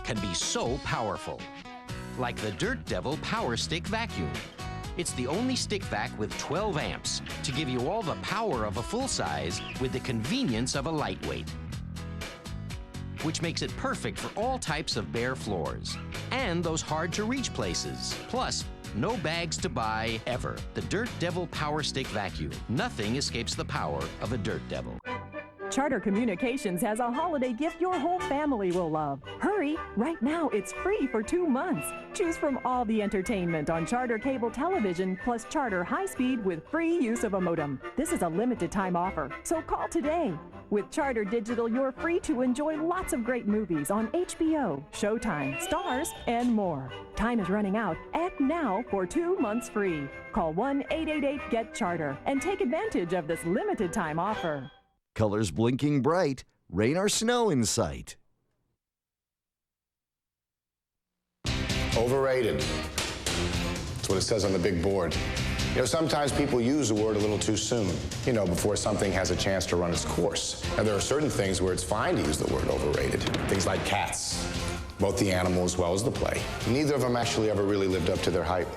can be so powerful. Like the Dirt Devil Power Stick Vacuum. It's the only stick vac with 12 amps to give you all the power of a full size with the convenience of a lightweight, which makes it perfect for all types of bare floors and those hard-to-reach places. Plus, no bags to buy ever. The Dirt Devil Power Stick Vacuum. Nothing escapes the power of a Dirt Devil. Charter Communications has a holiday gift your whole family will love. Hurry! Right now, it's free for 2 months. Choose from all the entertainment on Charter Cable Television plus Charter High Speed with free use of a modem. This is a limited time offer, so call today. With Charter Digital, you're free to enjoy lots of great movies on HBO, Showtime, Stars, and more. Time is running out. Act now for 2 months free. Call 1-888-GET-CHARTER and take advantage of this limited time offer. Colors blinking bright, rain or snow in sight. Overrated. That's what it says on the big board. You know, sometimes people use the word a little too soon, you know, before something has a chance to run its course. Now, there are certain things where it's fine to use the word overrated. Things like cats, both the animal as well as the play. Neither of them actually ever really lived up to their hype.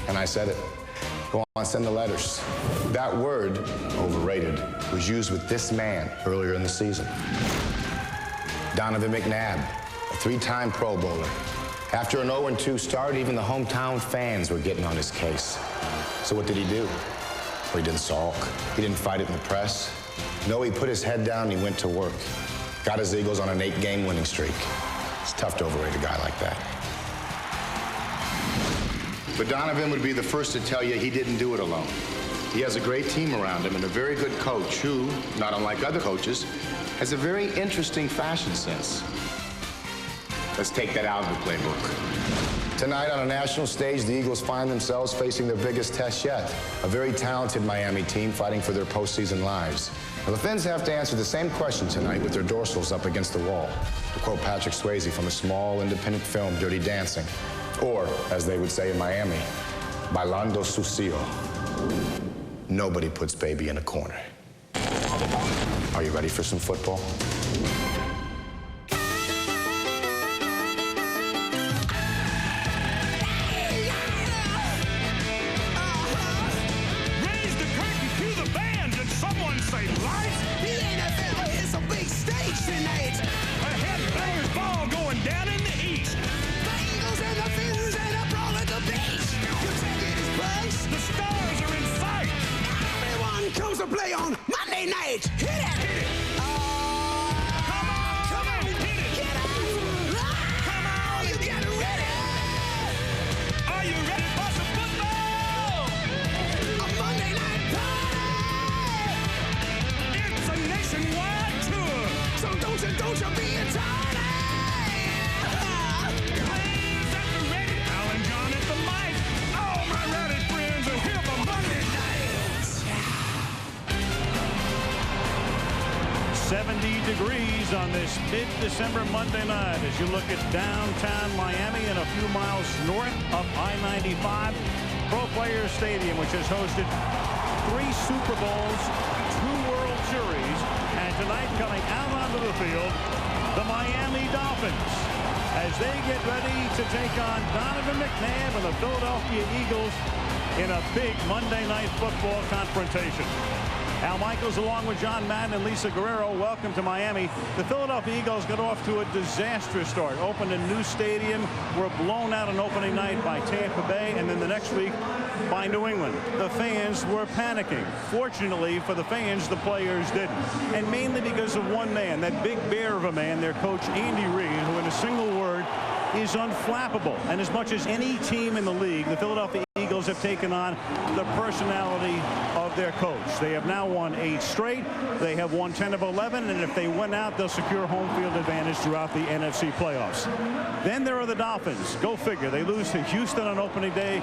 And I said it. Go on, send the letters. That word, overrated, was used with this man earlier in the season. Donovan McNabb, a 3-time Pro Bowler. After an 0-2 start, even the hometown fans were getting on his case. So what did he do? Well, he didn't sulk. He didn't fight it in the press. No, he put his head down and he went to work. Got his Eagles on an 8-game winning streak. It's tough to overrate a guy like that. But Donovan would be the first to tell you he didn't do it alone. He has a great team around him and a very good coach who, not unlike other coaches, has a very interesting fashion sense. Let's take that out of the playbook. Tonight on a national stage, the Eagles find themselves facing their biggest test yet. A very talented Miami team fighting for their postseason lives. Now, the Fins have to answer the same question tonight with their dorsals up against the wall. To quote Patrick Swayze from a small independent film, Dirty Dancing. Or, as they would say in Miami, bailando sucio. Nobody puts baby in a corner. Are you ready for some football? Raise the curtain, cue the band, and someone say lights. The NFL is a big stage tonight. A headbangers ball going down in the east. The Eagles and the Fins and a brawl at the beach. Your ticket is priced. The stars are in sight. Everyone comes to play on Monday night. Hit it! Hit it! Come on, hit it! Get out! Come on, you get ready! Are you ready for some football? A Monday night party! It's a nationwide tour, so don't you be a tardy! Players at the ready, Alan John at the mic. All my rowdy friends are here for Monday nights. 70 degrees on this mid-December Monday night as you look at downtown Miami and a few miles north of I-95. Pro Players Stadium, which has hosted 3 Super Bowls, 2 World Series, and tonight coming out onto the field, the Miami Dolphins, as they get ready to take on Donovan McNabb and the Philadelphia Eagles in a big Monday Night Football confrontation. Al Michaels along with John Madden and Lisa Guerrero, welcome to Miami. The Philadelphia Eagles got off to a disastrous start. Opened a new stadium, were blown out on opening night by Tampa Bay, and then the next week by New England. The fans were panicking. Fortunately for the fans, the players didn't. And mainly because of one man, that big bear of a man, their coach Andy Reid, who in a single word is unflappable. And as much as any team in the league, the Philadelphia Eagles have taken on the personality of their coach. They have now won 8 straight. They have won 10 of 11, and if they win out, they'll secure home field advantage throughout the NFC playoffs. Then there are the Dolphins. Go figure. They lose to Houston on opening day,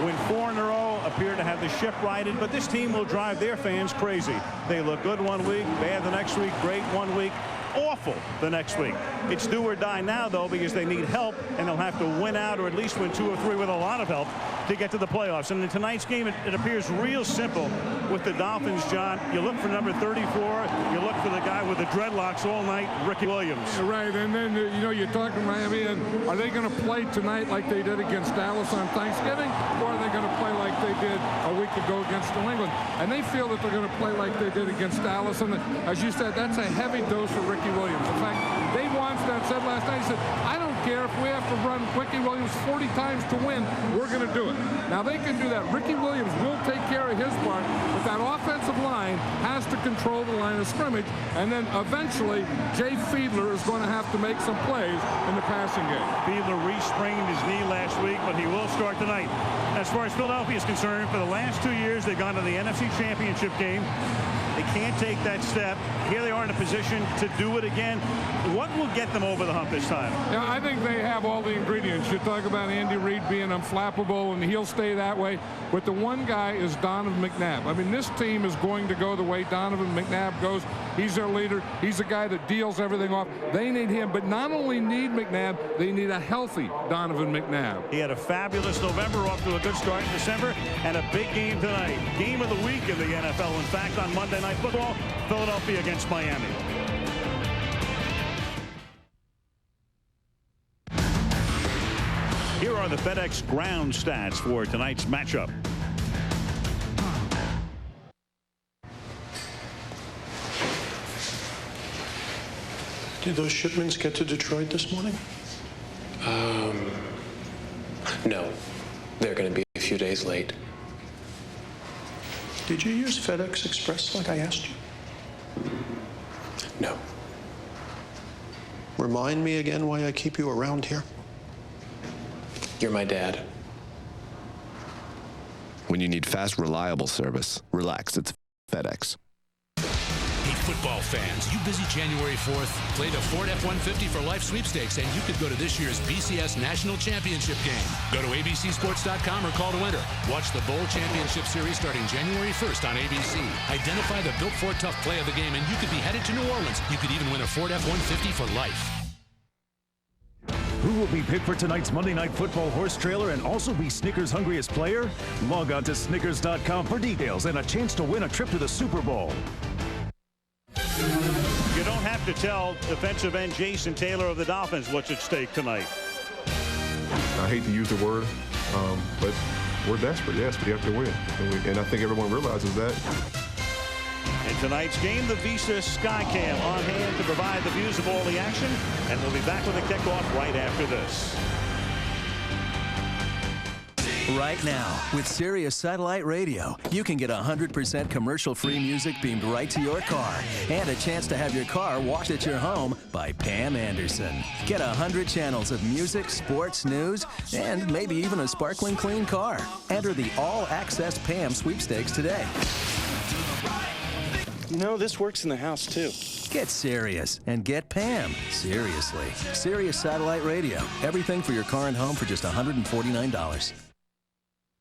win 4 in a row, appear to have the ship righted, but this team will drive their fans crazy. They look good one week, bad the next week, great one week, awful the next week. It's do or die now, though, because they need help, and they'll have to win out or at least win 2 or 3 with a lot of help to get to the playoffs. And in tonight's game, it appears real simple with the Dolphins, John. You look for number 34. You look for the guy with the dreadlocks all night, Ricky Williams. Right, and then, you're talking Miami, and are they going to play tonight like they did against Dallas on Thanksgiving, or are they going to play like they did a week ago against New England? And they feel that they're going to play like they did against Dallas, and as you said, that's a heavy dose for Ricky Williams. In fact, Dave Wannstedt said last night, he said, I don't care if we have to run Ricky Williams 40 times to win, we're going to do it. Now, they can do that. Ricky Williams will take care of his part, but that offensive line has to control the line of scrimmage, and then eventually Jay Fiedler is going to have to make some plays in the passing game. Fiedler re-sprained his knee last week, but he will start tonight. As far as Philadelphia is concerned, for the last 2 years, they've gone to the NFC Championship game. They can't take that step. Here they are in a position to do it again. What will get them over the hump this time? Yeah, I think they have all the ingredients. You talk about Andy Reid being unflappable, and he'll stay that way. But the one guy is Donovan McNabb. I mean, this team is going to go the way Donovan McNabb goes. He's their leader. He's a guy that deals everything off. They need him, but not only need McNabb, they need a healthy Donovan McNabb. He had a fabulous November, off to a good start in December, and a big game tonight. Game of the week in the NFL. In fact, on Monday Night Football, Philadelphia against Miami. Here are the FedEx ground stats for tonight's matchup. Did those shipments get to Detroit this morning? No. They're going to be a few days late. Did you use FedEx Express like I asked you? No. Remind me again why I keep you around here. You're my dad. When you need fast, reliable service, relax, it's FedEx. Hey, football fans, you busy January 4th? Play the Ford F-150 for Life sweepstakes, and you could go to this year's BCS National Championship game. Go to abcsports.com or call to enter. Watch the Bowl Championship Series starting January 1st on ABC. Identify the Built Ford Tough play of the game, and you could be headed to New Orleans. You could even win a Ford F-150 for life. Who will be picked for tonight's Monday Night Football horse trailer and also be Snickers' hungriest player? Log on to Snickers.com for details and a chance to win a trip to the Super Bowl. You don't have to tell defensive end Jason Taylor of the Dolphins what's at stake tonight. I hate to use the word, but we're desperate, yes, we have to win. And I think everyone realizes that. In tonight's game, the Visa Skycam on hand to provide the views of all the action, and we'll be back with a kickoff right after this. Right now, with Sirius Satellite Radio, you can get 100% commercial-free music beamed right to your car and a chance to have your car washed at your home by Pam Anderson. Get 100 channels of music, sports, news, and maybe even a sparkling clean car. Enter the All-Access Pam sweepstakes today. You know, this works in the house, too. Get serious and get Pam. Seriously. Sirius Satellite Radio. Everything for your car and home for just $149.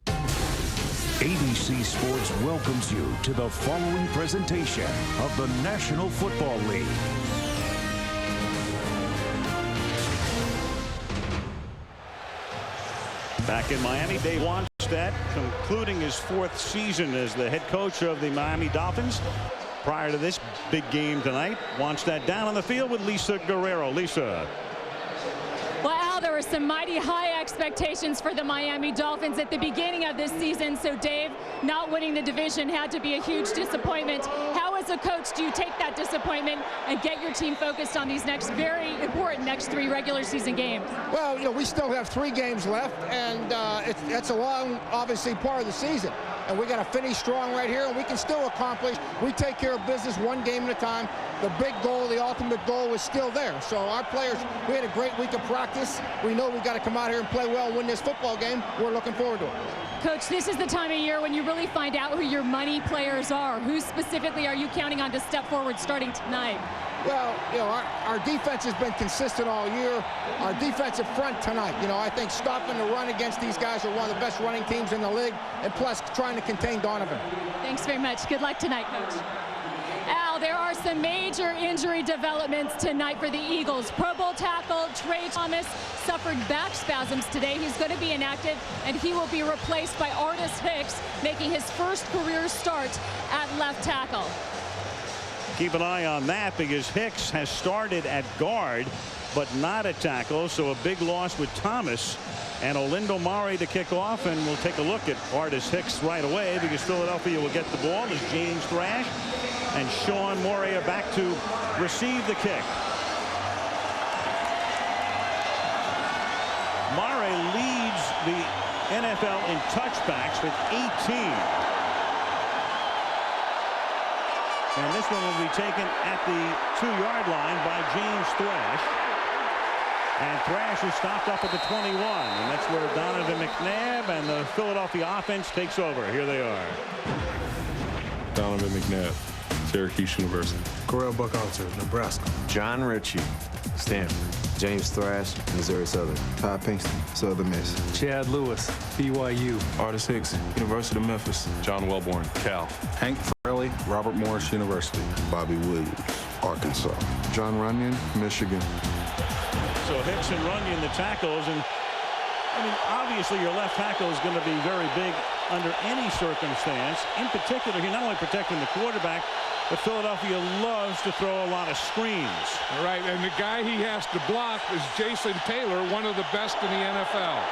ABC Sports welcomes you to the following presentation of the National Football League. Back in Miami, Dave Wannstedt concluding his 4th season as the head coach of the Miami Dolphins. Prior to this big game tonight, Wannstedt down on the field with Lisa Guerrero. Lisa. Well, Al, there were some mighty high expectations for the Miami Dolphins at the beginning of this season. So, Dave, not winning the division had to be a huge disappointment. How, as a coach, do you take that disappointment and get your team focused on these very important next 3 regular season games? Well, you know, we still have 3 games left, and it's a long, obviously, part of the season. And we got to finish strong right here, and we can still accomplish. We take care of business 1 game at a time. The big goal, the ultimate goal is still there. So our players, we had a great week of practice. We know we've got to come out here and play well and win this football game. We're looking forward to it. Coach, this is the time of year when you really find out who your money players are. Who specifically are you counting on to step forward starting tonight? Well, you know, our defense has been consistent all year. Our defensive front tonight, you know, I think stopping the run against these guys are one of the best running teams in the league, and plus trying to contain Donovan. Thanks very much. Good luck tonight, Coach. Al, there are are some major injury developments tonight for the Eagles. Pro Bowl tackle Trey Thomas suffered back spasms today. He's going to be inactive, and he will be replaced by Artis Hicks, making his first career start at left tackle. Keep an eye on that because Hicks has started at guard, but not at tackle, so a big loss with Thomas. And Olindo Mare to kick off, and we'll take a look at Artis Hicks right away because Philadelphia will get the ball as James Thrash and Sean Morey are back to receive the kick. Mare leads the NFL in touchbacks with 18. And this one will be taken at the 2-yard line by James Thrash. And Thrash is stopped up at the 21. And that's where Donovan McNabb and the Philadelphia offense takes over. Here they are. Donovan McNabb, Syracuse University. Correll Buckhalter, Nebraska. John Ritchie, Stanford. James Thrash, Missouri Southern. Todd Pinkston, Southern Miss. Chad Lewis, BYU. Artis Hicks, University of Memphis. John Wellborn, Cal. Hank Fraley, Robert Morris University. Bobby Williams, Arkansas. John Runyon, Michigan. So Hicks and Runyon the tackles, and I mean obviously your left tackle is going to be very big under any circumstance. In particular, he's not only protecting the quarterback, but Philadelphia loves to throw a lot of screens. All right, and the guy he has to block is Jason Taylor, one of the best in the NFL.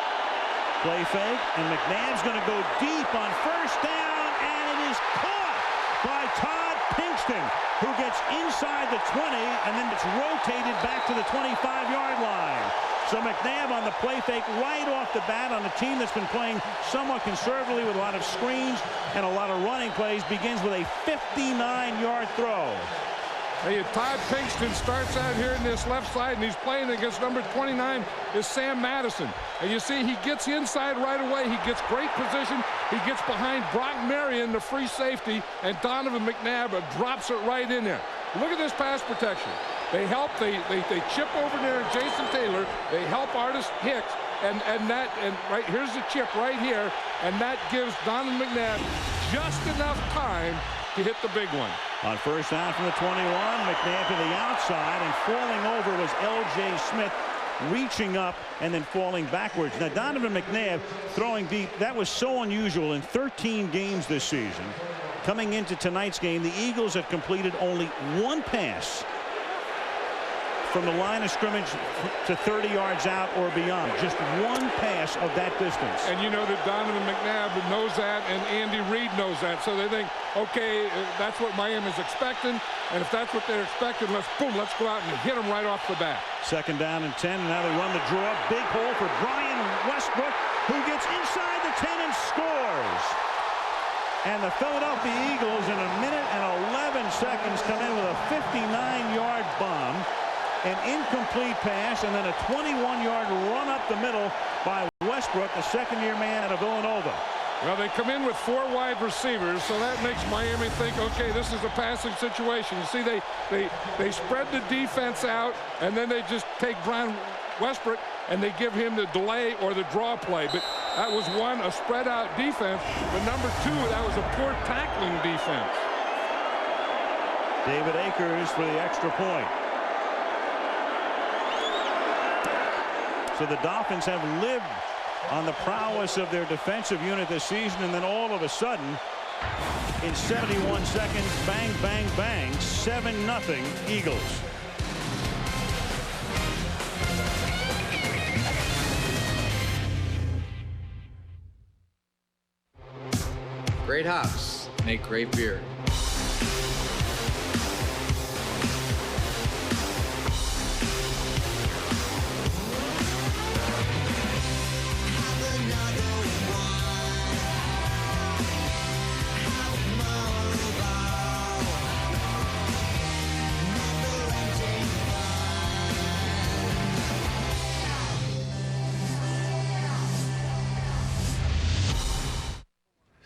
Play fake, and McNabb's going to go deep on first down, and it is caught by Todd Pinkston, who gets inside the 20, and then it's rotated back to the 25-yard line. So McNabb on the play fake right off the bat on a team that's been playing somewhat conservatively with a lot of screens and a lot of running plays begins with a 59-yard throw. Hey, Todd Pinkston starts out here in this left side, and he's playing against number 29 is Sam Madison. And you see he gets inside right away. He gets great position. He gets behind Brock Marion, the free safety, and Donovan McNabb drops it right in there. Look at this pass protection. They help, they chip over there Jason Taylor. They help Artis Hicks, and right here's the chip right here, and that gives Donovan McNabb just enough time to hit the big one. On first down from the 21, McNabb to the outside, and falling over was L.J. Smith, reaching up and then falling backwards. Now Donovan McNabb throwing deep, that was so unusual in 13 games this season. Coming into tonight's game, the Eagles have completed only one pass from the line of scrimmage to 30 yards out or beyond. Just one pass of that distance. And you know that Donovan McNabb knows that, and Andy Reid knows that. So they think, okay, that's what Miami's expecting, and if that's what they're expecting, let's go out and hit them right off the bat. Second down and 10, and now they run the draw. Big hole for Brian Westbrook, who gets inside the 10 and scores. And the Philadelphia Eagles in a minute and 11 seconds come in with a 59-yard bomb. An incomplete pass, and then a 21-yard run up the middle by Westbrook, the second-year man out of Villanova. Well, they come in with 4 wide receivers, so that makes Miami think, okay, this is a passing situation. You see, they spread the defense out, and then they just take Brian Westbrook, and they give him the delay or the draw play. But that was one, a spread-out defense. But number 2, that was a poor tackling defense. David Akers for the extra point. So the Dolphins have lived on the prowess of their defensive unit this season, and then all of a sudden, in 71 seconds, bang, bang, bang, 7-0 Eagles. Great hops make great beer.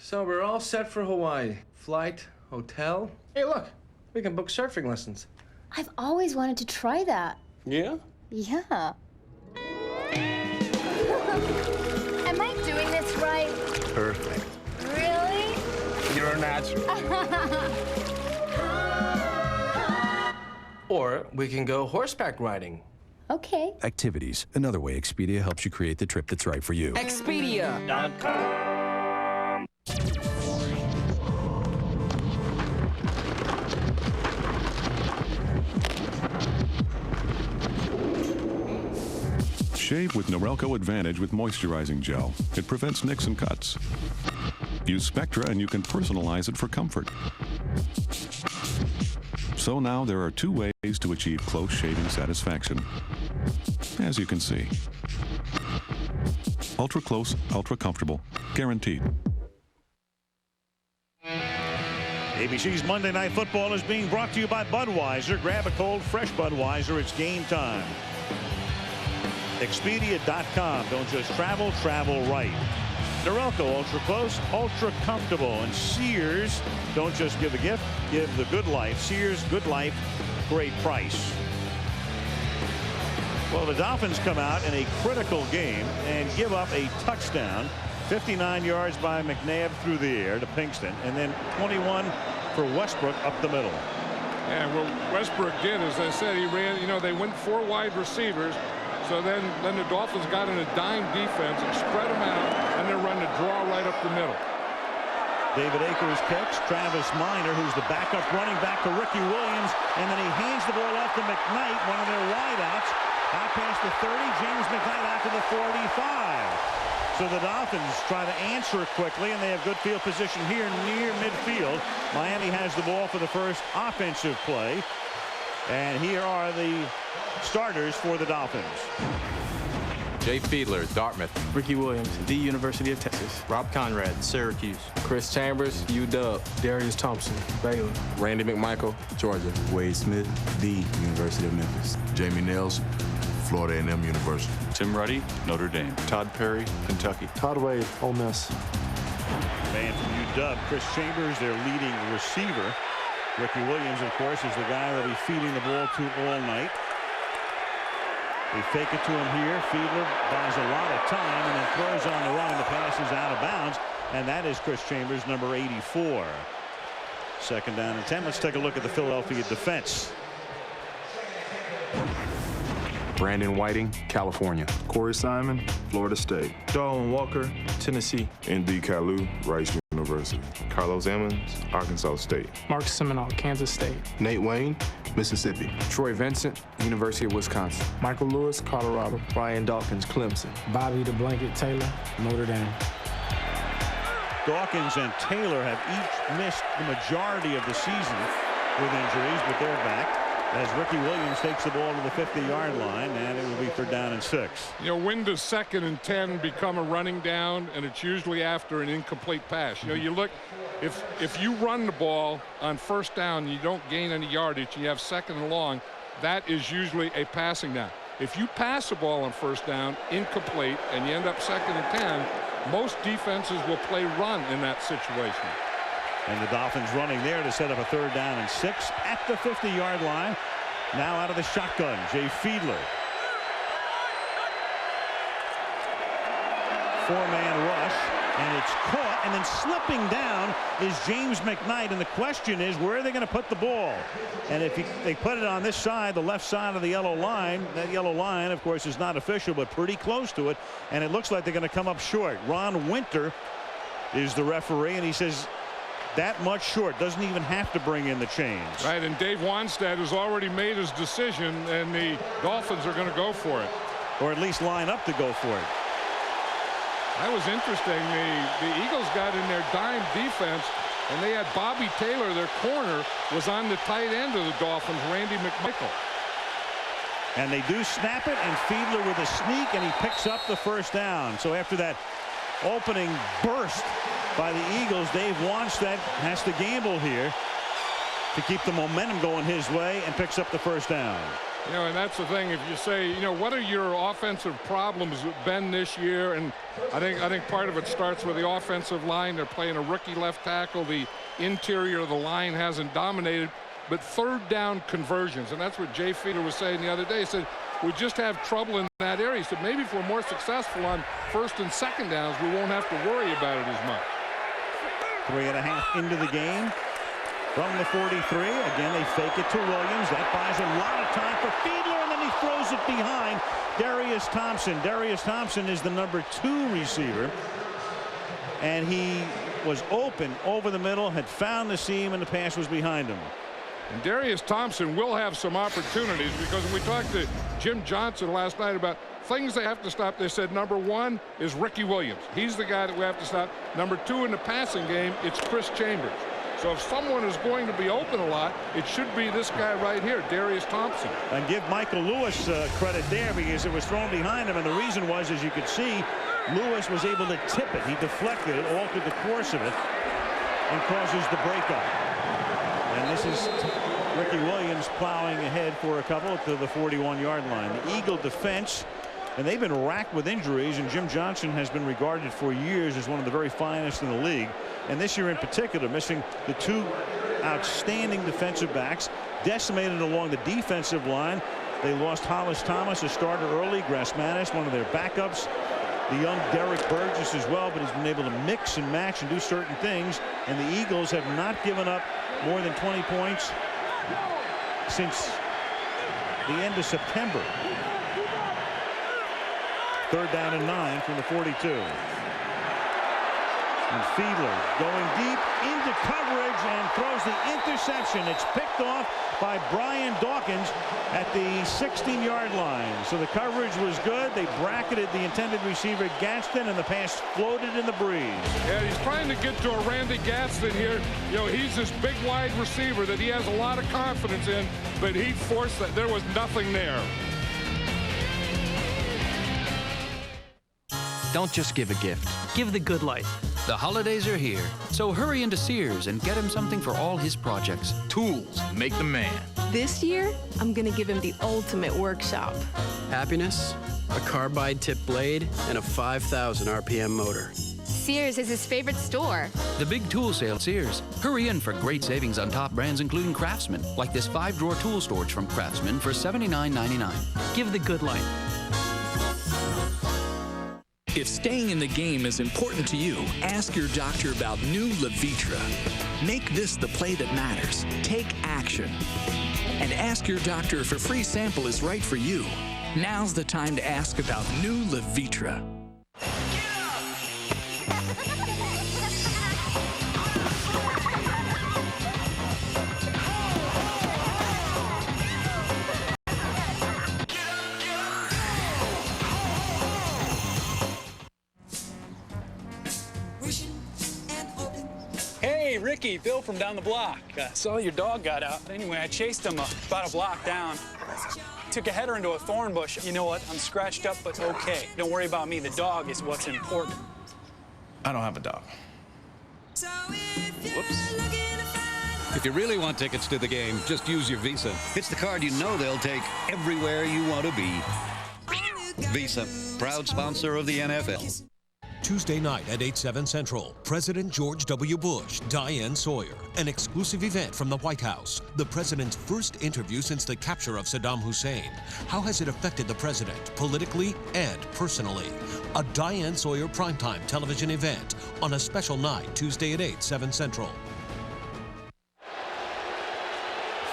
So we're all set for Hawaii. Flight, hotel. Hey, look, we can book surfing lessons. I've always wanted to try that. Yeah? Yeah. Am I doing this right? Perfect. Really? You're a natural. Or we can go horseback riding. Okay. Activities, another way Expedia helps you create the trip that's right for you. Expedia.com. Shave with Norelco Advantage with moisturizing gel. It prevents nicks and cuts. Use Spectra and you can personalize it for comfort. So now there are 2 ways to achieve close shaving satisfaction. As you can see. Ultra close, ultra comfortable, guaranteed. ABC's Monday Night Football is being brought to you by Budweiser. Grab a cold, fresh Budweiser. It's game time. Expedia.com. Don't just travel, travel right. Norelco, ultra close, ultra comfortable. And Sears, don't just give a gift, give the good life. Sears, good life, great price. Well, the Dolphins come out in a critical game and give up a touchdown. 59 yards by McNabb through the air to Pinkston, and then 21 for Westbrook up the middle. And what Westbrook did, as I said, he ran, they went 4 wide receivers. So then the Dolphins got in a dime defense and spread them out, and then run the draw right up the middle. David Akers kicks. Travis Minor, who's the backup running back to Ricky Williams, and then he hands the ball off to McKnight, one of their wideouts, out past the 30. James McKnight out to the 45. So the Dolphins try to answer quickly, and they have good field position here near midfield. Miami has the ball for the first offensive play. And here are the starters for the Dolphins. Jay Fiedler, Dartmouth. Ricky Williams, the University of Texas. Rob Conrad, Syracuse. Chris Chambers, UW. Darius Thompson, Baylor. Randy McMichael, Georgia. Wade Smith, the University of Memphis. Jamie Nels, Florida A&M University. Tim Ruddy, Notre Dame. Todd Perry, Kentucky. Todd Wade, Ole Miss. Man from UW, Chris Chambers, their leading receiver. Ricky Williams, of course, is the guy that he's feeding the ball to all night. They fake it to him here. Fiedler buys a lot of time and then throws on the run. The pass is out of bounds, and that is Chris Chambers, number 84. 2nd down and 10. Let's take a look at the Philadelphia defense. Brandon Whiting, California. Corey Simon, Florida State. Darwin Walker, Tennessee. N.D. Kalu, Rice University. Carlos Emmons, Arkansas State. Mark Seminole, Kansas State. Nate Wayne, Mississippi. Troy Vincent, University of Wisconsin. Michael Lewis, Colorado. Brian Dawkins, Clemson. Bobby the Blanket Taylor, Notre Dame. Dawkins and Taylor have each missed the majority of the season with injuries, but they're back as Ricky Williams takes the ball to the 50-yard line, and it will be 3rd down and 6. When does 2nd and 10 become a running down? And it's usually after an incomplete pass. You look, if you run the ball on 1st down and you don't gain any yardage, you have 2nd and long, that is usually a passing down. If you pass the ball on 1st down, incomplete, and you end up 2nd and 10, most defenses will play run in that situation. And the Dolphins running there to set up a 3rd down and 6 at the 50-yard line. Now out of the shotgun, Jay Fiedler. 4-man rush, and it's caught, and then slipping down is James McKnight. And the question is, where are they going to put the ball? And if they put it on this side, the left side of the yellow line, that yellow line, of course, is not official, but pretty close to it. And it looks like they're going to come up short. Ron Winter is the referee, and he says, that much short, doesn't even have to bring in the chains. Right, and Dave Wanstead has already made his decision, and the Dolphins are going to go for it. Or at least line up to go for it. That was interesting. The Eagles got in their dime defense, and they had Bobby Taylor, their corner, was on the tight end of the Dolphins, Randy McMichael. And they do snap it, and Fiedler with a sneak, and he picks up the 1st down. So after that opening burst by the Eagles, Dave Wanstead has to gamble here to keep the momentum going his way and picks up the 1st down. And that's the thing. If you say, what are your offensive problems been this year? And I think part of it starts with the offensive line. They're playing a rookie left tackle. The interior of the line hasn't dominated, but 3rd down conversions. And that's what Jay Fiedler was saying the other day. He said, we just have trouble in that area. He said, maybe if we're more successful on 1st and 2nd downs, we won't have to worry about it as much. 3.5 into the game. From the 43, again, they fake it to Williams. That buys a lot of time for Fiedler, and then he throws it behind Darius Thompson. Darius Thompson is the number 2 receiver, and he was open over the middle, had found the seam, and the pass was behind him. And Darius Thompson will have some opportunities, because when we talked to Jim Johnson last night about things they have to stop, they said number 1 is Ricky Williams. He's the guy that we have to stop. Number 2 in the passing game, it's Chris Chambers. So if someone is going to be open a lot, it should be this guy right here, Darius Thompson. And give Michael Lewis credit there, because it was thrown behind him, and the reason was, as you could see, Lewis was able to tip it. He deflected it, altered the course of it, and causes the breakup. And this is Ricky Williams plowing ahead for a couple to the 41-yard line. The Eagle defense, and they've been racked with injuries, and Jim Johnson has been regarded for years as one of the very finest in the league. And this year in particular, missing the 2 outstanding defensive backs, decimated along the defensive line. They lost Hollis Thomas, a starter early, Grassmanis, one of their backups, the young Derek Burgess as well, but he's been able to mix and match and do certain things. And the Eagles have not given up more than 20 points since the end of September. 3rd down and 9 from the 42. And Fiedler going deep into coverage and throws the interception. It's picked off by Brian Dawkins at the 16-yard line. So the coverage was good. They bracketed the intended receiver Gadsden, and the pass floated in the breeze. Yeah, he's trying to get to a Randy Gadsden here. You know, he's this big wide receiver that he has a lot of confidence in, but he forced that. There was nothing there. Don't just give a gift. Give the good life. The holidays are here, so hurry into Sears and get him something for all his projects. Tools make the man. This year, I'm gonna give him the ultimate workshop. Happiness, a carbide tip blade, and a 5,000 RPM motor. Sears is his favorite store. The big tool sale at Sears. Hurry in for great savings on top brands including Craftsman, like this 5-drawer tool storage from Craftsman for $79.99. Give the good life. If staying in the game is important to you, ask your doctor about new Levitra. Make this the play that matters. Take action. And ask your doctor if a free sample is right for you. Now's the time to ask about new Levitra. Hey, Ricky, Bill from down the block. Saw your dog got out. Anyway, I chased him about a block down. Took a header into a thorn bush. You know what? I'm scratched up, but okay. Don't worry about me. The dog is what's important. I don't have a dog. Whoops. If you really want tickets to the game, just use your Visa. It's the card you know they'll take everywhere you want to be. Visa, proud sponsor of the NFL. Tuesday night at 8/7 Central, President George W. Bush, Diane Sawyer, an exclusive event from the White House. The president's first interview since the capture of Saddam Hussein. How has it affected the president, politically and personally? A Diane Sawyer primetime television event on a special night, Tuesday at 8/7 Central.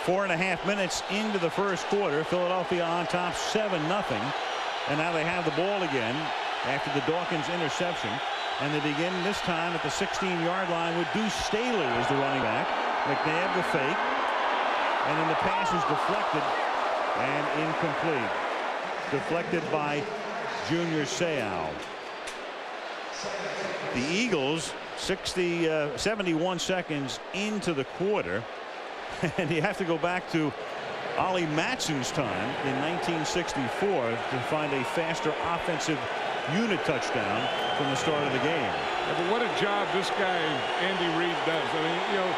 4.5 minutes into the first quarter, Philadelphia on top 7-0. And now they have the ball again after the Dawkins interception, and they begin this time at the 16-yard line with Deuce Staley as the running back. McNabb the fake, and then the pass is deflected and incomplete. Deflected by Junior Seau. The Eagles 71 seconds into the quarter, and you have to go back to Ollie Matson's time in 1964 to find a faster offensive unit touchdown from the start of the game. Yeah, but what a job this guy, Andy Reid, does. I mean, you know,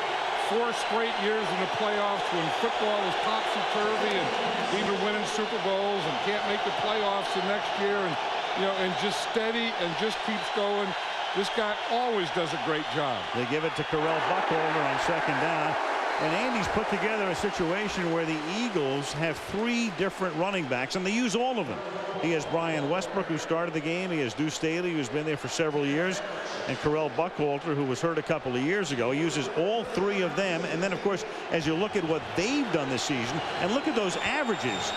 4 straight years in the playoffs when football is topsy-turvy and either winning Super Bowls and can't make the playoffs the next year, and you know, and just steady and just keeps going. This guy always does a great job. They give it to Carell Buckholder on 2nd down. And Andy's put together a situation where the Eagles have 3 different running backs, and they use all of them. He has Brian Westbrook, who started the game. He has Deuce Staley, who's been there for several years, and Carell Buckhalter, who was hurt a couple of years ago. He uses all 3 of them. And then, of course, as you look at what they've done this season, and look at those averages,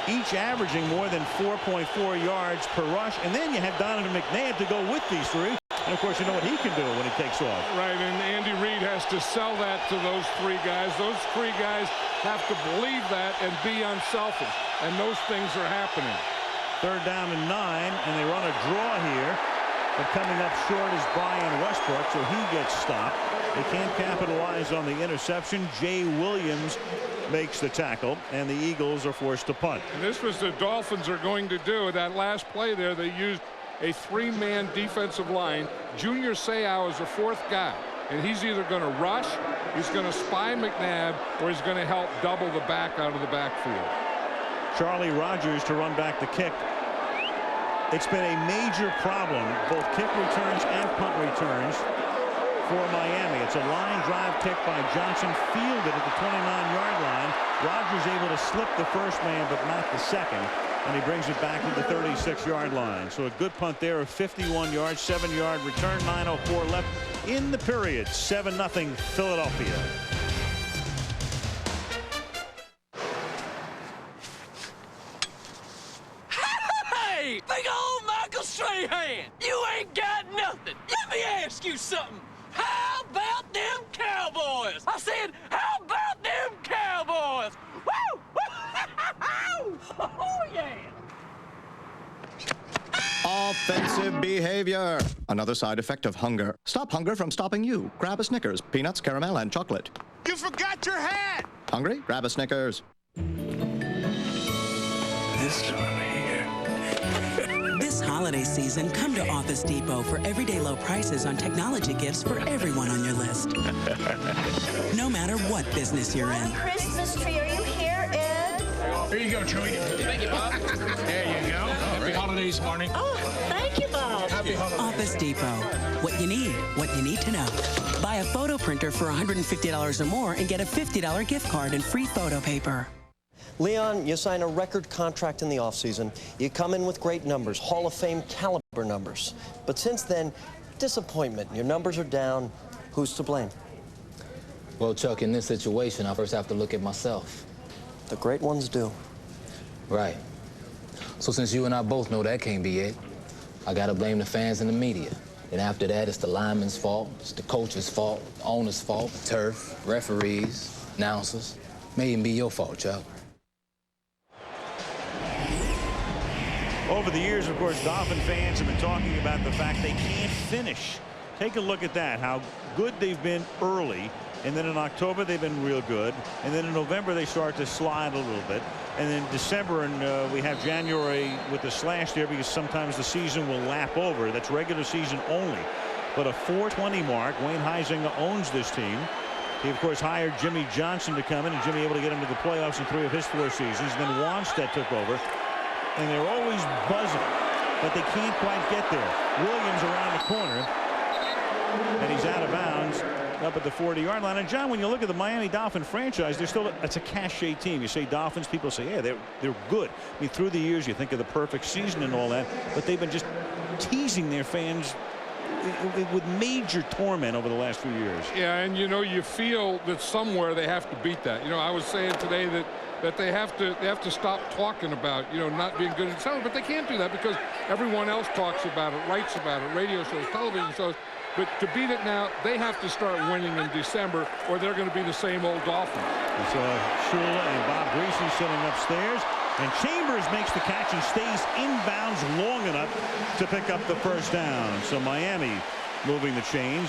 each averaging more than 4.4 yards per rush. And then you have Donovan McNabb to go with these 3. And, of course, you know what he can do when he takes off. Right, and Andy Reid has to sell that to those 3 guys. Those 3 guys have to believe that and be unselfish. And those things are happening. 3rd down and 9, and they run a draw here. But coming up short is Brian Westbrook, so he gets stopped. They can't capitalize on the interception. Jay Williams makes the tackle, and the Eagles are forced to punt. And this was the Dolphins are going to do. That last play there, they used a 3-man defensive line. Junior Seau is the 4th guy, and he's either going to rush, he's going to spy McNabb, or he's going to help double the back out of the backfield. Charlie Rogers to run back the kick. It's been a major problem, both kick returns and punt returns for Miami. It's a line drive kick by Johnson, fielded at the 29-yard line. Rogers able to slip the first man, but not the second. And he brings it back to the 36-yard line. So a good punt there of 51 yards, 7-yard return, 9:04 left in the period. 7-0 Philadelphia. Hey, big old Michael Strahan, you ain't got nothing. Let me ask you something. How about them Cowboys? I said, how about them Cowboys? Woo! Oh, yeah. Offensive behavior. Another side effect of hunger. Stop hunger from stopping you. Grab a Snickers, peanuts, caramel, and chocolate. You forgot your hat. Hungry? Grab a Snickers. This time of year. This holiday season, come to Office Depot for everyday low prices on technology gifts for everyone on your list. No matter what business you're in. Christmas tree, are you here, Ed? Here you go, Chewie. Thank you, Bob. There you go. Happy holidays, Marnie. Oh, thank you, Bob. Happy holidays. Office Depot. What you need to know. Buy a photo printer for $150 or more and get a $50 gift card and free photo paper. Leon, you sign a record contract in the offseason. You come in with great numbers, Hall of Fame caliber numbers. But since then, disappointment. Your numbers are down. Who's to blame? Well, Chuck, in this situation, I first have to look at myself. The great ones do. Right. So since you and I both know that can't be it, I gotta blame the fans and the media. And after that, it's the lineman's fault, it's the coach's fault, the owner's fault, turf, referees, announcers. May even be your fault, Chuck. Over the years, of course, Dolphin fans have been talking about the fact they can't finish. Take a look at that, how good they've been early. And then in October, they've been real good. And then in November, they start to slide a little bit. And then December, and we have January with the slash there because sometimes the season will lap over. That's regular season only. But a 420 mark. Wayne Huizenga owns this team. He, of course, hired Jimmy Johnson to come in, and Jimmy able to get him to the playoffs in 3 of his 4 seasons. Then Wanstead took over. And they're always buzzing, but they can't quite get there. Williams around the corner, and he's out of bounds up at the 40-yard line. And John, when you look at the Miami Dolphin franchise, they're still it's a cachet team. You say Dolphins, people say, yeah, they're good. I mean, through the years, you think of the perfect season and all that, but they've been just teasing their fans with major torment over the last few years. Yeah, and you know, you feel that somewhere they have to beat that. You know, I was saying today that they have to stop talking about, you know, not being good in summer, but they can't do that because everyone else talks about it, writes about it, radio shows, television shows. But to beat it now, they have to start winning in December, or they're going to be the same old Dolphins. We saw Shula and Bob Greasy sitting upstairs, and Chambers makes the catch and stays inbounds long enough to pick up the first down. So Miami moving the chains,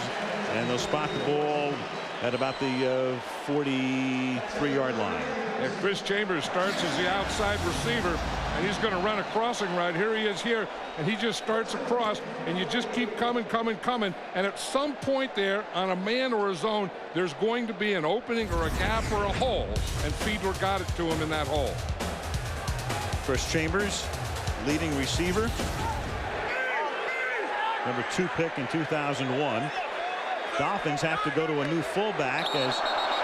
and they'll spot the ball at about the 43-yard line. And Chris Chambers starts as the outside receiver, and he's going to run a crossing right. Here he is here, and he just starts across, and you just keep coming. And at some point there, on a man or a zone, there's going to be an opening or a gap or a hole, and Fiedler got it to him in that hole. Chris Chambers, leading receiver. #2 pick in 2001. Dolphins have to go to a new fullback as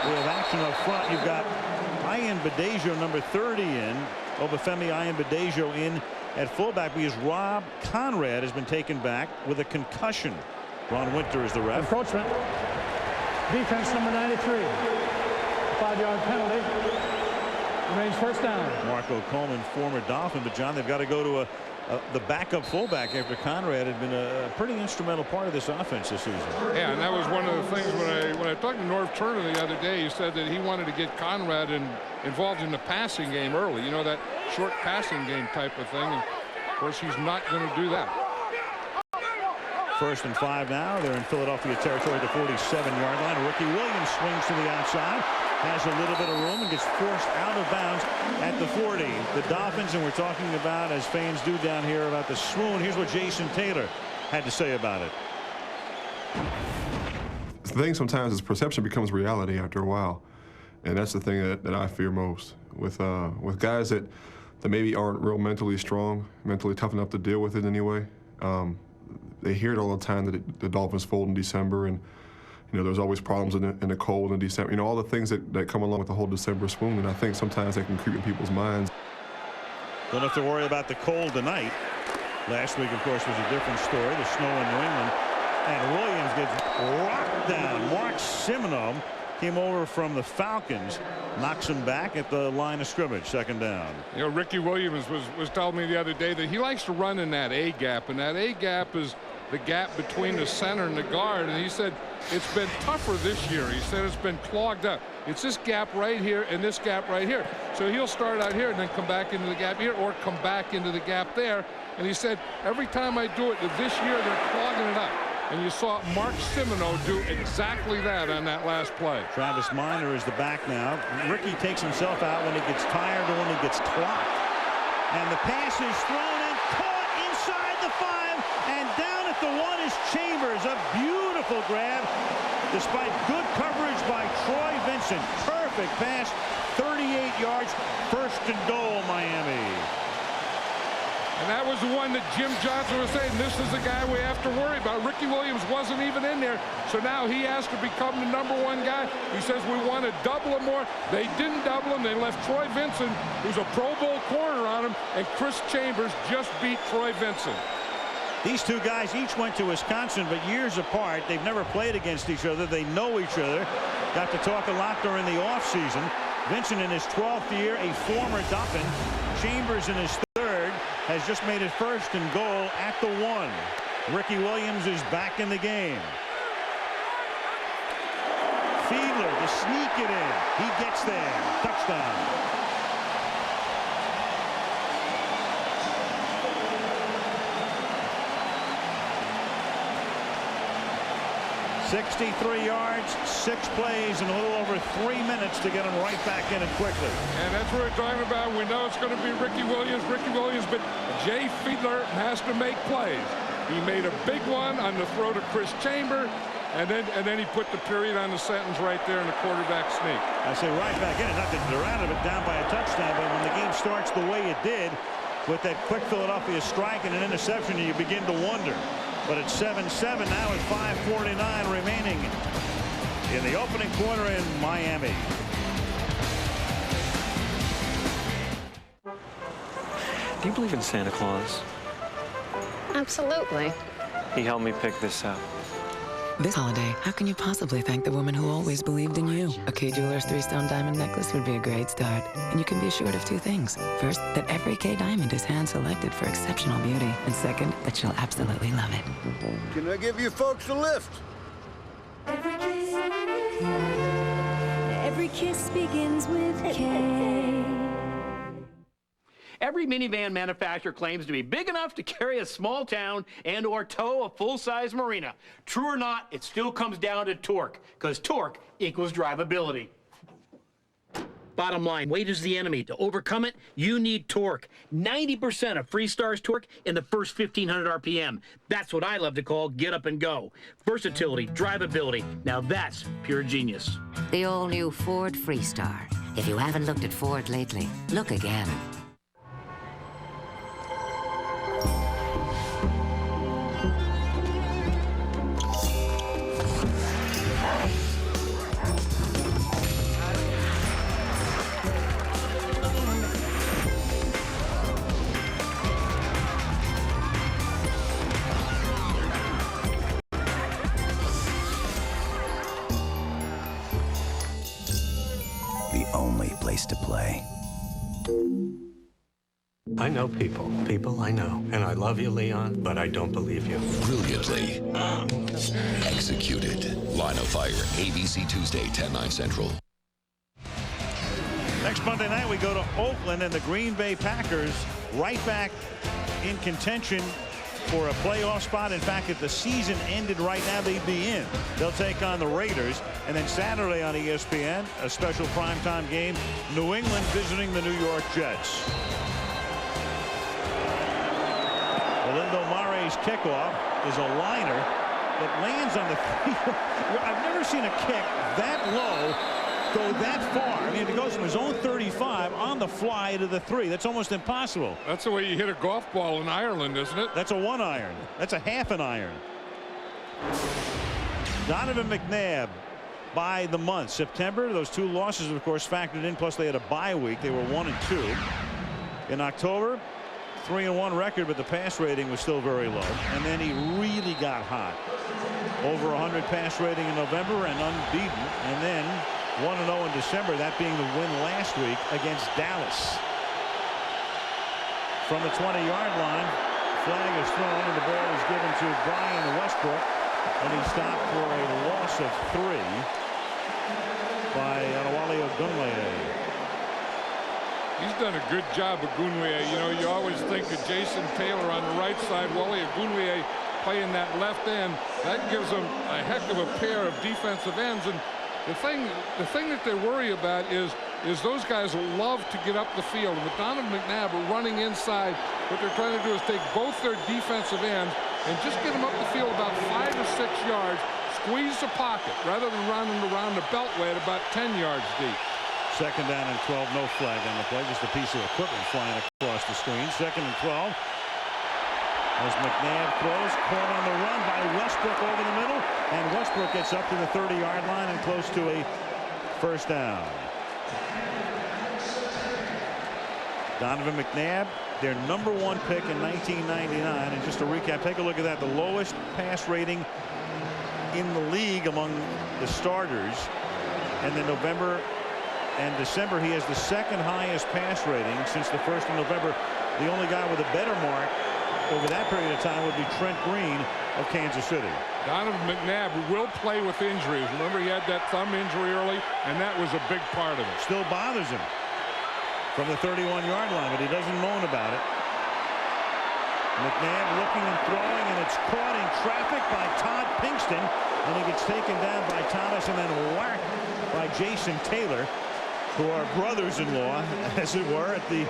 We have action up front. You've got Ian Badejo, number 30 in. Obafemi Ian Badejo in at fullback because Rob Conrad has been taken back with a concussion. Ron Winter is the ref. Encroachment. Defense number 93. 5-yard penalty. Remains first down. Marco Coleman, former Dolphin, but John, they've got to go to the backup fullback after Conrad had been a pretty instrumental part of this offense this season. Yeah, and that was one of the things when I talked to Norv Turner the other day. He said that he wanted to get Conrad involved in the passing game early. You know, that short passing game type of thing. And of course, he's not going to do that. 1st and 5 now. They're in Philadelphia territory at the 47-yard line. Ricky Williams swings to the outside, has a little bit of room, and gets forced out of bounds at the 40. The Dolphins, and we're talking about, as fans do down here, about the swoon. Here's what Jason Taylor had to say about it. The thing sometimes is perception becomes reality after a while, and that's the thing that I fear most with guys that maybe aren't real mentally strong, mentally tough enough to deal with it anyway. They hear it all the time that the Dolphins fold in December, and there's always problems in the cold in December. All the things that come along with the whole December swoon, and I think sometimes that can creep in people's minds. Don't have to worry about the cold tonight. Last week, of course, was a different story. The snow in New England, and Williams gets rocked down. Mark Simoneau came over from the Falcons, knocks him back at the line of scrimmage, 2nd down. Ricky Williams was telling me the other day that he likes to run in that A gap, and that A gap is the gap between the center and the guard, and he said it's been tougher this year. He said it's been clogged up. It's this gap right here and this gap right here. So he'll start out here and then come back into the gap here or come back into the gap there. And he said every time I do it this year they're clogging it up. And you saw Mark Simoneau do exactly that on that last play. Travis Minor is the back now. Ricky takes himself out when he gets tired or when he gets clocked. And the pass is thrown and caught inside the 5. And down at the 1 is Chambers. A beautiful grab despite good coverage by Troy Vincent. Perfect pass. 38 yards. 1st and goal, Miami. And that was the one that Jim Johnson was saying, this is the guy we have to worry about. Ricky Williams wasn't even in there, so now he has to become the #1 guy. He says we want to double him more. They didn't double him. They left Troy Vincent, who's a Pro Bowl corner, on him, and Chris Chambers just beat Troy Vincent. These two guys each went to Wisconsin, but years apart. They've never played against each other. They know each other. Got to talk a lot during the offseason. Vincent in his 12th year, a former Dolphin. Chambers in his 3rd. Has just made it 1st and goal at the 1. Ricky Williams is back in the game. Fiedler to sneak it in. He gets there. Touchdown. (63 yards, 6 plays, and a little over 3 minutes to get him right back in it quickly. And that's what we're talking about. We know it's going to be Ricky Williams, but Jay Fiedler has to make plays. He made a big one on the throw to Chris Chambers, and then he put the period on the sentence right there in the quarterback sneak. I say right back in it. Not that they're out of it, down by a touchdown, but when the game starts the way it did, with that quick Philadelphia strike and an interception, you begin to wonder. But it's 7-7 now with 5:49 remaining in the opening quarter in Miami. Do you believe in Santa Claus? Absolutely. He helped me pick this out. This holiday, how can you possibly thank the woman who always believed in you? A Kay Jewelers 3-stone diamond necklace would be a great start. And you can be assured of 2 things. First, that every Kay diamond is hand-selected for exceptional beauty. And second, that she'll absolutely love it. Can I give you folks a lift? Every kiss begins with K. Every minivan manufacturer claims to be big enough to carry a small town and or tow a full-size marina. True or not, it still comes down to torque, because torque equals drivability. Bottom line, weight is the enemy. To overcome it, you need torque. 90% of Freestar's torque in the first 1,500 RPM. That's what I love to call get up and go. Versatility, drivability. Now that's pure genius. The all-new Ford Freestar. If you haven't looked at Ford lately, look again. place to play. I know people. People I know. And I love you, Leon, but I don't believe you. Brilliantly executed. Line of Fire, ABC Tuesday, 10/9 Central. Next Monday night, we go to Oakland, and the Green Bay Packers right back in contention for a playoff spot. In fact, if the season ended right now, they'd be in. They'll take on the Raiders. And then Saturday on ESPN, a special primetime game, New England visiting the New York Jets. Lindo Mare's kickoff is a liner that lands on the field. I've never seen a kick that low go that far. I mean, it goes from his own 35 on the fly to the 3. That's almost impossible. That's the way you hit a golf ball in Ireland, isn't it? That's a 1 iron. That's a half an iron. Donovan McNabb by the month. September, those 2 losses, of course, factored in, plus they had a bye week. They were 1-2. In October, 3-1 record, but the pass rating was still very low. And then he really got hot. Over 100 pass rating in November and unbeaten. And then 1-0 in December, that being the win last week against Dallas. From the 20-yard line, flag is thrown and the ball is given to Brian Westbrook, and he stopped for a loss of 3 by Adewale Ogunleye. He's done a good job of Ogunleye. You know, you always think of Jason Taylor on the right side. Wally Ogunleye playing that left end. That gives them a heck of a pair of defensive ends. And the thing that they worry about is those guys love to get up the field. With Donovan McNabb running inside, what they're trying to do is take both their defensive ends and just get them up the field about 5 or 6 yards, squeeze the pocket, rather than running around the beltway at about 10 yards deep. Second down and 12, no flag on the play, just a piece of equipment flying across the screen. Second and 12. As McNabb throws, caught on the run by Westbrook over the middle, and Westbrook gets up to the 30-yard line and close to a first down. Donovan McNabb, their #1 pick in 1999. And just to recap, take a look at that. The lowest pass rating in the league among the starters. And then November and December, he has the 2nd highest pass rating since the 1st of November. The only guy with a better mark over that period of time would be Trent Green of Kansas City. Donovan McNabb will play with injuries. Remember, he had that thumb injury early, and that was a big part of it. Still bothers him from the 31-yard line, but he doesn't moan about it. McNabb looking and throwing, and it's caught in traffic by Todd Pinkston, and he gets taken down by Thomas and then whacked by Jason Taylor, who are brothers-in-law, as it were, at the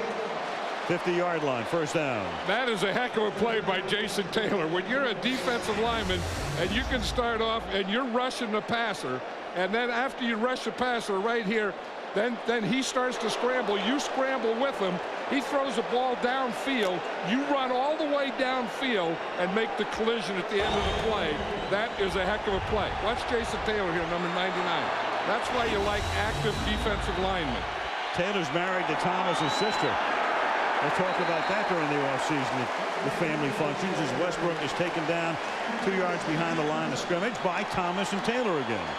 50-yard line. First down. That is a heck of a play by Jason Taylor. When you're a defensive lineman and you can start off and you're rushing the passer, and then after you rush the passer right here, then he starts to scramble. You scramble with him. He throws the ball downfield. You run all the way downfield and make the collision at the end of the play. That is a heck of a play. Watch Jason Taylor here, number 99. That's why you like active defensive linemen. Taylor's married to Thomas's sister. We'll talk about that during the offseason at the family functions, as Westbrook is taken down 2 yards behind the line of scrimmage by Thomas and Taylor again.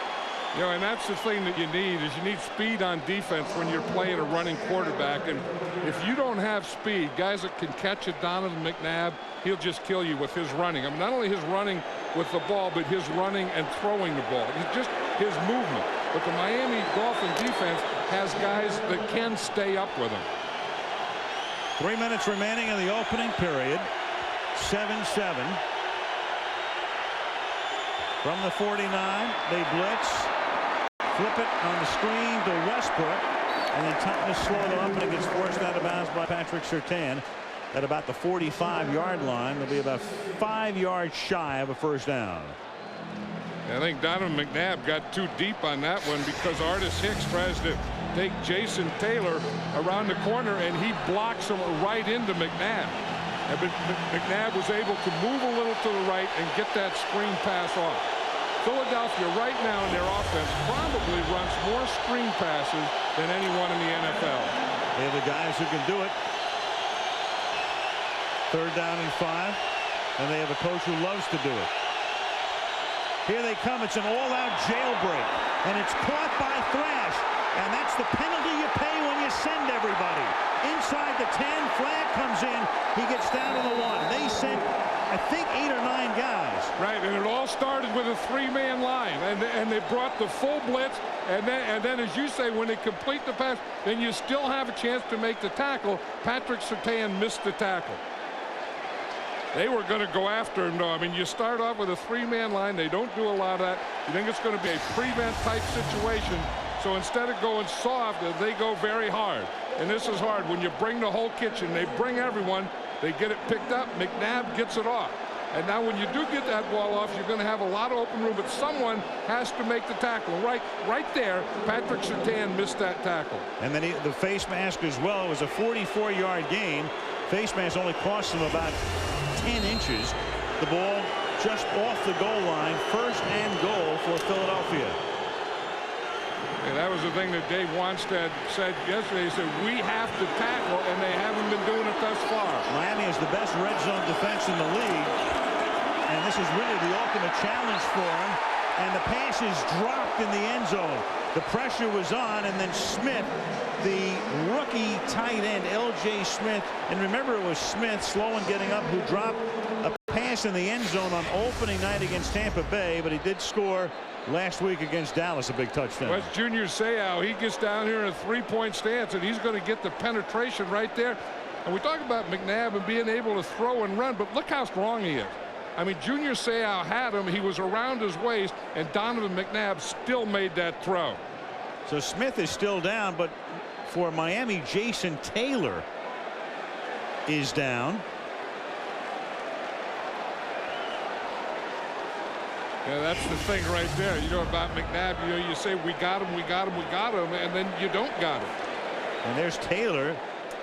You know, and that's the thing that you need, is you need speed on defense when you're playing a running quarterback. And if you don't have speed, guys that can catch a Donovan McNabb, he'll just kill you with his running. I mean, not only his running with the ball, but his running and throwing the ball. It's just his movement. But the Miami Dolphins defense has guys that can stay up with him. 3 minutes remaining in the opening period. 7-7. From the 49, they blitz. Flip it on the screen to Westbrook, and then Thomas slowed up, and it gets forced out of bounds by Patrick Surtain at about the 45-yard line. They'll be about 5 yards shy of a first down. I think Donovan McNabb got too deep on that one, because Artis Hicks tries to take Jason Taylor around the corner, and he blocks him right into McNabb. And McNabb was able to move a little to the right and get that screen pass off. Philadelphia right now in their offense probably runs more screen passes than anyone in the NFL. They have the guys who can do it. 3rd down and 5, and they have a coach who loves to do it. Here they come. It's an all-out jailbreak, and it's caught by Thrash, And that's the penalty you pay when you send everybody. Inside the 10, flag comes in. He gets down to the 1. They sent, I think, 8 or 9 guys. Right, and it all started with a 3-man line, and they brought the full blitz, and then, as you say, when they complete the pass, then you still have a chance to make the tackle. Patrick Surtain missed the tackle. They were going to go after him, though. I mean, you start off with a 3-man line. They don't do a lot of that. You think it's going to be a prevent type situation. So instead of going soft, they go very hard. And this is hard. When you bring the whole kitchen, they bring everyone. They get it picked up. McNabb gets it off. And now when you do get that ball off, you're going to have a lot of open room, but someone has to make the tackle. Right there, Patrick Surtain missed that tackle. And then the face mask as well. It was a 44-yard gain. Face mask only cost him about 10 inches. The ball just off the goal line. First and goal for Philadelphia. And that was the thing that Dave Wanstead said yesterday. He said, we have to tackle, and they haven't been doing it thus far. Miami is the best red zone defense in the league. And this is really the ultimate challenge for him. And the pass is dropped in the end zone. The pressure was on, and then Smith, the rookie tight end, L.J. Smith, and remember it was Smith, slow in getting up, who dropped a pass in the end zone on opening night against Tampa Bay, but he did score last week against Dallas, a big touchdown. West Junior Seau, he gets down here in a 3-point stance, and he's going to get the penetration right there. And we talk about McNabb and being able to throw and run, but look how strong he is. I mean, Junior Seau had him. He was around his waist, and Donovan McNabb still made that throw. So Smith is still down, but for Miami, Jason Taylor is down. Yeah, that's the thing right there. You know about McNabb, you know, you say we got him, we got him, we got him, and then you don't got him. And there's Taylor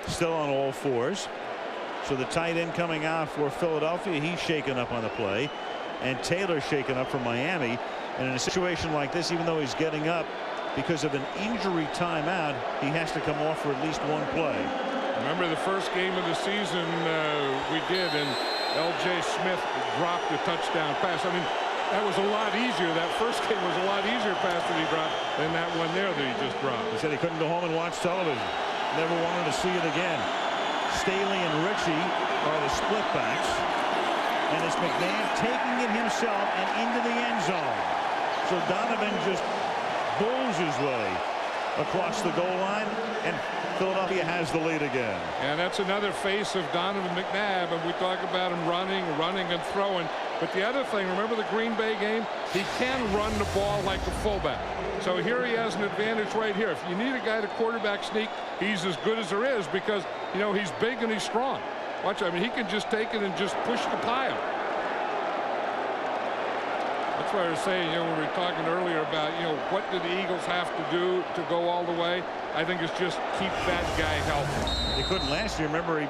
still on all fours. So the tight end coming out for Philadelphia, he's shaken up on the play. And Taylor shaken up for Miami. And in a situation like this, even though he's getting up because of an injury timeout, he has to come off for at least one play. Remember the first game of the season we did, and L.J. Smith dropped a touchdown pass. I mean, that was a lot easier. That first game was a lot easier pass that he dropped than that one there that he just dropped. He said he couldn't go home and watch television. Never wanted to see it again. Staley and Ritchie are the split backs. And it's McNabb taking it himself and into the end zone. So Donovan just bulls his way across the goal line, and Philadelphia has the lead again. And that's another face of Donovan McNabb, and we talk about him running and throwing. But the other thing, remember the Green Bay game? He can run the ball like a fullback. So here he has an advantage right here. If you need a guy to quarterback sneak, he's as good as there is because, you know, he's big and he's strong. Watch, I mean, he can just take it and just push the pile. That's why I was saying, you know, when we were talking earlier about, you know, what do the Eagles have to do to go all the way? I think it's just keep that guy healthy. They couldn't last year. Remember, he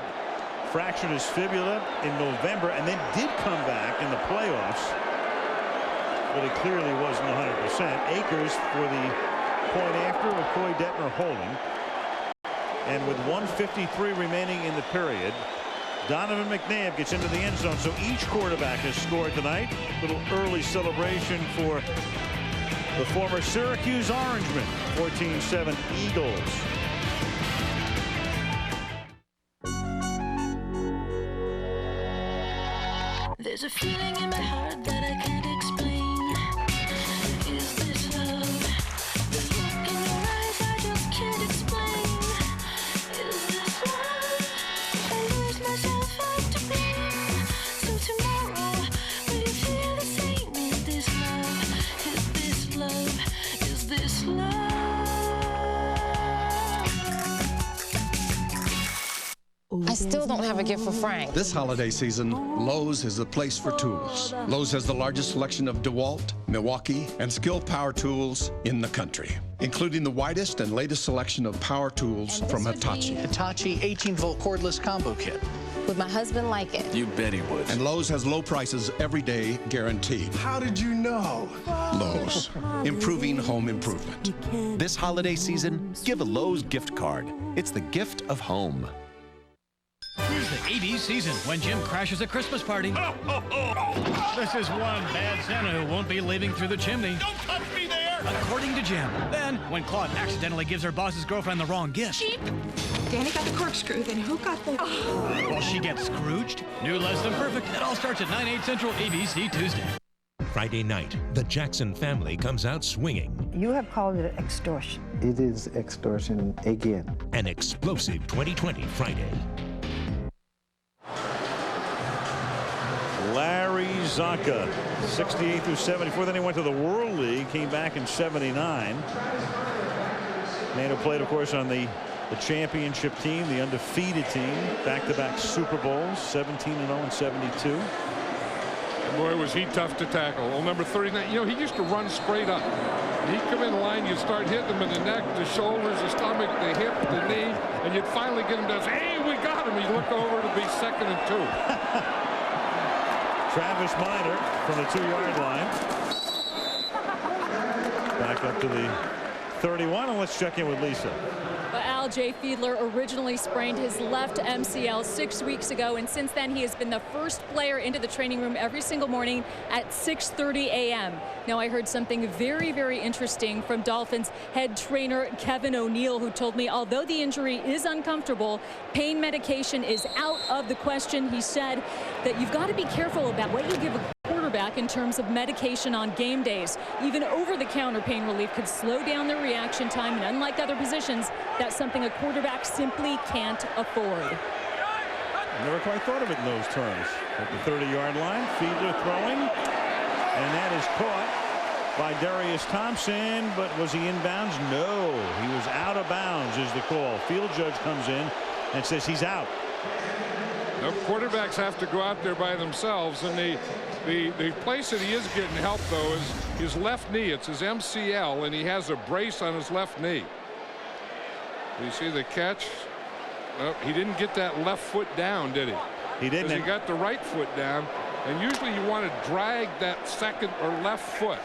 fractured his fibula in November and then did come back in the playoffs. But it clearly wasn't 100%. Akers for the point after with Coy Detmer holding. And with 1:53 remaining in the period, Donovan McNabb gets into the end zone. So each quarterback has scored tonight. Little early celebration for the former Syracuse Orangemen. 14-7 Eagles. There's a feeling in my heart that I can't explain. Is this love? The look in your eyes I just can't explain. Is this love? I lose myself up to blame. So tomorrow, will you feel the same? Is this love? Is this love? Is this love? I still don't have a gift for Frank. This holiday season, Lowe's is the place for tools. Lowe's has the largest selection of DeWalt, Milwaukee, and Skil power tools in the country, including the widest and latest selection of power tools from Hitachi. Hitachi 18-volt cordless combo kit. Would my husband like it? You bet he would. And Lowe's has low prices every day, guaranteed. How did you know? Lowe's, improving home improvement. This holiday season, give a Lowe's gift card. It's the gift of home. Here's the 80s season when Jim crashes a Christmas party. This is one bad Santa who won't be leaving through the chimney. Don't touch me there! according to Jim. Then, when Claude accidentally gives her boss's girlfriend the wrong gift. Cheap. Danny got the corkscrew, then who got the... Well, she gets Scrooged. New Less Than Perfect. It all starts at 9/8 Central, ABC Tuesday. Friday night, the Jackson family comes out swinging. You have called it extortion. It is extortion again. An explosive 2020 Friday. Larry Zonka, 68 through 74. Then he went to the World League, came back in 79. Man who played, of course, on the championship team, the undefeated team, back-to-back Super Bowls, 17-0 and 72. Boy, was he tough to tackle. Well, number 39, you know, he used to run straight up. He'd come in line, you'd start hitting him in the neck, the shoulders, the stomach, the hip, the knee, and you'd finally get him to say, hey, we got him. He'd look over to be 2nd and 2. Travis Minor from the 2-yard line. Back up to the 31, and let's check in with Lisa. Well, Al J. Fiedler originally sprained his left MCL 6 weeks ago, and since then he has been the first player into the training room every single morning at 6:30 a.m. Now, I heard something very, very interesting from Dolphins head trainer Kevin O'Neill, who told me although the injury is uncomfortable, pain medication is out of the question. He said that you've got to be careful about what you give a quarterback in terms of medication on game days. Even over-the-counter pain relief could slow down their reaction time, and unlike other positions, that's something a quarterback simply can't afford. Never quite thought of it in those terms. At the 30-yard line, Fiedler throwing, and that is caught by Darius Thompson, but was he inbounds? No, he was out of bounds is the call. Field judge comes in and says he's out. Now, quarterbacks have to go out there by themselves, and the place that he is getting help, though, is his left knee. It's his MCL, and he has a brace on his left knee. You see the catch? Oh, he didn't get that left foot down, did he? He didn't. He got the right foot down, and usually you want to drag that second or left foot.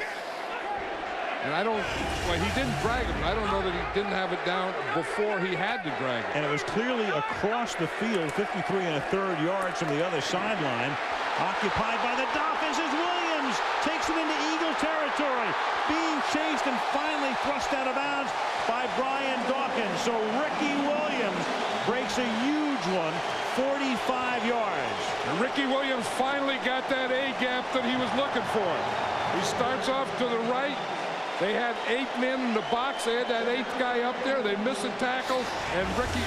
And I don't, well, he didn't drag him. I don't know that he didn't have it down before he had to drag it. And it was clearly across the field, 53 1/3 yards from the other sideline. Occupied by the Dolphins as Williams takes it into Eagle territory. Being chased and finally thrust out of bounds by Brian Dawkins. So Ricky Williams breaks a huge one, 45 yards. And Ricky Williams finally got that A gap that he was looking for. He starts off to the right. They had 8 men in the box. They had that 8th guy up there. They miss a tackle, and Ricky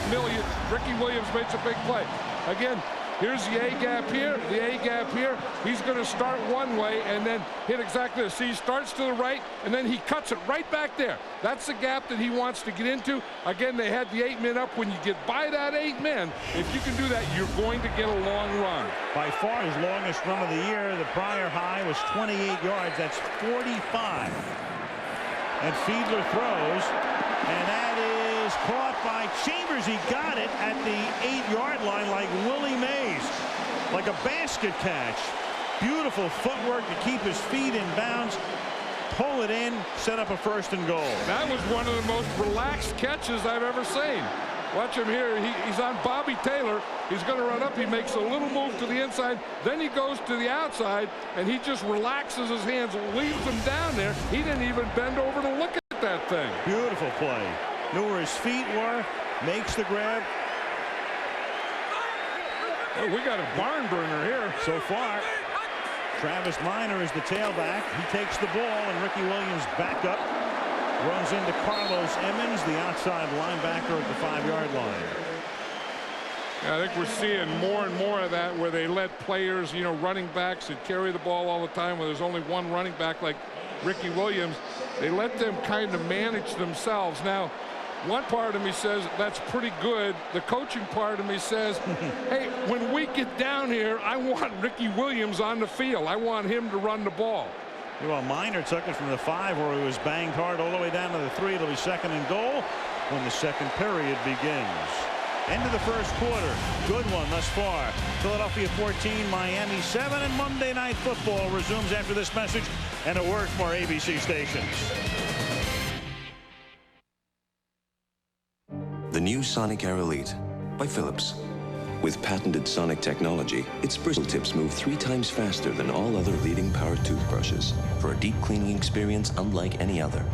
Williams makes a big play. Again, here's the A gap here, the A gap here. He's going to start one way and then hit exactly this. See, he starts to the right, and then he cuts it right back there. That's the gap that he wants to get into. Again, they had the 8 men up. When you get by that 8 men, if you can do that, you're going to get a long run. By far his longest run of the year. The prior high was 28 yards. That's 45. And Fiedler throws, and that is caught by Chambers. He got it at the 8-yard line like Willie Mays, like a basket catch. Beautiful footwork to keep his feet in bounds, pull it in, set up a 1st and goal. That was one of the most relaxed catches I've ever seen. Watch him here. He's on Bobby Taylor. He's going to run up. He makes a little move to the inside. Then he goes to the outside, and he just relaxes his hands, leaves them down there. He didn't even bend over to look at that thing. Beautiful play. Knew where his feet were. Makes the grab. Oh, we got a barn burner here. So far, Travis Minor is the tailback. He takes the ball, and Ricky Williams back up. Runs into Carlos Emmons, the outside linebacker at the 5-yard line. Yeah, I think we're seeing more and more of that, where they let players, you know, running backs that carry the ball all the time, where there's only one running back like Ricky Williams. They let them kind of manage themselves. Now, one part of me says that's pretty good. The coaching part of me says, hey, when we get down here, I want Ricky Williams on the field. I want him to run the ball. Well, Minor took it from the 5 where he was banged hard all the way down to the 3. It'll be 2nd and goal when the 2nd period begins. End of the 1st quarter. Good one thus far. Philadelphia 14, Miami 7, and Monday Night Football resumes after this message and a word from our ABC stations. The new Sonic Air Elite by Philips. With patented sonic technology, its bristle tips move 3 times faster than all other leading power toothbrushes for a deep cleaning experience unlike any other.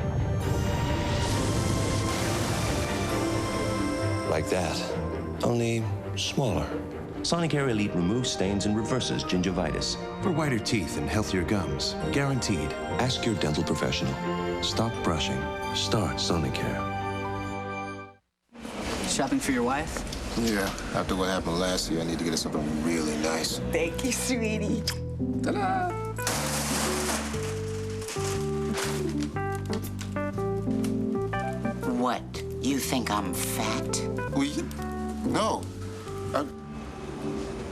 Like that, only smaller. Sonicare Elite removes stains and reverses gingivitis. For whiter teeth and healthier gums, guaranteed. Ask your dental professional. Stop brushing. Start Sonicare. Shopping for your wife? Yeah, after what happened last year, I need to get her something really nice. Thank you, sweetie. Ta-da! What? You think I'm fat? No.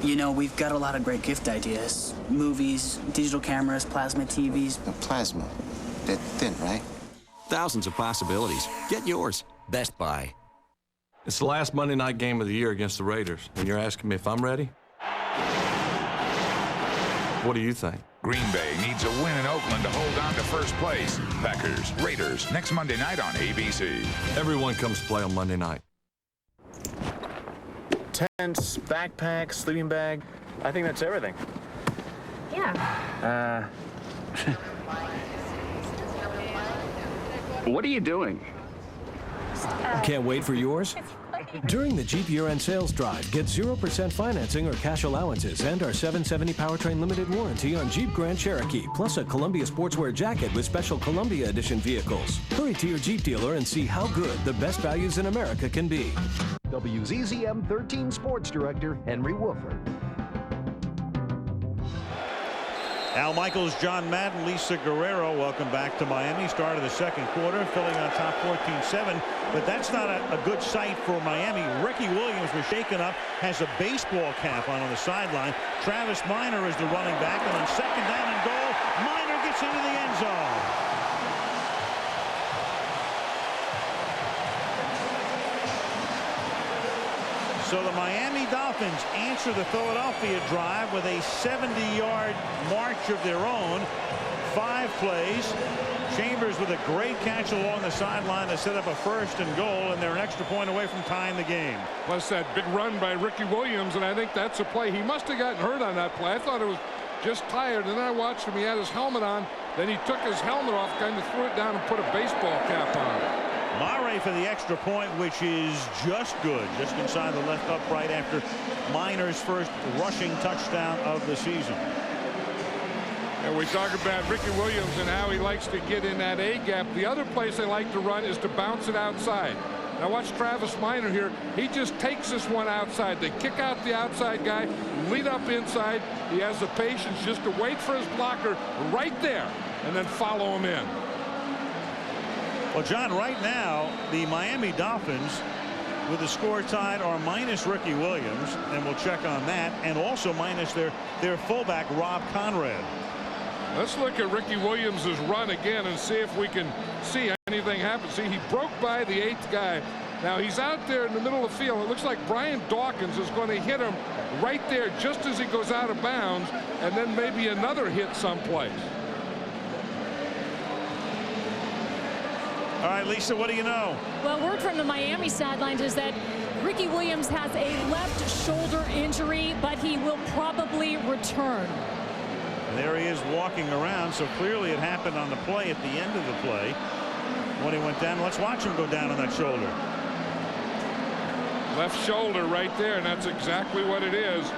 You know, we've got a lot of great gift ideas. Movies, digital cameras, plasma TVs. Plasma. They're thin, right? Thousands of possibilities. Get yours. Best Buy. It's the last Monday night game of the year against the Raiders, and you're asking me if I'm ready? What do you think? Green Bay needs a win in Oakland to hold on to first place. Packers, Raiders, next Monday night on ABC. Everyone comes to play on Monday night. Tents, backpack, sleeping bag. I think that's everything. Yeah. What are you doing? Can't wait for yours? During the Jeep year-end sales drive, get 0% financing or cash allowances and our 770 powertrain limited warranty on Jeep Grand Cherokee, plus a Columbia sportswear jacket with special Columbia edition vehicles. Hurry to your Jeep dealer and see how good the best values in America can be. WZZM 13 Sports Director Henry Wolfer. Al Michaels, John Madden, Lisa Guerrero, welcome back to Miami. Start of the second quarter, filling on top 14-7. But that's not a good sight for Miami. Ricky Williams was shaken up, has a baseball cap on the sideline. Travis Minor is the running back, and on second down and goal, Minor gets into the end zone. So the Miami Dolphins answer the Philadelphia drive with a 70-yard march of their own. 5 plays. Chambers with a great catch along the sideline to set up a first and goal, and they're an extra point away from tying the game. Plus that big run by Ricky Williams, and I think that's a play. He must have gotten hurt on that play. I thought it was just tired, and then I watched him. He had his helmet on. Then he took his helmet off, kind of threw it down and put a baseball cap on. Mare for the extra point, which is just good, just inside the left upright after Minor's first rushing touchdown of the season. And we talk about Ricky Williams and how he likes to get in that A gap. The other place they like to run is to bounce it outside. Now watch Travis Minor here. He just takes this one outside. They kick out the outside guy, lead up inside. He has the patience just to wait for his blocker right there and then follow him in. Well, John, right now, the Miami Dolphins, with the score tied, are minus Ricky Williams, and we'll check on that, and also minus their fullback, Rob Conrad. Let's look at Ricky Williams' run again and see if we can see anything happen. See, he broke by the 8th guy. Now, he's out there in the middle of the field. It looks like Brian Dawkins is going to hit him right there just as he goes out of bounds, and then maybe another hit someplace. All right, Lisa, what do you know? Well, word from the Miami sidelines is that Ricky Williams has a left shoulder injury, but he will probably return. And there he is walking around, so clearly it happened on the play at the end of the play when he went down. Let's watch him go down on that shoulder. Left shoulder right there, and that's exactly what it is.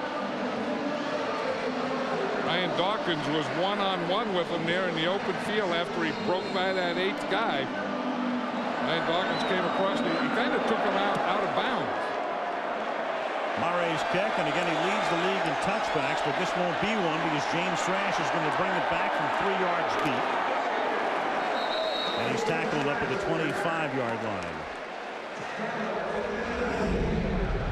Brian Dawkins was one-on-one with him there in the open field after he broke by that 8th guy. Brian Dawkins came across, and he kind of took him out of bounds. Mare's kick, and again he leads the league in touchbacks, but this won't be one because James Thrash is going to bring it back from 3 yards deep. And he's tackled up at the 25-yard line.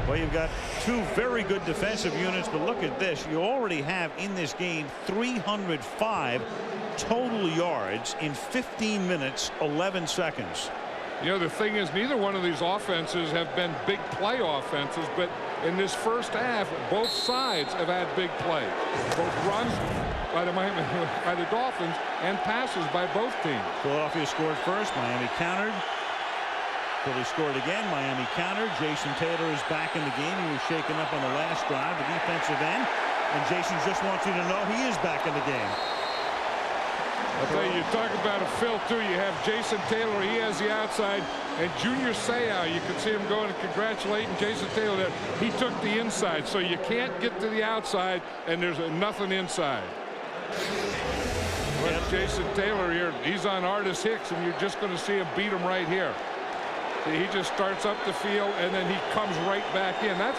Well, you've got 2 very good defensive units, but look at this. You already have in this game 305 total yards in 15 minutes, 11 seconds. You know, the thing is, neither one of these offenses have been big play offenses, but in this first half, both sides have had big plays. Both runs by the Dolphins and passes by both teams. Philadelphia scored first. Miami countered. Philly scored again. Miami countered. Jason Taylor is back in the game. He was shaken up on the last drive, the defensive end. And Jason just wants you to know he is back in the game. I'll tell you, you talk about a Phil, too. You have Jason Taylor. He has the outside. And Junior Seau, you can see him going and congratulating Jason Taylor that he took the inside. So you can't get to the outside, and there's nothing inside. But Jason Taylor here, he's on Artis Hicks, and you're just going to see him beat him right here. He just starts up the field, and then he comes right back in. That's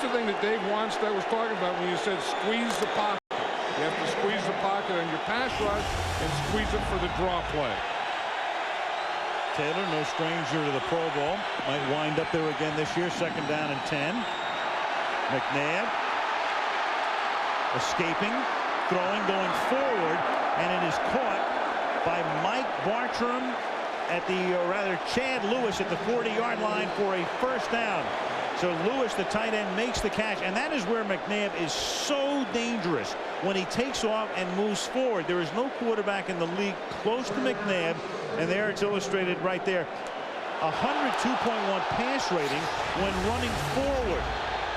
the thing that Dave Wanstead was talking about when you said squeeze the pocket. You have to squeeze the pocket on your pass rush and squeeze it for the draw play. Taylor, no stranger to the Pro Bowl, might wind up there again this year. 2nd down and 10. McNabb escaping, throwing, going forward, and it is caught by Mike Bartram at the, or rather Chad Lewis at the 40-yard line for a 1st down. So Lewis, the tight end, makes the catch, and that is where McNabb is so dangerous when he takes off and moves forward. There is no quarterback in the league close to McNabb, and there it's illustrated right there. 102.1 pass rating when running forward.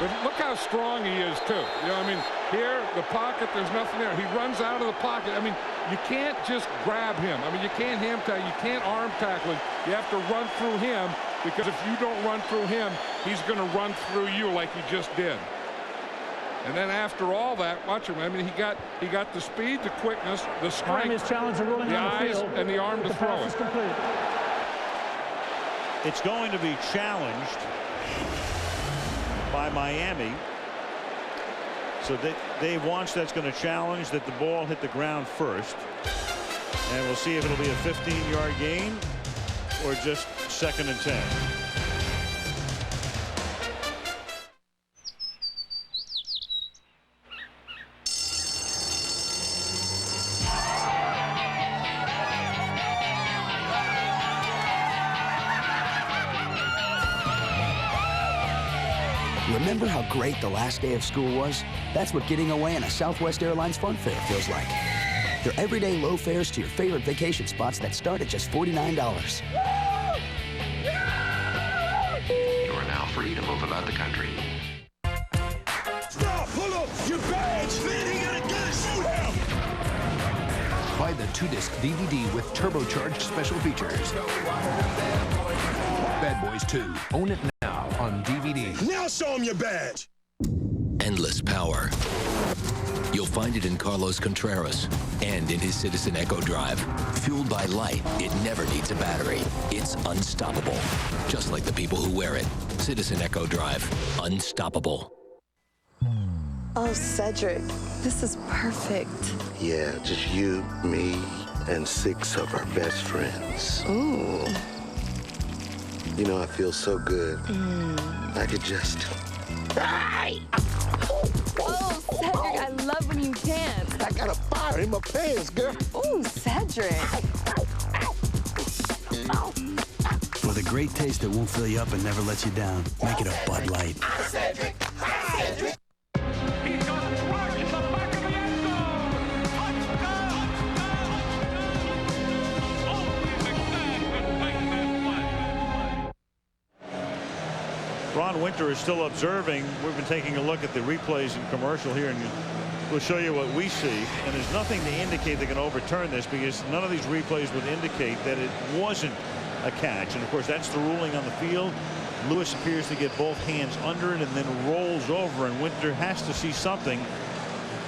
But look how strong he is, too. You know, I mean, here, the pocket, there's nothing there. He runs out of the pocket. I mean, you can't just grab him. I mean, you can't ham tackle. You can't arm tackle him. You have to run through him, because if you don't run through him, he's going to run through you like he just did. And then after all that, watch him. I mean, he got the speed, the quickness, the strength, the eyes, and the arm to throw it. It's going to be challenged by Miami. So Dave Wanstead's going to challenge that the ball hit the ground first. And we'll see if it'll be a 15-yard gain or just 2nd and 10. Remember how great the last day of school was? That's what getting away on a Southwest Airlines Fun Fair feels like. They're everyday low fares to your favorite vacation spots that start at just $49. You are now free to move about the country. Stop! Pull up! Your badge! Man, he got a gun! Shoot him! Buy the 2-disc DVD with turbocharged special features. Bad Boys 2. Own it now on DVD. Now show him your badge! Endless power. You'll find it in Carlos Contreras and in his Citizen Echo Drive. Fueled by light, it never needs a battery. It's unstoppable. Just like the people who wear it. Citizen Echo Drive. Unstoppable. Oh, Cedric, this is perfect. Yeah, just you, me, and 6 of our best friends. Ooh. You know, I feel so good. I could just... Oh, Cedric, I love when you dance. I got a fire in my pants, girl. Ooh, Cedric. For the great taste that won't fill you up and never lets you down, make it a Bud Light. Cedric! Cedric! Ron Winter is still observing. We've been taking a look at the replays and commercial here, and we'll show you what we see. And there's nothing to indicate they can overturn this, because none of these replays would indicate that it wasn't a catch. And of course, that's the ruling on the field. Lewis appears to get both hands under it and then rolls over, and Winter has to see something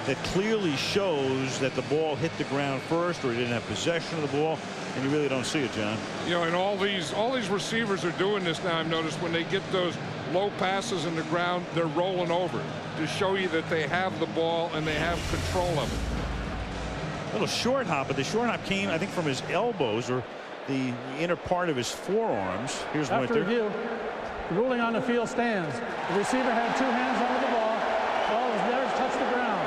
that clearly shows that the ball hit the ground first, or he didn't have possession of the ball, and you really don't see it, John. You know, and all these receivers are doing this now. I've noticed when they get those low passes in the ground, they're rolling over to show you that they have the ball and they have control of it. Little short hop, but the short hop came, I think, from his elbows or the inner part of his forearms. Here's After Winter. review, the ruling on the field stands. The receiver had 2 hands under the ball. Ball was never touched the ground.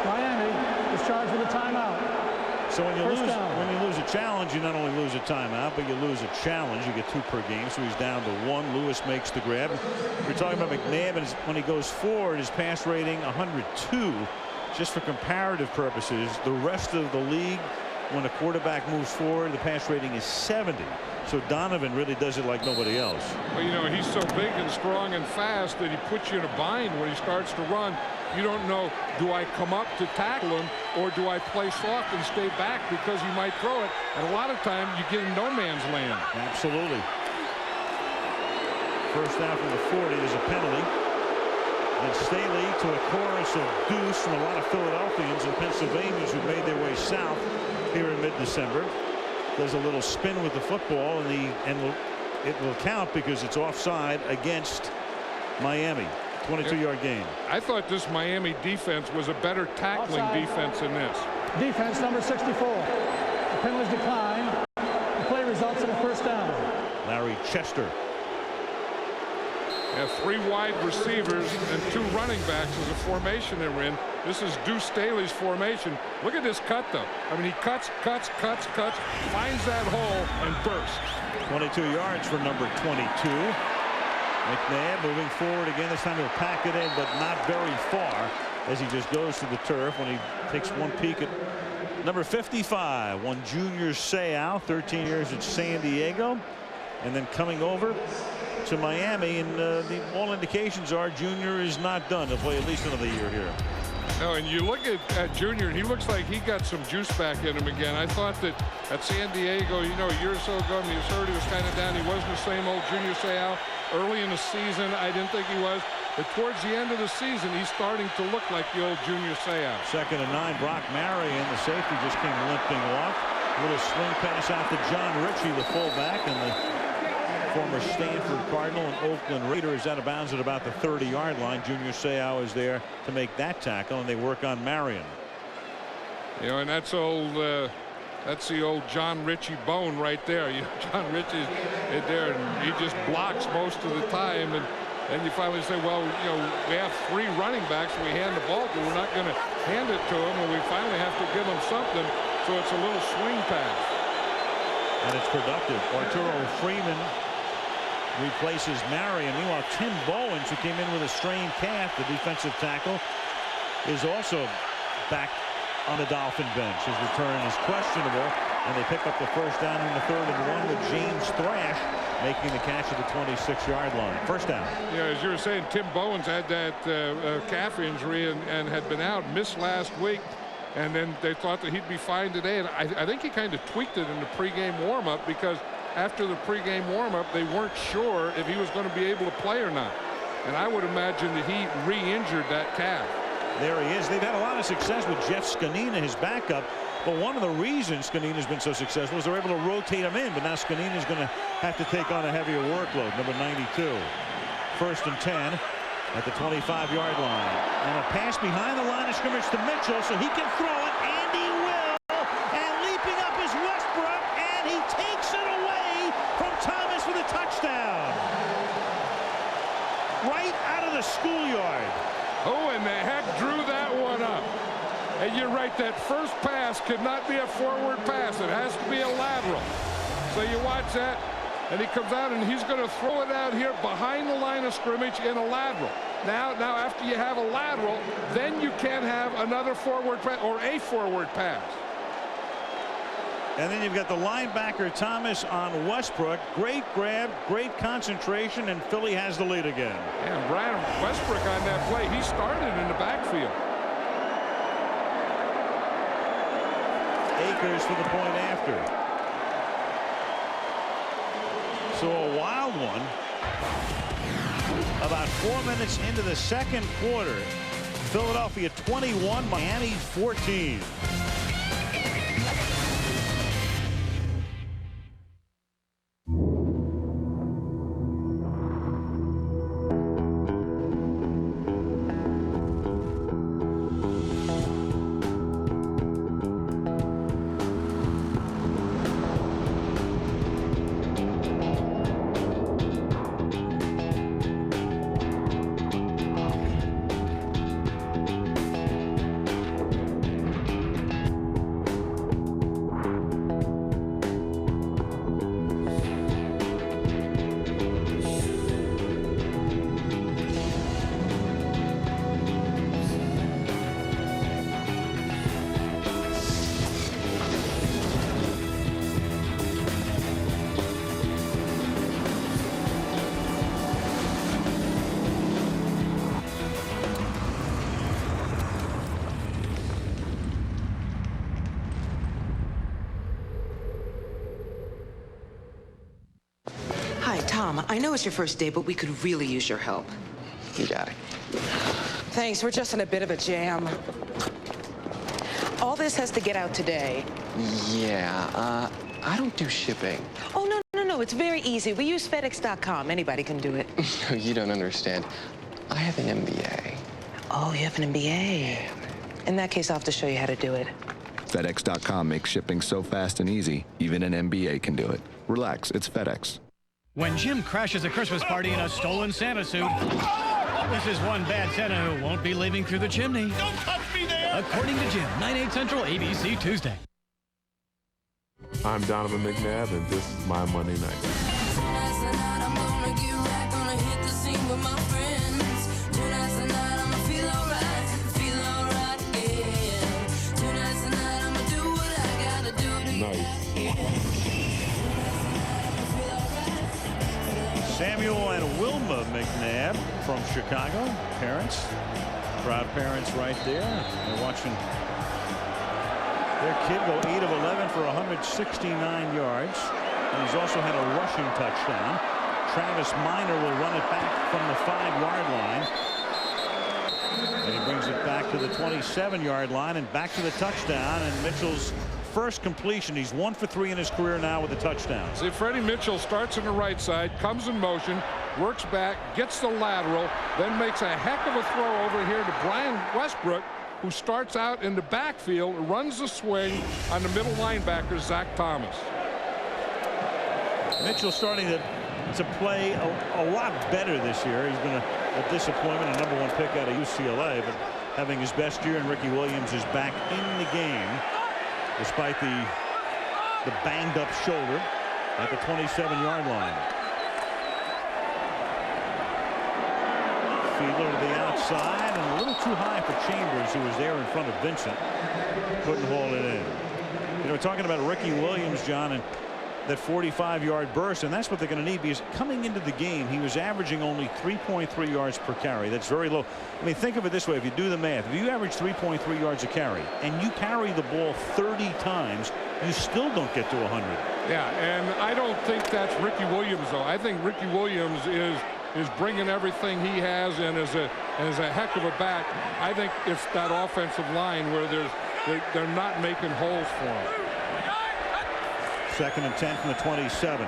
Miami is charged with a timeout. So when you lose a challenge, you not only lose a timeout, but you lose a challenge. You get 2 per game, so he's down to 1. Lewis makes the grab. You're talking about McNabb, and when he goes forward, his pass rating 102. Just for comparative purposes, the rest of the league when a quarterback moves forward, the pass rating is 70. So Donovan really does it like nobody else. Well, you know, he's so big and strong and fast that he puts you in a bind when he starts to run. You don't know, do I come up to tackle him or do I play soft and stay back because he might throw it? And a lot of times you get in no man's land. Absolutely. First down from the 40 is a penalty. And Staley to a chorus of deuce from a lot of Philadelphians and Pennsylvanians who made their way south here in mid-December. Does a little spin with the football, and it will count because it's offside against Miami. 22-yard gain. I thought this Miami defense was a better tackling defense than this. Defense number 64. The penalties decline. The play results in a first down. Larry Chester. Yeah, 3 wide receivers and 2 running backs is a formation they were in. This is Deuce Staley's formation. Look at this cut, though. I mean, he cuts, finds that hole, and bursts. 22 yards for number 22. McNabb moving forward again. This time he'll pack it in, but not very far as he just goes to the turf when he takes one peek at number 55. One Junior Seau, 13 years at San Diego, and then coming over to Miami, and all indications are Junior is not done. He'll play at least another year here. No, and you look at Junior, and he looks like he got some juice back in him again. I thought that at San Diego, you know, a year or so ago, when he was hurt, he was kind of down. He wasn't the same old Junior Seau. Early in the season, I didn't think he was. But towards the end of the season, he's starting to look like the old Junior Seau. 2nd and 9, Brock Marion, the safety, just came limping off. A little swing pass out to John Ritchie, the fullback, and the former Stanford Cardinal and Oakland Raider is out of bounds at about the 30-yard line. Junior Seau is there to make that tackle, and they work on Marion. You know, and that's the old John Ritchie bone right there. You know, John Ritchie's in there, and he just blocks most of the time. And then you finally say, well, you know, we have 3 running backs we hand the ball to. We're not going to hand it to him, and we finally have to give him something. So it's a little swing pass. And it's productive. Arturo Freeman replaces Marion. Meanwhile, Tim Bowens, who came in with a strained calf, the defensive tackle, is also back on the Dolphin bench. His return is questionable, and they pick up the first down in the 3rd and 1 with James Thrash making the catch at the 26-yard line. First down. Yeah, as you were saying, Tim Bowens had that calf injury and had been out, missed last week, and then they thought that he'd be fine today. And I think he kind of tweaked it in the pregame warm-up, because after the pregame warm-up, they weren't sure if he was going to be able to play or not. And I would imagine that he re-injured that calf. There he is. They've had a lot of success with Jeff Scanina, his backup. But one of the reasons Scanina's been so successful is they're able to rotate him in. But now Scanina's going to have to take on a heavier workload. Number 92. 1st and 10 at the 25-yard line. And a pass behind the line of scrimmage to Mitchell, so he can throw it. And he will. And leaping up is Westbrook. And he takes it away from Thomas for the touchdown. Right out of the schoolyard. Who in the heck drew that one up? And you're right, that first pass could not be a forward pass. It has to be a lateral. So you watch that, and he comes out, and he's going to throw it out here behind the line of scrimmage in a lateral. Now after you have a lateral, then you can have another forward pass or a forward pass. And then you've got the linebacker Thomas on Westbrook. Great grab, great concentration, and Philly has the lead again. And Brian Westbrook on that play, he started in the backfield. Akers for the point after. So a wild one. About 4 minutes into the 2nd quarter. Philadelphia 21, Miami 14. Tom, I know it's your first day, but we could really use your help. You got it. Thanks, we're just in a bit of a jam. All this has to get out today. Yeah, I don't do shipping. Oh, no, it's very easy. We use FedEx.com. Anybody can do it. You don't understand. I have an MBA. Oh, you have an MBA. In that case, I'll have to show you how to do it. FedEx.com makes shipping so fast and easy, even an MBA can do it. Relax, it's FedEx. When Jim crashes a Christmas party in a stolen Santa suit, this is one bad Santa who won't be leaving through the chimney. Don't touch me there! According to Jim, 9/8 Central, ABC Tuesday. I'm Donovan McNabb, and this is my Monday Night. Samuel and Wilma McNabb from Chicago. Parents, proud parents right there. They're watching their kid go 8 of 11 for 169 yards. And he's also had a rushing touchdown. Travis Minor will run it back from the 5-yard line. And he brings it back to the 27-yard line and back to the touchdown. And Mitchell's first completion. He's 1 for 3 in his career now with a touchdown. See, Freddie Mitchell starts on the right side, comes in motion, works back, gets the lateral, then makes a heck of a throw over here to Brian Westbrook, who starts out in the backfield, runs the swing on the middle linebacker, Zach Thomas. Mitchell starting to play a lot better this year. He's been a disappointment, a #1 pick out of UCLA, but having his best year, and Ricky Williams is back in the game despite the banged up shoulder at the 27-yard line. Fiedler to the outside and a little too high for Chambers, who was there in front of Vincent. Couldn't haul it in. You know, we're talking about Ricky Williams, John, and that 45-yard burst, and that's what they're going to need, because coming into the game he was averaging only 3.3 yards per carry. That's very low. I mean, think of it this way: if you do the math, if you average 3.3 yards a carry and you carry the ball 30 times, you still don't get to 100. Yeah, and I don't think that's Ricky Williams, though. I think Ricky Williams is bringing everything he has, and is a heck of a back. I think it's that offensive line where they're not making holes for him. 2nd and 10 from the 27.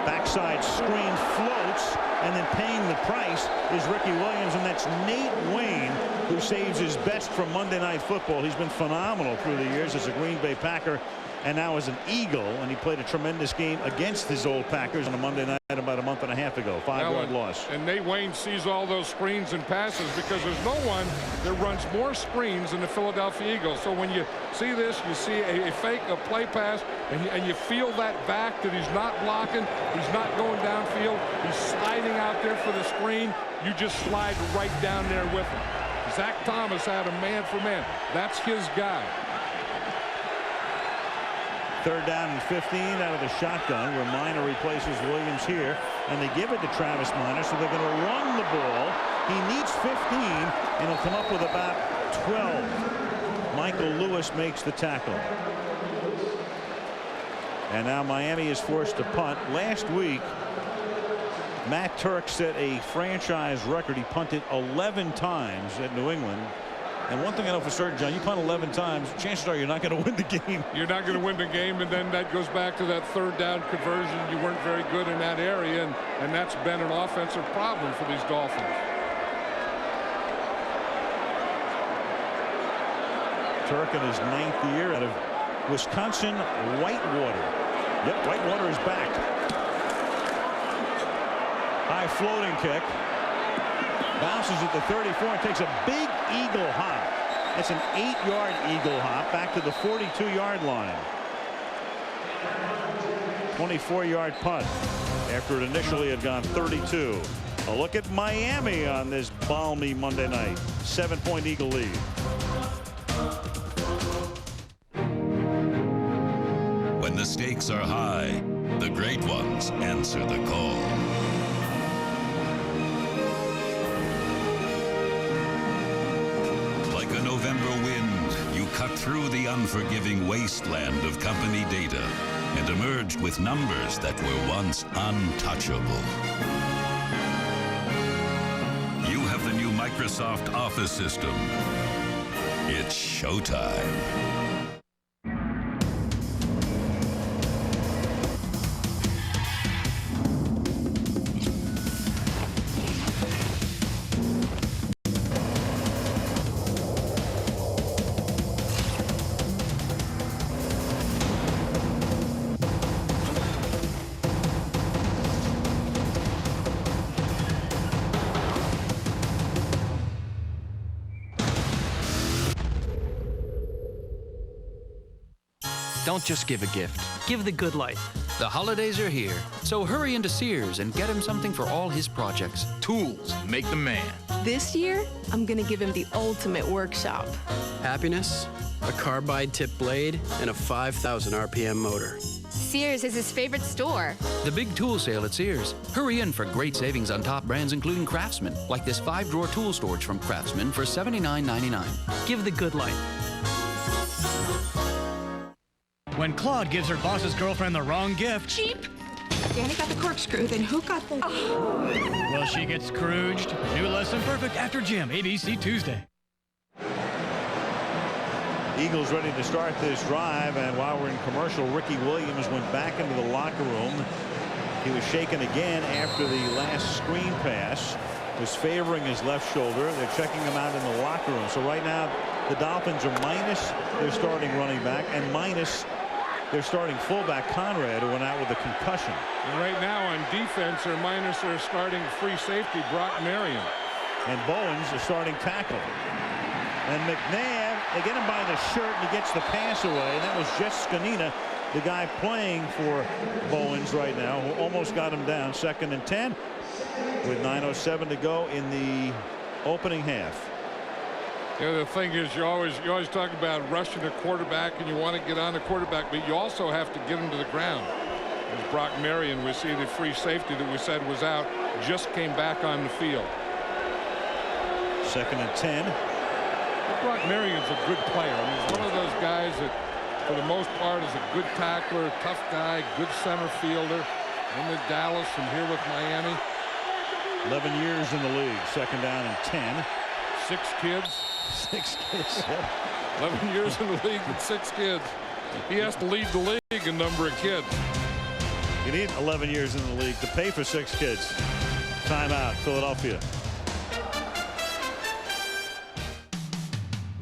Backside screen floats, and then paying the price is Ricky Williams, and that's Nate Wayne, who saves his best from Monday Night Football. He's been phenomenal through the years as a Green Bay Packer and now as an Eagle, and he played a tremendous game against his old Packers on a Monday night about a month and a half ago. 5-yard loss. And Nate Wayne sees all those screens and passes, because there's no one that runs more screens than the Philadelphia Eagles. So when you see this, you see a fake, a play pass, and you feel that back, that he's not blocking, he's not going downfield, he's sliding out there for the screen. You just slide right down there with him. Zach Thomas had a man for man. That's his guy. 3rd down and 15 out of the shotgun, where Minor replaces Williams here, and they give it to Travis Minor, so they're going to run the ball. He needs 15, and he'll come up with about 12. Michael Lewis makes the tackle. And now Miami is forced to punt. Last week, Matt Turk set a franchise record. He punted 11 times at New England. And one thing I know for certain, John, you punt 11 times, chances are you're not going to win the game. You're not going to win the game, and then that goes back to that 3rd down conversion. You weren't very good in that area, and that's been an offensive problem for these Dolphins. Turk in his 9th year out of Wisconsin Whitewater. Yep, Whitewater is back. High floating kick. Bounces at the 34 and takes a big eagle hop. That's an 8-yard eagle hop back to the 42-yard line. 24-yard punt after it initially had gone 32. A look at Miami on this balmy Monday night. 7-point Eagle lead. When the stakes are high, the great ones answer the call. Like a November wind, you cut through the unforgiving wasteland of company data and emerged with numbers that were once untouchable. You have the new Microsoft Office system. It's showtime. Don't just give a gift. Give the good life. The holidays are here, so hurry into Sears and get him something for all his projects. Tools make the man. This year, I'm gonna give him the ultimate workshop. Happiness, a carbide tip blade, and a 5,000 RPM motor. Sears is his favorite store. The big tool sale at Sears. Hurry in for great savings on top brands including Craftsman, like this 5-drawer tool storage from Craftsman for $79.99. Give the good life. When Claude gives her boss's girlfriend the wrong gift. Cheap. Danny got the corkscrew, then who got the... Oh. Well, she gets Scrooged. New lesson perfect after gym, ABC Tuesday. Eagles ready to start this drive, and while we're in commercial, Ricky Williams went back into the locker room. He was shaken again after the last screen pass. Was favoring his left shoulder. They're checking him out in the locker room. So right now, the Dolphins are minus their starting running back and minus their starting fullback Conrad, who went out with a concussion. And right now on defense, they're minus their starting free safety, Brock Marion. And Bowens, the starting tackle. And McNabb, they get him by the shirt, and he gets the pass away. And that was Jess Scanina, the guy playing for Bowens right now, who almost got him down. 2nd and 10 with 9:07 to go in the opening half. You know, the thing is, you always talk about rushing the quarterback, and you want to get on the quarterback, but you also have to get him to the ground. As Brock Marion, we see the free safety that we said was out, just came back on the field. 2nd and 10. But Brock Marion's a good player. I mean, he's one of those guys that, for the most part, is a good tackler, tough guy, good center fielder. In with Dallas and here with Miami. 11 years in the league. 2nd down and 10. 6 kids. 6 kids. 11 years in the league with 6 kids. He has to lead the league in number of kids. You need 11 years in the league to pay for 6 kids. Timeout, Philadelphia.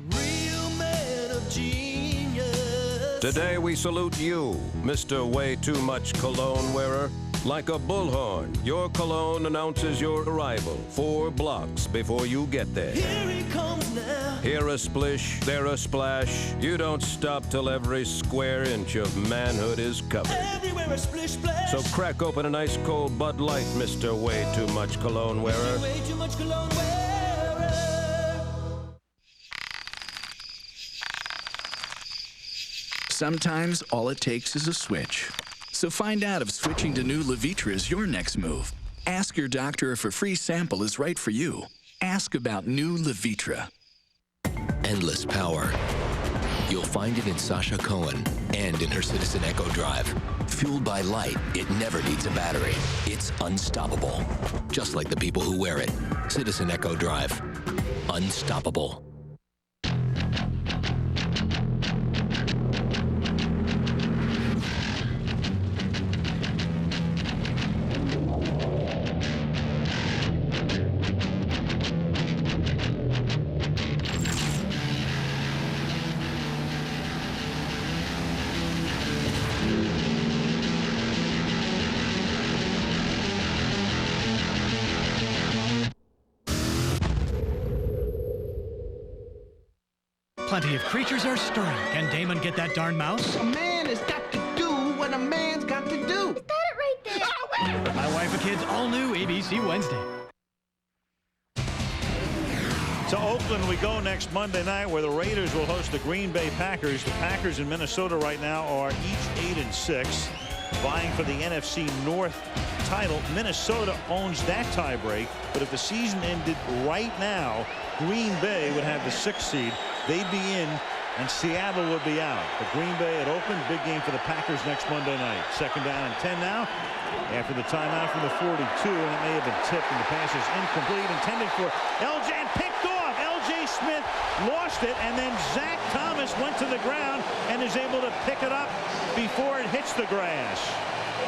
Real man of genius. Today we salute you, Mr. Way Too Much Cologne wearer. Like a bullhorn, your cologne announces your arrival 4 blocks before you get there. Here he comes now. Here a splish, there a splash. You don't stop till every square inch of manhood is covered. Everywhere a splish splash. So crack open an ice cold Bud Light, Mr. Way Too Much Cologne wearer. Way too much cologne wearer. Sometimes all it takes is a switch. So find out if switching to new Levitra is your next move. Ask your doctor if a free sample is right for you. Ask about new Levitra. Endless power. You'll find it in Sasha Cohen and in her Citizen Echo Drive. Fueled by light, it never needs a battery. It's unstoppable. Just like the people who wear it. Citizen Echo Drive. Unstoppable. Plenty of creatures are stirring. Can Damon get that darn mouse? A man has got to do what a man's got to do. Is that it right there? Oh, My Wife and Kids, all new ABC Wednesday. To Oakland we go next Monday night, where the Raiders will host the Green Bay Packers. The Packers in Minnesota right now are each 8-6, vying for the NFC North title. Minnesota owns that tiebreak, but if the season ended right now, Green Bay would have the 6th seed. They'd be in and Seattle would be out. But Green Bay had opened. Big game for the Packers next Monday night. 2nd down and 10 now after the timeout from the 42, and it may have been tipped, and the pass is incomplete, intended for LJ and picked off. LJ Smith lost it, and then Zach Thomas went to the ground and is able to pick it up before it hits the grass.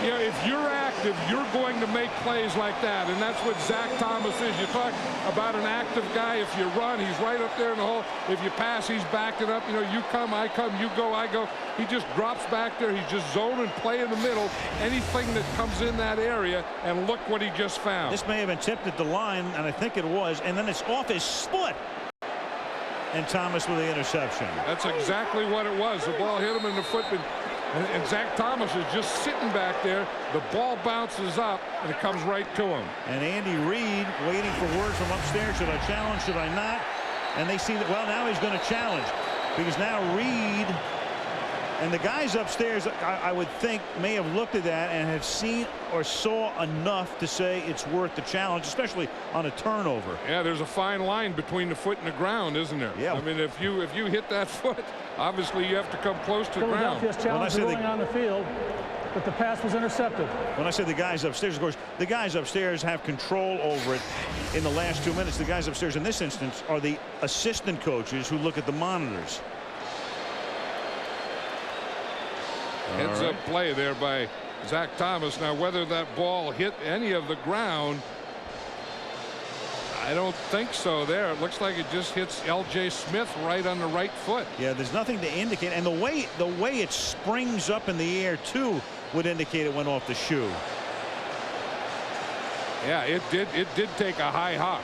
Yeah, if you're active, you're going to make plays like that, and that's what Zach Thomas is. You talk about an active guy. If you run, he's right up there in the hole. If you pass, he's backing up. You know, you come, I come, you go, I go. He just drops back there. He's just zone and play in the middle. Anything that comes in that area, and look what he just found. This may have been tipped at the line, and I think it was, and then it's off his foot. And Thomas with the interception. That's exactly what it was. The ball hit him in the foot. And Zach Thomas is just sitting back there. The ball bounces up, and it comes right to him. And Andy Reid waiting for word from upstairs. Should I challenge? Should I not? And they see that, well, now he's going to challenge. Because now Reid and the guys upstairs, I would think, may have looked at that and have seen or saw enough to say it's worth the challenge, especially on a turnover. Yeah, there's a fine line between the foot and the ground, isn't there? Yeah. I mean, if you hit that foot, obviously you have to come close to the ground. Philadelphia's challenge rolling on the field, but the pass was intercepted. When I say the guys upstairs, of course, the guys upstairs have control over it in the last 2 minutes. The guys upstairs in this instance are the assistant coaches who look at the monitors. Heads up play there by Zach Thomas. Now, whether that ball hit any of the ground, I don't think so there. It looks like it just hits L.J. Smith right on the right foot. Yeah, there's nothing to indicate. And the way it springs up in the air, too, would indicate it went off the shoe. Yeah, it did take a high hop.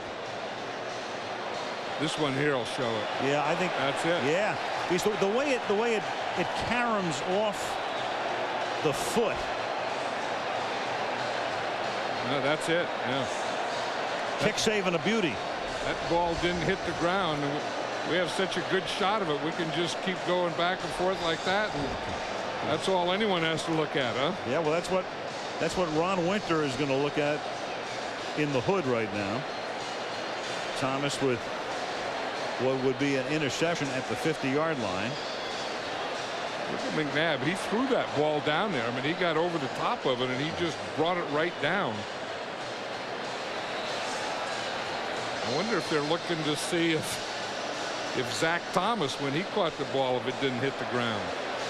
This one here will show it. Yeah, I think that's it. Yeah, because the way it caroms off the foot. No, that's it. Yeah. Kick save and a beauty. That ball didn't hit the ground. We have such a good shot of it. We can just keep going back and forth like that. And that's all anyone has to look at, huh? Yeah, well, that's what Ron Winter is going to look at in the hood right now. Thomas with what would be an interception at the 50-yard line. Look at McNabb. He threw that ball down there. I mean, he got over the top of it, and he just brought it right down. I wonder if they're looking to see if Zach Thomas, when he caught the ball, if it didn't hit the ground.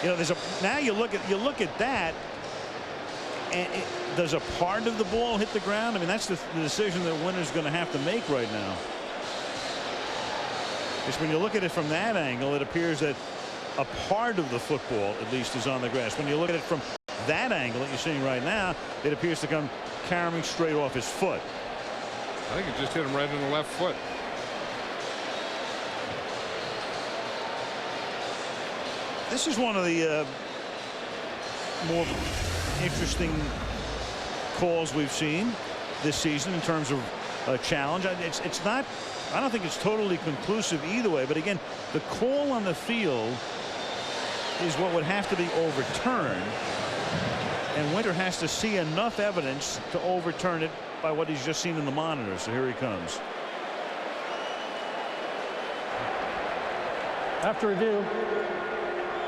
You know, now you look at that, and does a part of the ball hit the ground? I mean, that's the decision that Winter's going to have to make right now. Just when you look at it from that angle, it appears that a part of the football, at least, is on the grass. When you look at it from that angle that you're seeing right now, it appears to come caroming straight off his foot. I think it just hit him right in the left foot. This is one of the more interesting calls we've seen this season in terms of a challenge. It's not, I don't think it's totally conclusive either way, but again, the call on the field is what would have to be overturned, and Winter has to see enough evidence to overturn it by what he's just seen in the monitor. So here he comes. After review,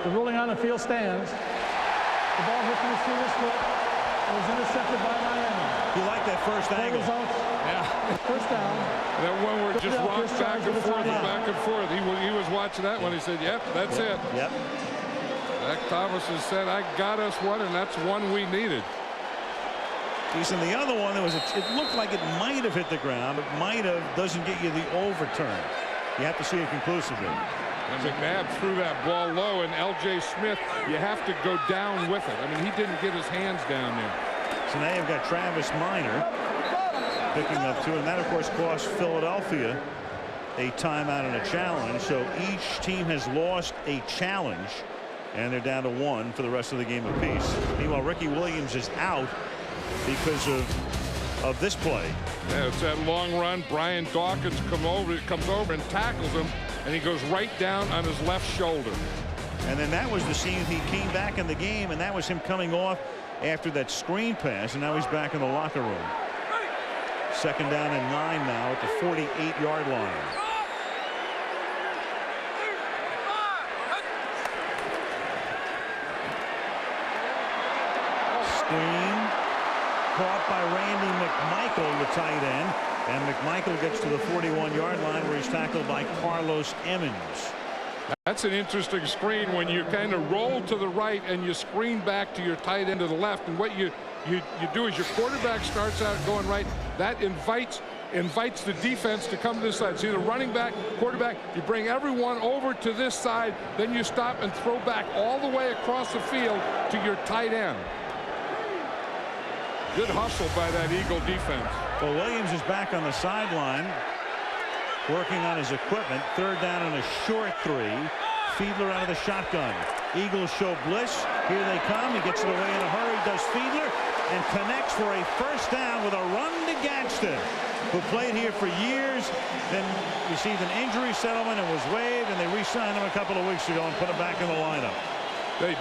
the ruling on the field stands. The ball hit the receiver's foot and was intercepted by Miami. You like that first angle? Yeah. First down. That one where it just rocks back and forth and back and forth. He was watching that one. He said, yep, that's it. Yep. Zach Thomas has said, I got us one, and that's one we needed. And the other one, it looked like it might have hit the ground. It might have, doesn't get you the overturn. You have to see it conclusively. And McNabb threw that ball low, and L.J. Smith, you have to go down with it. I mean, he didn't get his hands down there. So now you've got Travis Minor picking up two, and that, of course, cost Philadelphia a timeout and a challenge. So each team has lost a challenge, and they're down to one for the rest of the game apiece. Meanwhile, Ricky Williams is out because of this play. Yeah, it's that long run. Brian Dawkins comes over and tackles him, and he goes right down on his left shoulder. And then that was the scene. He came back in the game, and that was him coming off after that screen pass, and now he's back in the locker room. 2nd down and 9 now at the 48-yard line. screen caught by Randy McMichael, the tight end. And McMichael gets to the 41-yard line where he's tackled by Carlos Emmons. That's an interesting screen when you kind of roll to the right and you screen back to your tight end to the left. And what you do is your quarterback starts out going right. That invites the defense to come to this side. See the running back, quarterback, you bring everyone over to this side, then you stop and throw back all the way across the field to your tight end. Good hustle by that Eagle defense. Well, Williams is back on the sideline working on his equipment. Third down and a short 3. Fiedler out of the shotgun. Eagles show blitz. Here they come. He gets it away in a hurry, does Fiedler, and connects for a first down with a run to Gadsden, who played here for years, then received an injury settlement and was waived, and they re-signed him a couple of weeks ago and put him back in the lineup.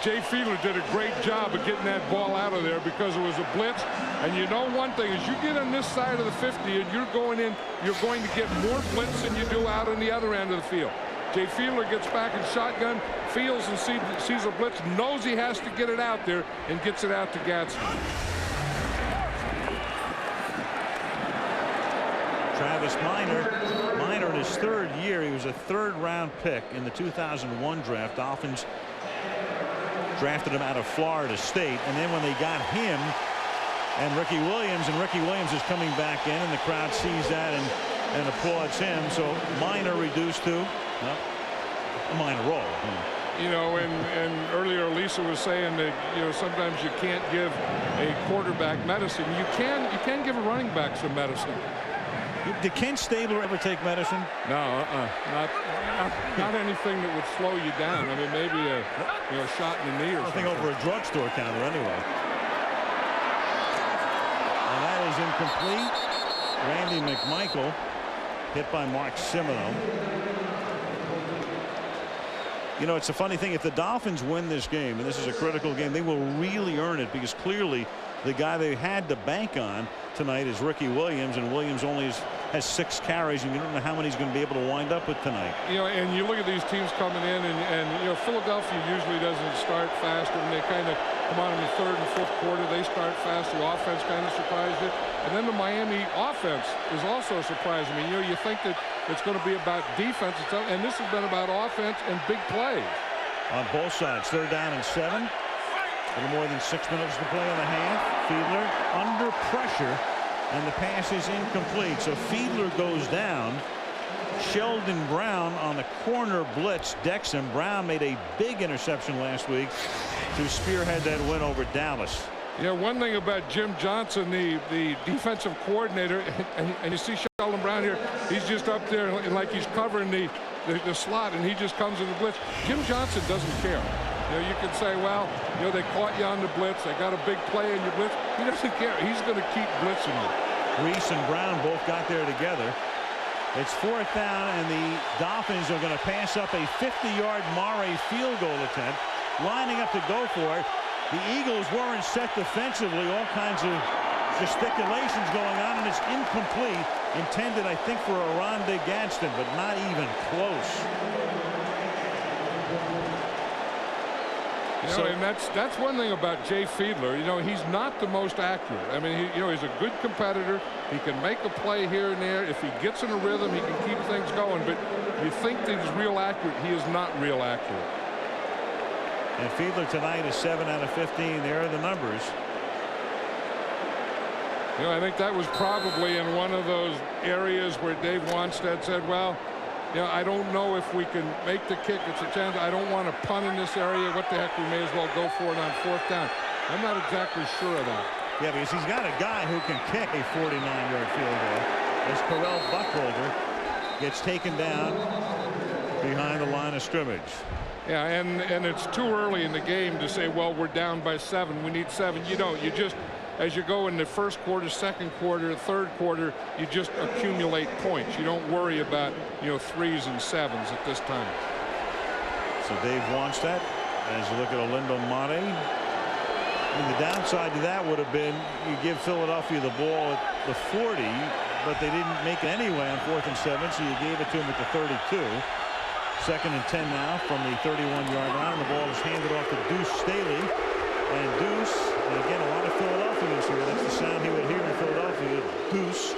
Jay Fiedler did a great job of getting that ball out of there because it was a blitz. And you know one thing, as you get on this side of the 50 and you're going in, you're going to get more blitz than you do out on the other end of the field. Jay Fiedler gets back in shotgun, feels and sees a blitz, knows he has to get it out there, and gets it out to Gadsden. Travis Minor in his 3rd year. He was a 3rd-round pick in the 2001 draft. Dolphins drafted him out of Florida State, and then when they got him and Ricky Williams is coming back in, and the crowd sees that and applauds him. So Minor reduced to a minor role. You know, and earlier Lisa was saying that, you know, sometimes you can't give a quarterback medicine. You can give a running back some medicine. Did Ken Stabler ever take medicine? No, not anything that would slow you down. I mean, maybe a shot in the knee or something. Nothing over a drugstore counter anyway. And that is incomplete. Randy McMichael hit by Mark Simino. You know, it's a funny thing. If the Dolphins win this game, and this is a critical game, they will really earn it, because clearly the guy they had to bank on tonight is Ricky Williams, and Williams only has 6 carries, and you don't know how many he's going to be able to wind up with tonight. You know, and you look at these teams coming in, and you know, Philadelphia usually doesn't start fast, and they kind of come on in the 3rd and 4th quarter. They start fast. The offense kind of surprised it, and then the Miami offense is also surprising me. You know, you think that it's going to be about defense, and this has been about offense and big plays on both sides. 3rd down and 7. A little more than 6 minutes to play in the half. Fiedler under pressure, and the pass is incomplete. So Fiedler goes down. Sheldon Brown on the corner blitz decks him. Brown made a big interception last week to spearhead that win over Dallas. Yeah, one thing about Jim Johnson, the defensive coordinator, and you see Sheldon Brown here, he's just up there and like he's covering the slot, and he just comes in the blitz. Jim Johnson doesn't care. You know, you can say, well, you know, they caught you on the blitz, they got a big play in your blitz. He doesn't care. He's going to keep blitzing you. Reese and Brown both got there together. It's 4th down, and the Dolphins are going to pass up a 50-yard Mare field goal attempt, lining up to go for it. The Eagles weren't set defensively. All kinds of gesticulations going on, and it's incomplete. Intended, I think, for Oronde Gadsden, but not even close. You know, and that's one thing about Jay Fiedler. You know, he's not the most accurate. I mean, you know, he's a good competitor. He can make a play here and there. If he gets in a rhythm, he can keep things going. But you think that he's real accurate. He is not real accurate. And Fiedler tonight is 7 out of 15. There are the numbers. You know, I think that was probably in one of those areas where Dave Wanstead said, well, you know, I don't know if we can make the kick. It's a chance. I don't want to punt in this area. What the heck? We may as well go for it on 4th down. I'm not exactly sure of that. Yeah, because he's got a guy who can kick a 49-yard field goal. As Correll Buckholder gets taken down behind the line of scrimmage. Yeah, and it's too early in the game to say, well, we're down by 7. We need 7. You don't. You just, as you go in the 1st quarter, 2nd quarter, 3rd quarter, you just accumulate points. You don't worry about, you know, 3s and 7s at this time. So Dave Wanstead, as you look at Olindo Mare. I mean, the downside to that would have been you give Philadelphia the ball at the 40, but they didn't make it anyway on 4th and 7, so you gave it to him at the 32. 2nd and 10 now from the 31-yard line. The ball is handed off to Deuce Staley. and deuce. And again, a lot of Philadelphians here. That's the sound he would hear in Philadelphia. Deuce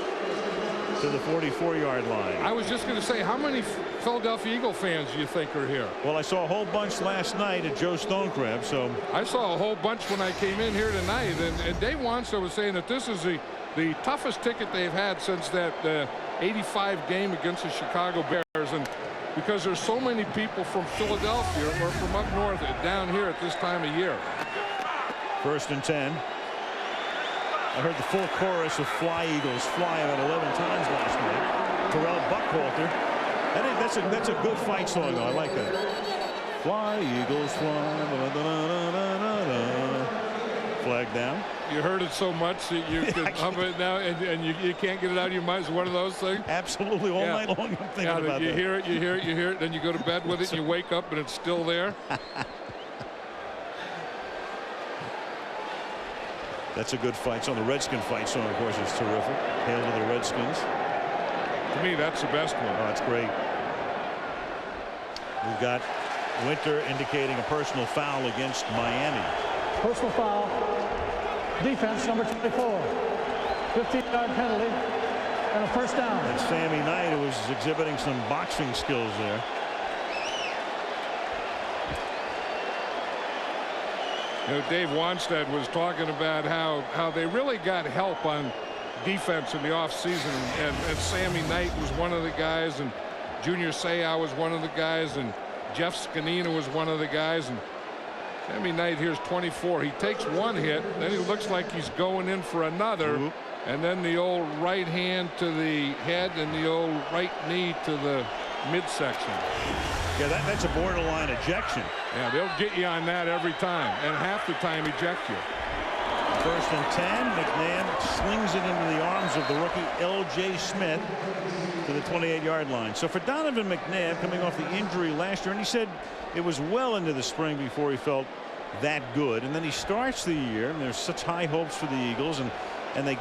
to the 44-yard line. I was just going to say, how many Philadelphia Eagle fans do you think are here? Well, I saw a whole bunch last night at Joe Stonecrab, so. I saw a whole bunch when I came in here tonight, and Dave Wanso was saying that this is the toughest ticket they've had since that 85 game against the Chicago Bears, and because there's so many people from Philadelphia or from up north down here at this time of year. 1st and 10. I heard the full chorus of Fly Eagles fly about 11 times last night. Terrell Buckwalter. I think that's a good fight song, though. I like that. Fly Eagles fly. Da, da, da, da, da. Flag down. You heard it so much that you can hum it now, and you can't get it out of your mind. It's one of those things. Absolutely, all night long I'm thinking about you that. Hear it, you hear it, you hear it, then you go to bed with it, and you wake up, and it's still there. That's a good fight song. The Redskin fight song, of course, is terrific. Hail to the Redskins. To me, that's the best one. Oh, that's great. We've got Winter indicating a personal foul against Miami. Personal foul. Defense, number 24. 15-yard penalty and a first down. And Sammy Knight, who was exhibiting some boxing skills there. You know, Dave Wanstead was talking about how they really got help on defense in the offseason, and Sammy Knight was one of the guys, and Junior Seau was one of the guys, and Jeff Scanina was one of the guys, and Sammy Knight here's 24. He takes one hit, then he looks like he's going in for another, and then the old right hand to the head and the old right knee to the midsection. Yeah, that's a borderline ejection. Yeah, they'll get you on that every time, and half the time eject you. 1st and 10. McNabb slings it into the arms of the rookie L.J. Smith to the 28-yard line. So for Donovan McNabb, coming off the injury last year, and he said it was well into the spring before he felt that good, and then he starts the year, and there's such high hopes for the Eagles, and they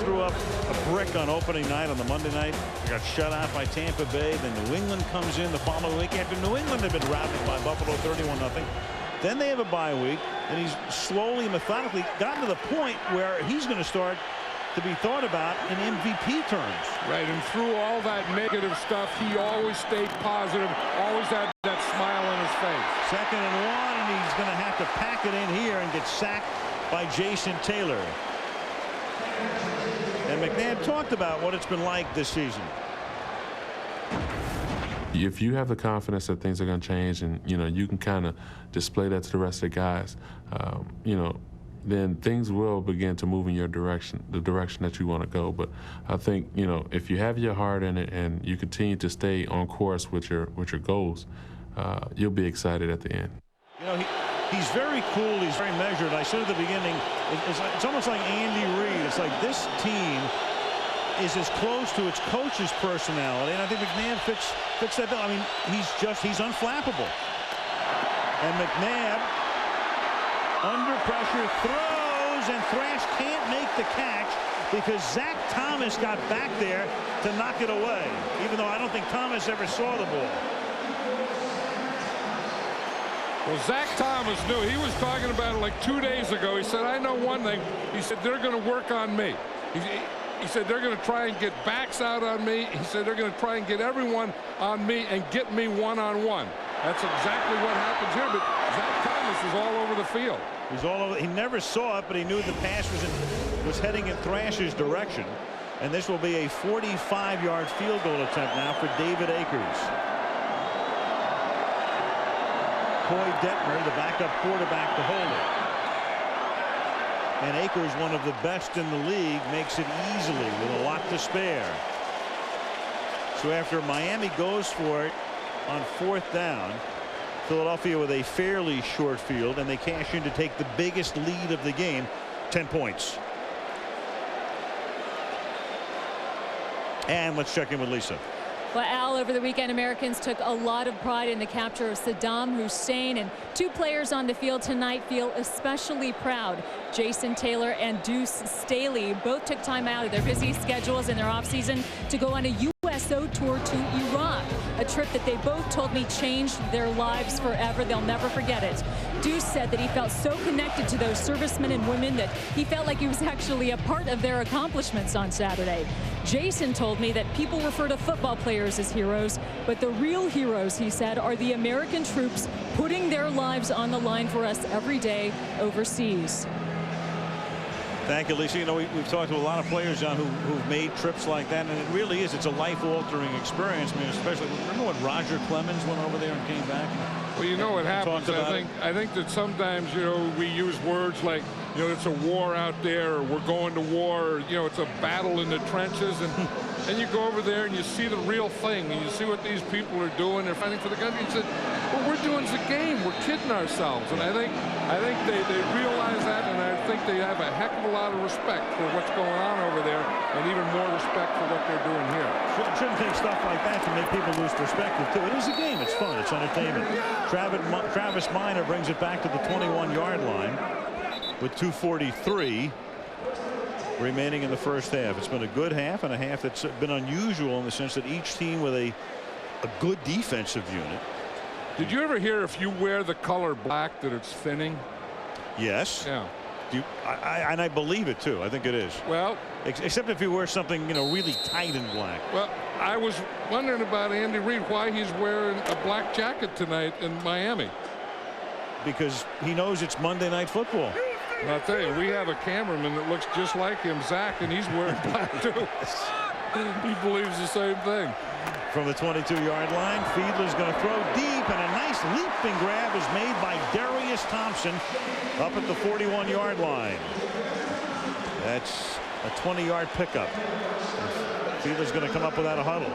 threw up a brick on opening night on the Monday night. They got shut out by Tampa Bay. Then New England comes in the following week after New England had been routed by Buffalo 31-0. Then they have a bye week, and he's slowly, methodically gotten to the point where he's going to start to be thought about in MVP terms. Right, and through all that negative stuff, he always stayed positive, always had that smile on his face. 2nd and 1, and he's going to have to pack it in here and get sacked by Jason Taylor. And McNabb talked about what it's been like this season. If you have the confidence that things are going to change, and you can kind of display that to the rest of the guys, then things will begin to move in your direction, the direction that you want to go. But I think if you have your heart in it and you continue to stay on course with your goals, you'll be excited at the end. He's very cool. He's very measured. I said at the beginning, it's almost like Andy Reid. It's like this team is as close to its coach's personality, and I think McNabb fits that bill. I mean, he's unflappable. And McNabb, under pressure, throws, and Thrash can't make the catch because Zach Thomas got back there to knock it away, even though I don't think Thomas ever saw the ball. Well, Zach Thomas knew. He was talking about it like 2 days ago. He said, I know one thing. He said, they're going to work on me. He said, they're going to try and get backs out on me. He said, they're going to try and get everyone on me and get me one-on-one. That's exactly what happens here. But Zach Thomas is all over the field. He's all over. He never saw it, but he knew the pass was heading in Thrash's direction. And this will be a 45-yard field goal attempt now for David Akers. Coy Detmer, the backup quarterback, to hold it. And Akers, one of the best in the league, makes it easily with a lot to spare. So after Miami goes for it on 4th down, Philadelphia with a fairly short field, and they cash in to take the biggest lead of the game, 10 points. And let's check in with Lisa. Well, Al, over the weekend, Americans took a lot of pride in the capture of Saddam Hussein, and 2 players on the field tonight feel especially proud. Jason Taylor and Deuce Staley both took time out of their busy schedules in their offseason to go on a U.S. Esso tour to Iraq, a trip that they both told me changed their lives forever. They'll never forget it. Deuce said that he felt so connected to those servicemen and women that he felt like he was actually a part of their accomplishments on Saturday. Jason told me that people refer to football players as heroes, but the real heroes, he said, are the American troops putting their lives on the line for us every day overseas. Thank you, Lisa. You know, we've talked to a lot of players, John, who've made trips like that, and it really is. It's a life-altering experience. I mean, especially, remember when Roger Clemens went over there and came back? Well, you know what happens. I think that sometimes, you know, we use words like, you know, it's a war out there, or we're going to war, or, you know, it's a battle in the trenches, and you go over there and you see the real thing, and you see what these people are doing. They're fighting for the country. And said, what we're doing is a game. We're kidding ourselves. And I think they realize that, and I think they have a heck of a lot of respect for what's going on over there, and even more respect for what they're doing here. Shouldn't take stuff like that to make people lose perspective, too. It is a game. It's fun. It's entertainment. Travis Minor brings it back to the 21-yard line with 2:43 remaining in the first half. It's been a good half, and a half that's been unusual in the sense that each team with a good defensive unit. Did you ever hear if you wear the color black that it's thinning? Yes. Yeah. And I believe it too. I think it is. Well, except if you wear something, you know, really tight and black. Well, I was wondering about Andy Reid, why he's wearing a black jacket tonight in Miami. Because he knows it's Monday Night Football. And I'll tell you, we have a cameraman that looks just like him, Zach, and he's wearing black too. He believes the same thing. From the 22-yard line, Fiedler's going to throw deep, and a nice leaping grab is made by Darius Thompson up at the 41-yard line. That's a 20-yard pickup. Fiedler's going to come up without a huddle.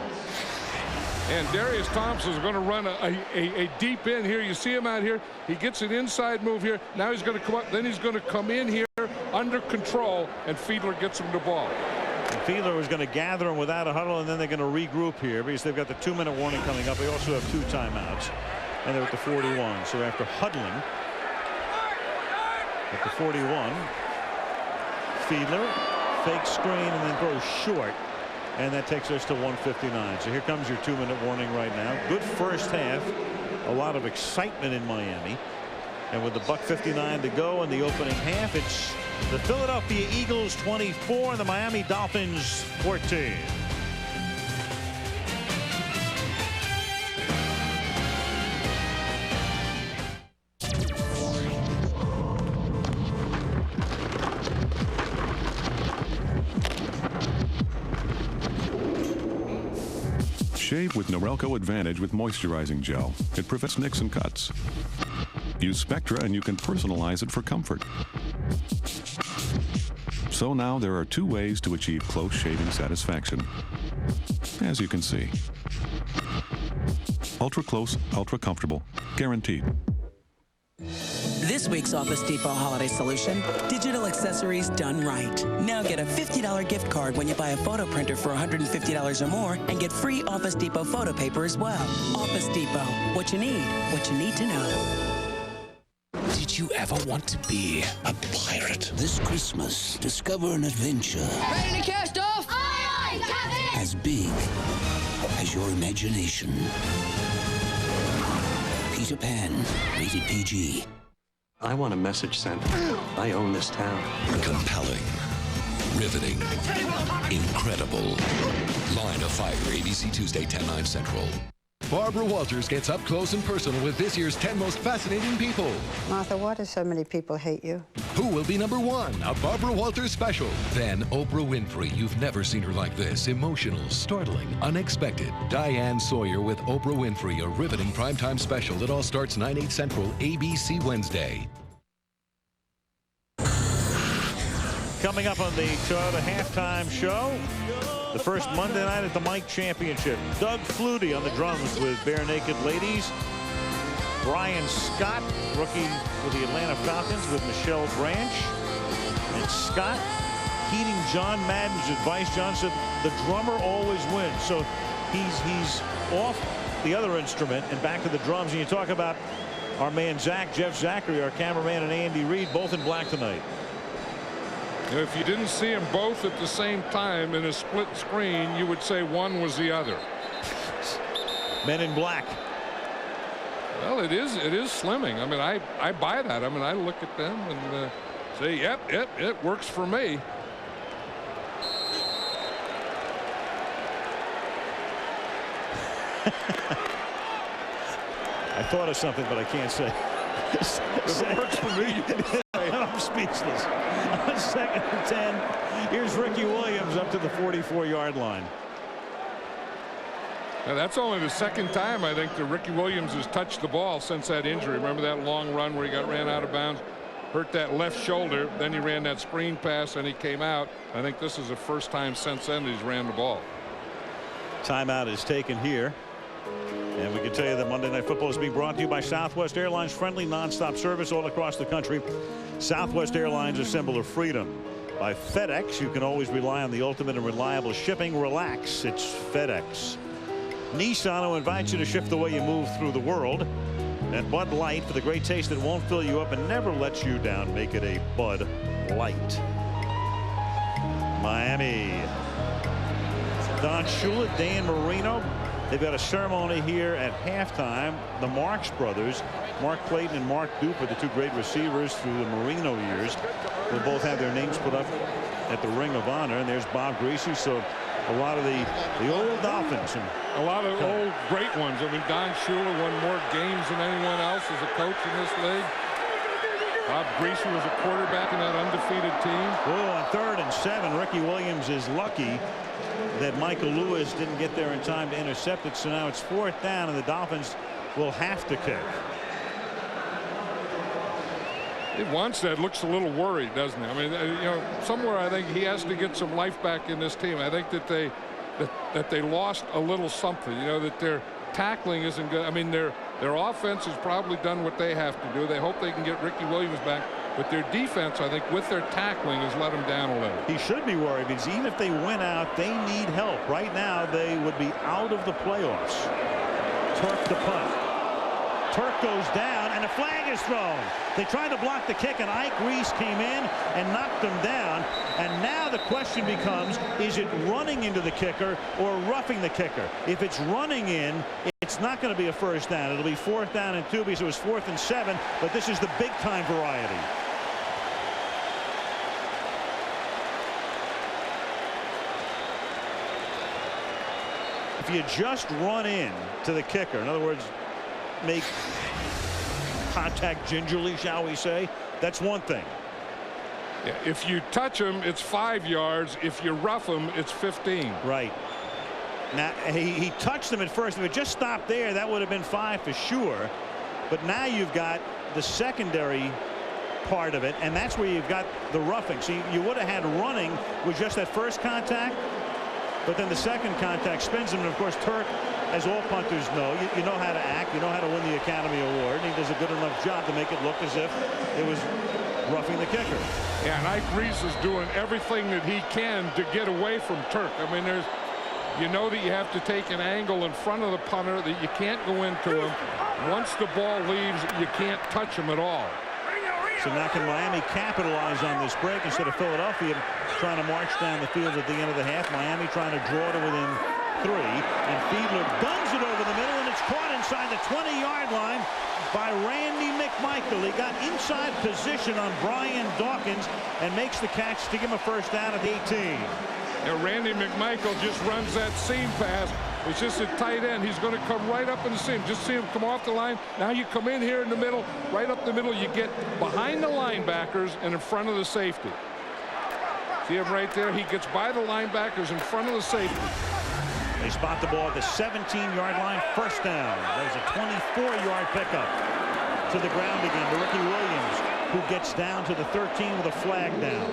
And Darius Thompson is going to run a deep in here. You see him out here. He gets an inside move here. Now he's going to come up. Then he's going to come in here under control, and Fiedler gets him the ball. And Fiedler was going to gather him without a huddle, and then they're going to regroup here because they've got the 2-minute warning coming up. They also have 2 timeouts, and they're at the 41. So after huddling at the 41, Fiedler fake screen and then throws short. And that takes us to 1:59. So here comes your 2-minute warning right now. Good first half. A lot of excitement in Miami. And with the $1:59 to go in the opening half, it's the Philadelphia Eagles 24 and the Miami Dolphins 14. Shave with Norelco Advantage with moisturizing gel. It prevents nicks and cuts. Use Spectra and you can personalize it for comfort. So now there are 2 ways to achieve close shaving satisfaction. As you can see. Ultra close, ultra comfortable. Guaranteed. This week's Office Depot holiday solution, digital accessories done right. Now get a $50 gift card when you buy a photo printer for $150 or more and get free Office Depot photo paper as well. Office Depot, what you need to know. Did you ever want to be a pirate? This Christmas, discover an adventure Ready to cast off? Aye, aye, Captain! as big as your imagination. Peter Pan, rated PG. I want a message sent. I own this town. Compelling. Riveting. Incredible. Line of Fire, ABC Tuesday, 10/9 Central. Barbara Walters gets up close and personal with this year's 10 most fascinating people. Martha, why do so many people hate you? Who will be #1? A Barbara Walters special. Then Oprah Winfrey. You've never seen her like this. Emotional, startling, unexpected. Diane Sawyer with Oprah Winfrey. A riveting primetime special. It all starts 9/8 Central, ABC Wednesday. Coming up on the Toyota halftime show, the first Monday night at the Mike Championship. Doug Flutie on the drums with Bare Naked Ladies. Brian Scott, rookie with the Atlanta Falcons with Michelle Branch. And Scott heeding John Madden's advice. John said the drummer always wins. So he's off the other instrument and back to the drums. And you talk about our man Jeff Zachary, our cameraman, and Andy Reid, both in black tonight. If you didn't see them both at the same time in a split screen, you would say one was the other. Men in black. Well, it is slimming. I mean, I buy that. I mean, I look at them and say, yep, it works for me. I thought of something, but I can't say. It works for me. I'm speechless. On 2nd and 10, here's Ricky Williams up to the 44-yard line. Now, that's only the second time I think that Ricky Williams has touched the ball since that injury. Remember that long run where he ran out of bounds, hurt that left shoulder, then he ran that screen pass and he came out. I think this is the first time since then he's ran the ball. Timeout is taken here. And we can tell you that Monday Night Football is being brought to you by Southwest Airlines. Friendly nonstop service all across the country. Southwest Airlines, a symbol of freedom. By FedEx, you can always rely on the ultimate and reliable shipping. Relax, it's FedEx. Nissan will invite you to shift the way you move through the world. And Bud Light, for the great taste that won't fill you up and never lets you down, make it a Bud Light. Miami. Don Shula, Dan Marino. They've got a ceremony here at halftime. The Marks brothers, Mark Clayton and Mark Dupe, are the two great receivers through the Marino years. They'll both have their names put up at the Ring of Honor. And there's Bob Greasy. So a lot of the old Dolphins. And a lot of old great ones. I mean, Don Shula won more games than anyone else as a coach in this league. Bob Greasy was a quarterback in that undefeated team. Oh, on 3rd and 7, Ricky Williams is lucky that Michael Lewis didn't get there in time to intercept it. So now it's 4th down and the Dolphins will have to kick. Wanstead looks a little worried, doesn't he? I mean, you know, somewhere I think he has to get some life back in this team. I think that they lost a little something. You know, that their tackling isn't good. I mean, their offense has probably done what they have to do. They hope they can get Ricky Williams back. But their defense, I think, with their tackling has let them down a little. He should be worried because even if they win out, they need help. Right now, they would be out of the playoffs. Turk the punt. Turk goes down, and a flag is thrown. They tried to block the kick, and Ike Reese came in and knocked them down. And now the question becomes, is it running into the kicker or roughing the kicker? If it's running in, it's not going to be a first down. It'll be 4th down and 2 because it was 4th and 7, but this is the big-time variety. If you just run in to the kicker, in other words, make contact gingerly, shall we say, that's one thing. Yeah, if you touch him, it's 5 yards. If you rough him, it's 15. Right. Now, he touched them at first. If it just stopped there, that would have been 5 for sure. But now you've got the secondary part of it, and that's where you've got the roughing. So you would have had running with just that first contact, but then the second contact spins him. And, of course, Turk, as all punters know, you know how to act. You know how to win the Academy Award. And he does a good enough job to make it look as if it was roughing the kicker. Yeah, and Ike Reese is doing everything that he can to get away from Turk. I mean, you know that you have to take an angle in front of the punter, that you can't go into him. Once the ball leaves, you can't touch him at all. So now can Miami capitalize on this break instead of Philadelphia trying to march down the field at the end of the half? Miami trying to draw to within 3, and Fiedler guns it over the middle, and it's caught inside the 20-yard line by Randy McMichael. He got inside position on Brian Dawkins and makes the catch to give him a first down at the 18. Now, Randy McMichael just runs that seam pass. It's just a tight end. He's going to come right up in the seam. Just see him come off the line. Now you come in here in the middle, right up the middle. You get behind the linebackers and in front of the safety. See him right there? He gets by the linebackers in front of the safety. They spot the ball at the 17-yard line. First down. There's a 24-yard pickup to the ground again to Ricky Williams, who gets down to the 13 with a flag down.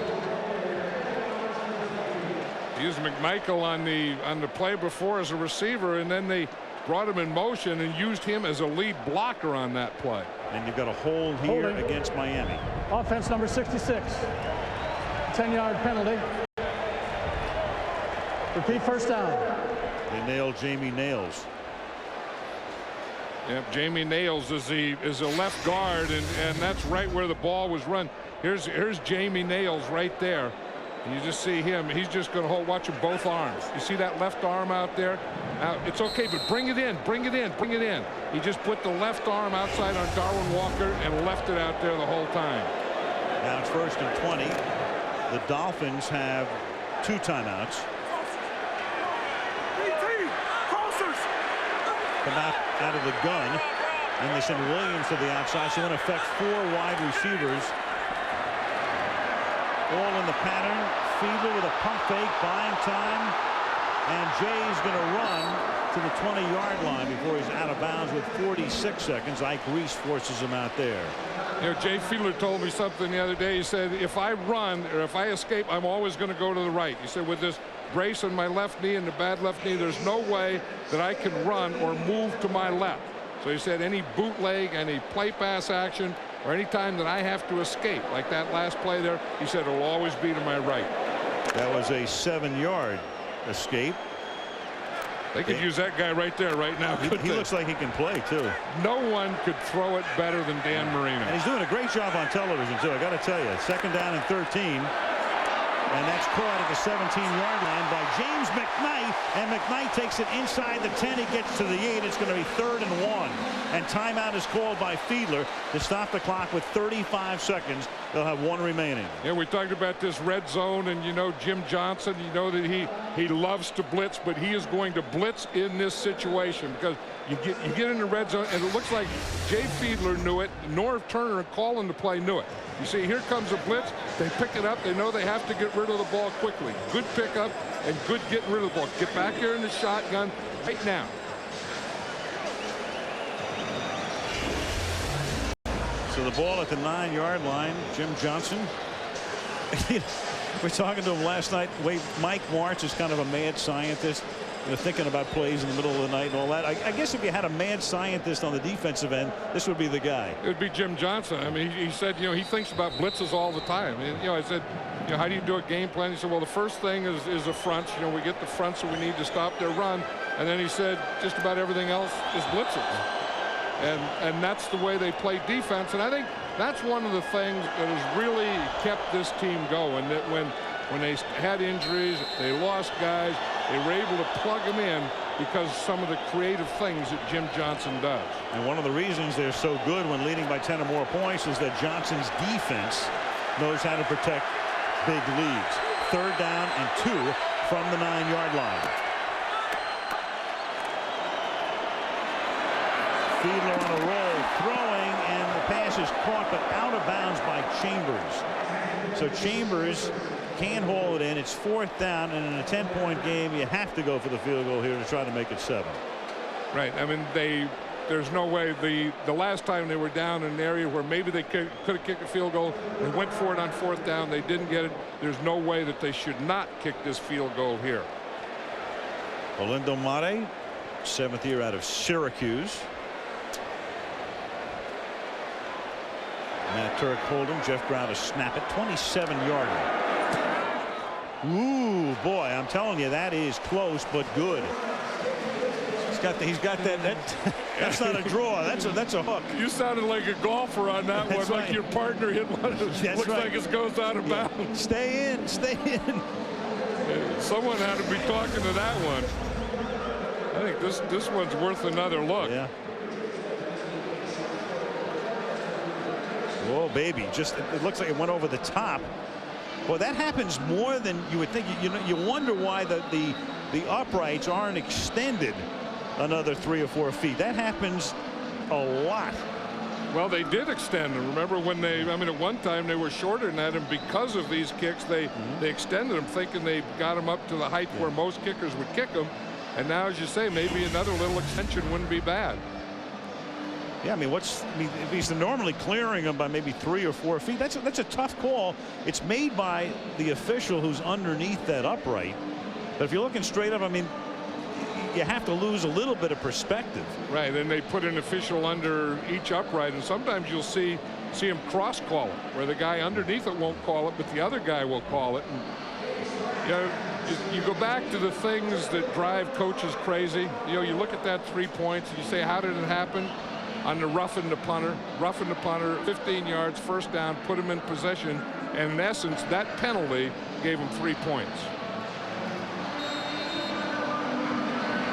He used McMichael on the play before as a receiver, and then they brought him in motion and used him as a lead blocker on that play. And you've got a hold here against Miami. Offense number 66. 10-yard penalty. Repeat, first down. They nailed Jamie Nails. Yep, Jamie Nails is a left guard, and that's right where the ball was run. Here's Jamie Nails right there. And you just see him. He's just going to hold. Watch him, both arms. You see that left arm out there? Now, it's okay, but bring it in, bring it in, bring it in. He just put the left arm outside on Darwin Walker and left it out there the whole time. Now it's 1st and 20. The Dolphins have 2 timeouts. Come out of the gun, and they send Williams to the outside, so in effect 4 wide receivers. All in the pattern. Fiedler with a pump fake, buying time, and Jay's going to run to the 20-yard line before he's out of bounds with 46 seconds. Ike Reese forces him out there. You know, Jay Fiedler told me something the other day. He said, if I run or if I escape, I'm always going to go to the right. He said, with this brace on my left knee and the bad left knee, there's no way that I can run or move to my left. So he said any bootleg, any play pass action, or any time that I have to escape, like that last play there, he said it'll always be to my right. That was a 7-yard escape. They could use that guy right there right now. He looks like he can play too. No one could throw it better than Dan Marino. And he's doing a great job on television too. I got to tell you, 2nd down and 13. And that's caught at the 17-yard line by James McKnight. And McKnight takes it inside the 10. He gets to the 8. It's going to be 3rd and 1. And timeout is called by Fiedler to stop the clock with 35 seconds. They'll have 1 remaining. Yeah, we talked about this red zone, and you know Jim Johnson, you know that he loves to blitz, but he is going to blitz in this situation because you get in the red zone, and it looks like Jay Fiedler knew it. Norv Turner and calling the play knew it. You see, here comes a blitz. They pick it up. They know they have to get rid of the ball quickly. Good pickup and good getting rid of the ball. Get back here in the shotgun right now. So the ball at the 9-yard line. Jim Johnson. We're talking to him last night. Mike Martz is kind of a mad scientist, you know, thinking about plays in the middle of the night and all that. I guess if you had a mad scientist on the defensive end, this would be the guy. It would be Jim Johnson. I mean, he said, you know, he thinks about blitzes all the time. And, you know, I said, you know, how do you do a game plan? He said, well, the first thing is the fronts. You know, we get the fronts that we need to stop their run. And then he said, just about everything else is blitzes. And that's the way they play defense. And I think that's one of the things that has really kept this team going, that when they had injuries, they lost guys, they were able to plug them in because of some of the creative things that Jim Johnson does. And one of the reasons they're so good when leading by 10 or more points is that Johnson's defense knows how to protect big leads. 3rd down and 2 from the 9-yard line. Fiedler on a roll, throwing, and the pass is caught but out of bounds by Chambers. So Chambers can't haul it in. It's 4th down, and in a 10-point game, you have to go for the field goal here to try to make it 7. Right. I mean, there's no way. The last time they were down in an area where maybe they could have kicked a field goal, they went for it on 4th down. They didn't get it. There's no way that they should not kick this field goal here. Olindo Mare, 7th year out of Syracuse. Matt Turk hold him. Jeff Brown to snap it. 27-yarder. Ooh, boy, I'm telling you, that is close but good. He's got that. That's not a draw. That's a hook. You sounded like a golfer on that one. Right. Like your partner hit one. Looks right. like it goes out of bounds. Stay in. Stay in. Someone had to be talking to that one. I think this one's worth another look. Yeah. Whoa, baby! Just it looks like it went over the top. Well, that happens more than you would think. You wonder why the uprights aren't extended another 3 or 4 feet. That happens a lot. Well, they did extend them. Remember when at one time they were shorter than that, and because of these kicks, they extended them, thinking they got them up to the height where most kickers would kick them. And now, as you say, maybe another little extension wouldn't be bad. Yeah, I mean, if he's normally clearing them by maybe 3 or 4 feet, that's a tough call. It's made by the official who's underneath that upright. But if you're looking straight up, I mean, you have to lose a little bit of perspective. Right, and they put an official under each upright, and sometimes you'll see him cross call it, where the guy underneath it won't call it, but the other guy will call it. And, you know, you go back to the things that drive coaches crazy. You know, you look at that 3 points and you say, how did it happen? On the roughing the punter, 15 yards, first down, put him in possession, and in essence, that penalty gave him 3 points.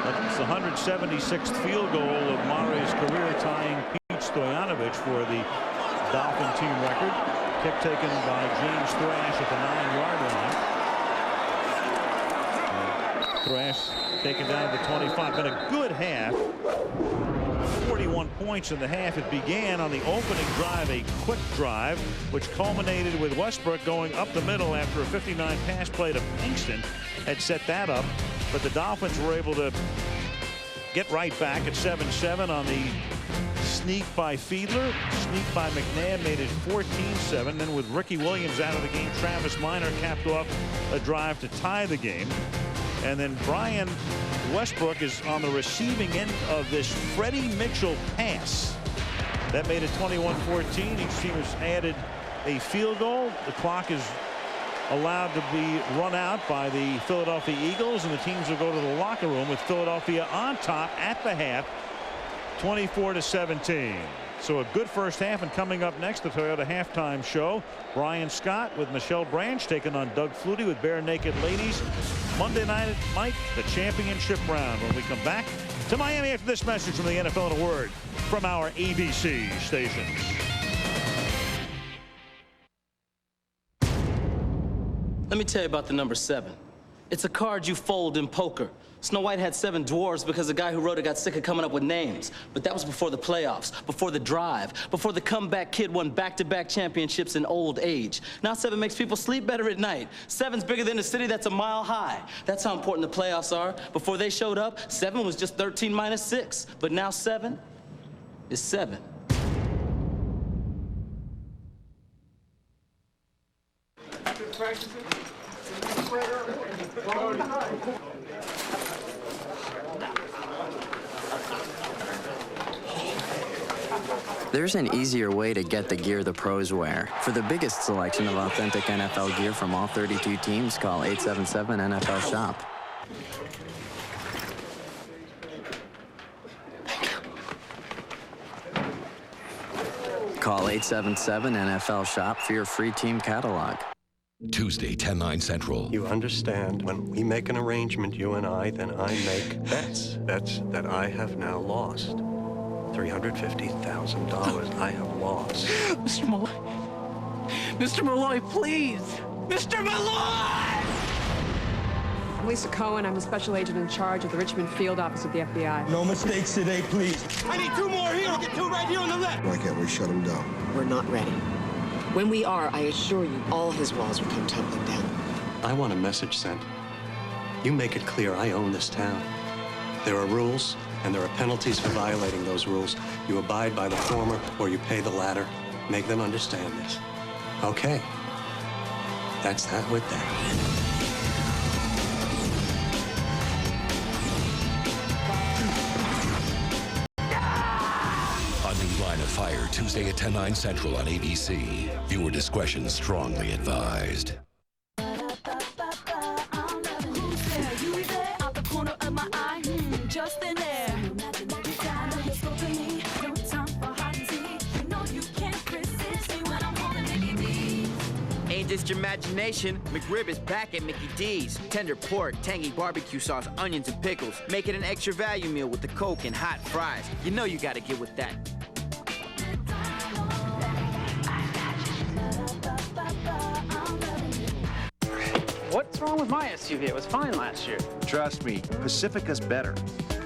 That's the 176th field goal of Mare's career, tying Pete Stoyanovich for the Dolphin team record. Kick taken by James Thrash at the 9-yard line. Thrash taken down to the 25. Been a good half. 41 points in the half. It began on the opening drive, a quick drive, which culminated with Westbrook going up the middle after a 59 pass play to Pinkston had set that up. But the Dolphins were able to get right back at 7-7 on the sneak by Fiedler. Sneak by McNabb made it 14-7. Then with Ricky Williams out of the game, Travis Minor capped off a drive to tie the game. And then Brian Westbrook is on the receiving end of this Freddie Mitchell pass. That made it 21-14. Each team has added a field goal. The clock is allowed to be run out by the Philadelphia Eagles, and the teams will go to the locker room with Philadelphia on top at the half, 24-17. So a good first half. And coming up next, the Toyota halftime show. Brian Scott with Michelle Branch taking on Doug Flutie with Bare Naked Ladies. Monday night at Mike, the championship round, when we come back to Miami after this message from the NFL in a word from our ABC stations. Let me tell you about the number 7. It's a card you fold in poker. Snow White had 7 dwarves because the guy who wrote it got sick of coming up with names. But that was before the playoffs, before the drive, before the comeback kid won back-to-back championships in old age. Now 7 makes people sleep better at night. 7's bigger than a city that's a mile high. That's how important the playoffs are. Before they showed up, 7 was just 13 minus 6. But now 7 is 7. There's an easier way to get the gear the pros wear. For the biggest selection of authentic NFL gear from all 32 teams, call 877-NFL-SHOP. Call 877-NFL-SHOP for your free team catalog. Tuesday, 10/9 Central. You understand, when we make an arrangement, you and I, then I make bets. Bets that I have now lost. $350,000 I have lost. Mr. Malloy. Mr. Malloy, please. Mr. Malloy! I'm Lisa Cohen. I'm a special agent in charge of the Richmond field office of the FBI. No mistakes today, please. I need 2 more here. I'll get 2 right here on the left. Why can't we shut him down? We're not ready. When we are, I assure you, all his walls will come tumbling down. I want a message sent. You make it clear I own this town. There are rules, and there are penalties for violating those rules. You abide by the former, or you pay the latter. Make them understand this. Okay. That's that with that. Line of Fire, Tuesday at 10/9 Central on ABC. Viewer discretion strongly advised. Ain't this your imagination? McRib is back at Mickey D's. Tender pork, tangy barbecue sauce, onions, and pickles. Make it an extra value meal with the Coke and hot fries. You know you gotta get with that. What's wrong with my SUV? It was fine last year. Trust me, Pacifica's better.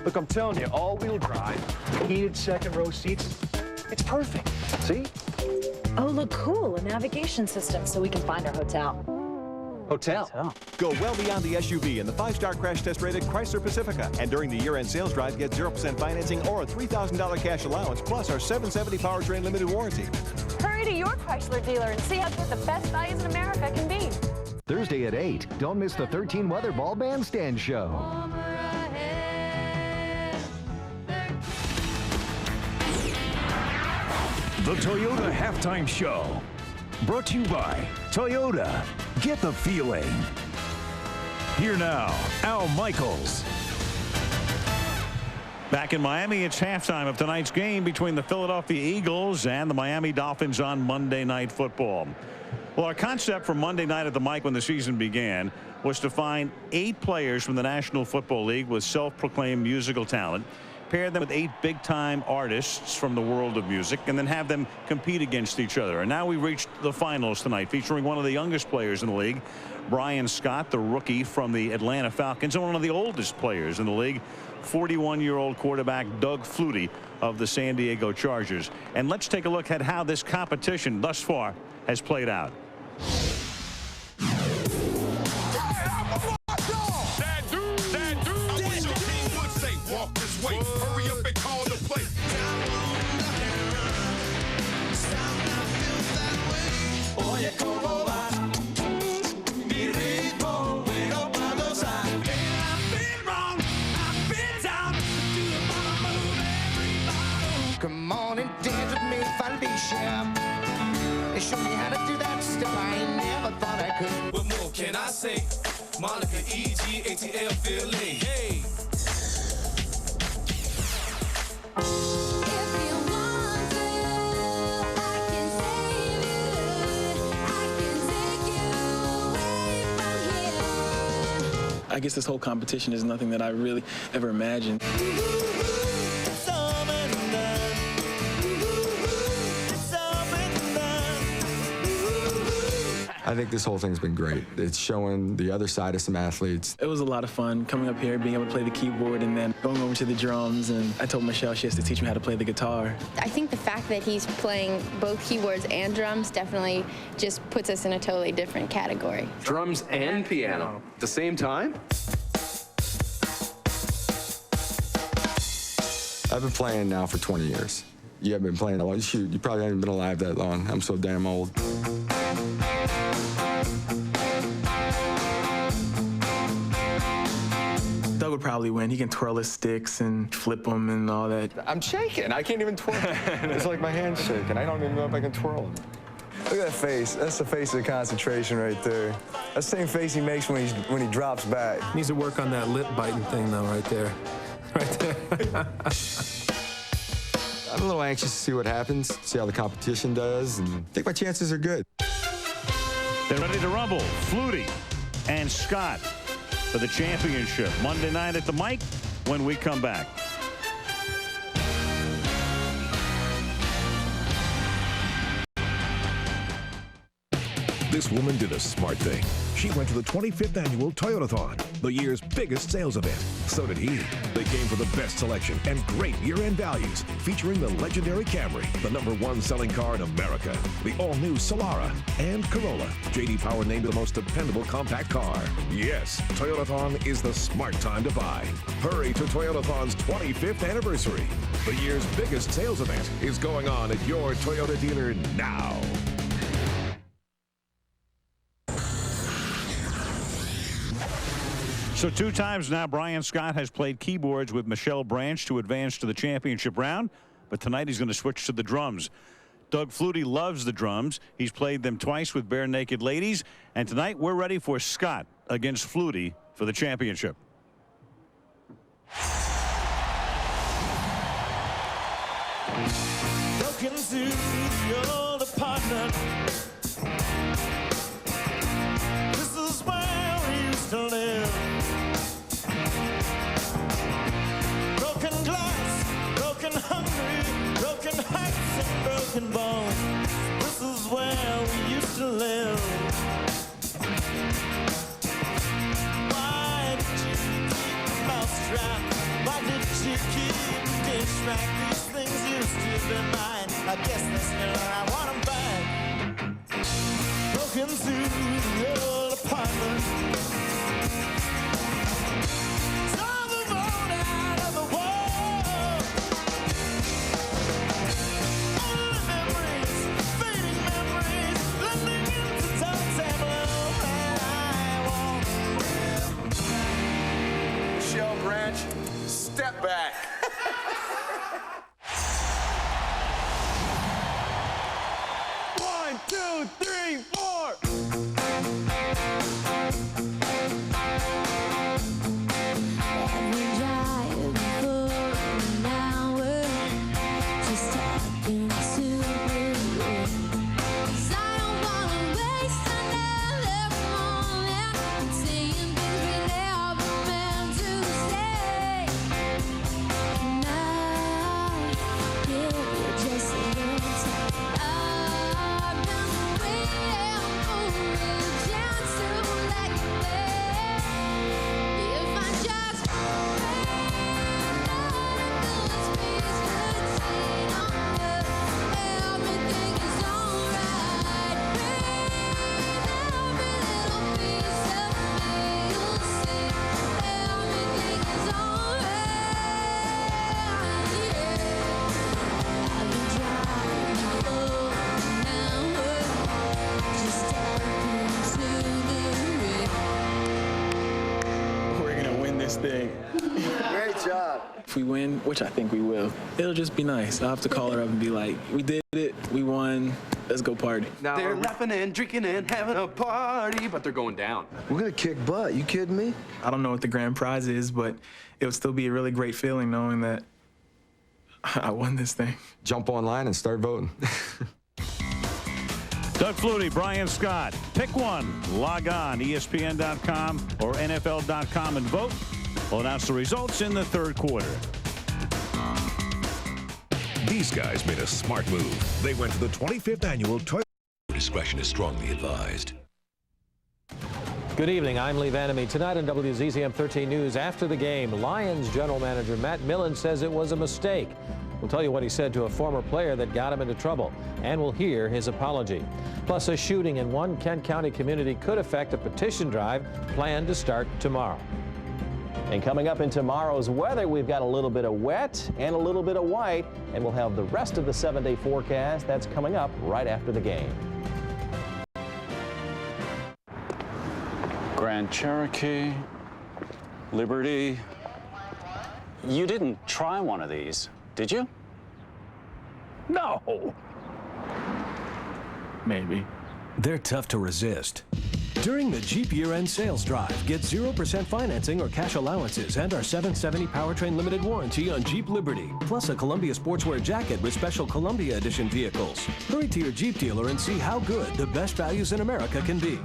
Look, I'm telling you, all-wheel drive, heated second-row seats, it's perfect. See? Oh, look cool. A navigation system so we can find our hotel. Hotel. Go well beyond the SUV in the 5-star crash test rated Chrysler Pacifica. And during the year-end sales drive, get 0% financing or a $3,000 cash allowance, plus our 770 powertrain limited warranty. Hurry to your Chrysler dealer and see how good the best values in America can be. Thursday at 8, don't miss the 13 Weather Ball Bandstand Show. The Toyota Halftime Show. Brought to you by Toyota. Get the feeling. Here now, Al Michaels. Back in Miami, it's halftime of tonight's game between the Philadelphia Eagles and the Miami Dolphins on Monday Night Football. Well, our concept for Monday night at the mic when the season began was to find 8 players from the National Football League with self-proclaimed musical talent, pair them with 8 big-time artists from the world of music, and then have them compete against each other. And now we reached the finals tonight, featuring one of the youngest players in the league, Brian Scott, the rookie from the Atlanta Falcons, and one of the oldest players in the league, 41-year-old quarterback Doug Flutie of the San Diego Chargers. And let's take a look at how this competition thus far has played out. Come on and dance with me, Felicia. They show me how to do that step I ain't never thought I could. What more can I say? Monica, E-G-A-T-L, feeling. Hey. I guess this whole competition is nothing that I really ever imagined. I think this whole thing's been great. It's showing the other side of some athletes. It was a lot of fun coming up here, being able to play the keyboard, and then going over to the drums. And I told Michelle she has to teach me how to play the guitar. I think the fact that he's playing both keyboards and drums definitely just puts us in a totally different category. Drums and piano at the same time? I've been playing now for 20 years. You haven't been playing a lot. Shoot, you probably haven't been alive that long. I'm so damn old. Doug would probably win. He can twirl his sticks and flip them and all that. I'm shaking. I can't even twirl. It's like my hand's shaking. I don't even know if I can twirl them. Look at that face. That's the face of concentration right there. That's the same face he makes when he drops back. Needs to work on that lip biting thing though, right there. Right there. I'm a little anxious to see what happens, see how the competition does, and I think my chances are good. They're ready to rumble. Flutie and Scott for the championship. Monday night at the mic when we come back. This woman did a smart thing. She went to the 25th annual Toyotathon, the year's biggest sales event. So did he. They came for the best selection and great year-end values, featuring the legendary Camry, the #1 selling car in America, the all-new Solara, and Corolla. J.D. Power named it the most dependable compact car. Yes, Toyotathon is the smart time to buy. Hurry to Toyotathon's 25th anniversary. The year's biggest sales event is going on at your Toyota dealer now. So 2 times now Brian Scott has played keyboards with Michelle Branch to advance to the championship round, but tonight he's going to switch to the drums. Doug Flutie loves the drums. He's played them twice with Bare Naked Ladies, and tonight we're ready for Scott against Flutie for the championship. Broken suit, you're the partner. This is where we used to live. Broken glass, broken hungry, broken hearts and broken bones. This is where we used to live. Why did you keep the mousetrap? Why did you keep the dish rack? These things used to be mine. I guess that's where I want them back. Broken through the old apartment. Saw the road out of the wall. Only memories, fading memories, blending into tableau. And I want Michelle Branch, step back. One, two, three, four. If we win, which I think we will, it'll just be nice. I'll have to call her up and be like, we did it, we won, let's go party. Now they're laughing and drinking and having a party, but they're going down. We're going to kick butt. You kidding me? I don't know what the grand prize is, but it would still be a really great feeling knowing that I won this thing. Jump online and start voting. Doug Flutie, Brian Scott. Pick one. Log on, ESPN.com or NFL.com and vote. We'll announce the results in the third quarter. These guys made a smart move. They went to the 25th annual Toyota. Discretion is strongly advised. Good evening. I'm Lee Vanamy. Tonight on WZZM 13 News, after the game, Lions general manager Matt Millen says it was a mistake. We'll tell you what he said to a former player that got him into trouble, and we'll hear his apology. Plus, a shooting in one Kent County community could affect a petition drive planned to start tomorrow. And coming up in tomorrow's weather, we've got a little bit of wet and a little bit of white, and we'll have the rest of the 7-day forecast. That's coming up right after the game. Grand Cherokee, Liberty. You didn't try one of these, did you? No. Maybe. They're tough to resist. During the Jeep year-end sales drive, get 0% financing or cash allowances and our 770 powertrain limited warranty on Jeep Liberty, plus a Columbia sportswear jacket with special Columbia edition vehicles. Hurry to your Jeep dealer and see how good the best values in America can be.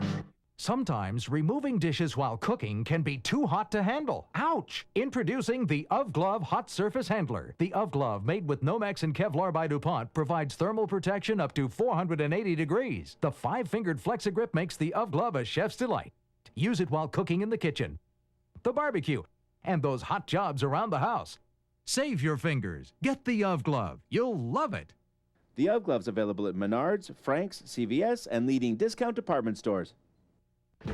Sometimes removing dishes while cooking can be too hot to handle. Ouch! Introducing the UV-Glove Hot Surface Handler. The UV-Glove, made with Nomex and Kevlar by DuPont, provides thermal protection up to 480 degrees. The 5-fingered FlexiGrip makes the UV-Glove a chef's delight. Use it while cooking in the kitchen, the barbecue, and those hot jobs around the house. Save your fingers. Get the UV-Glove. You'll love it. The UV-Glove's available at Menards, Frank's, CVS, and leading discount department stores.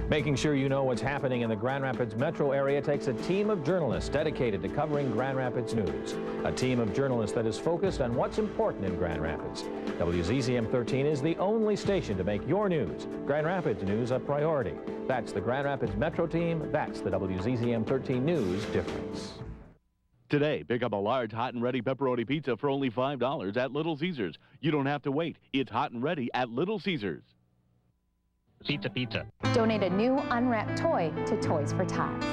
Making sure you know what's happening in the Grand Rapids metro area takes a team of journalists dedicated to covering Grand Rapids news. A team of journalists that is focused on what's important in Grand Rapids. WZZM 13 is the only station to make your news, Grand Rapids news, a priority. That's the Grand Rapids metro team. That's the WZZM 13 News difference. Today, pick up a large hot and ready pepperoni pizza for only $5 at Little Caesars. You don't have to wait. It's hot and ready at Little Caesars. Pizza, pizza. Donate a new unwrapped toy to Toys for Tots.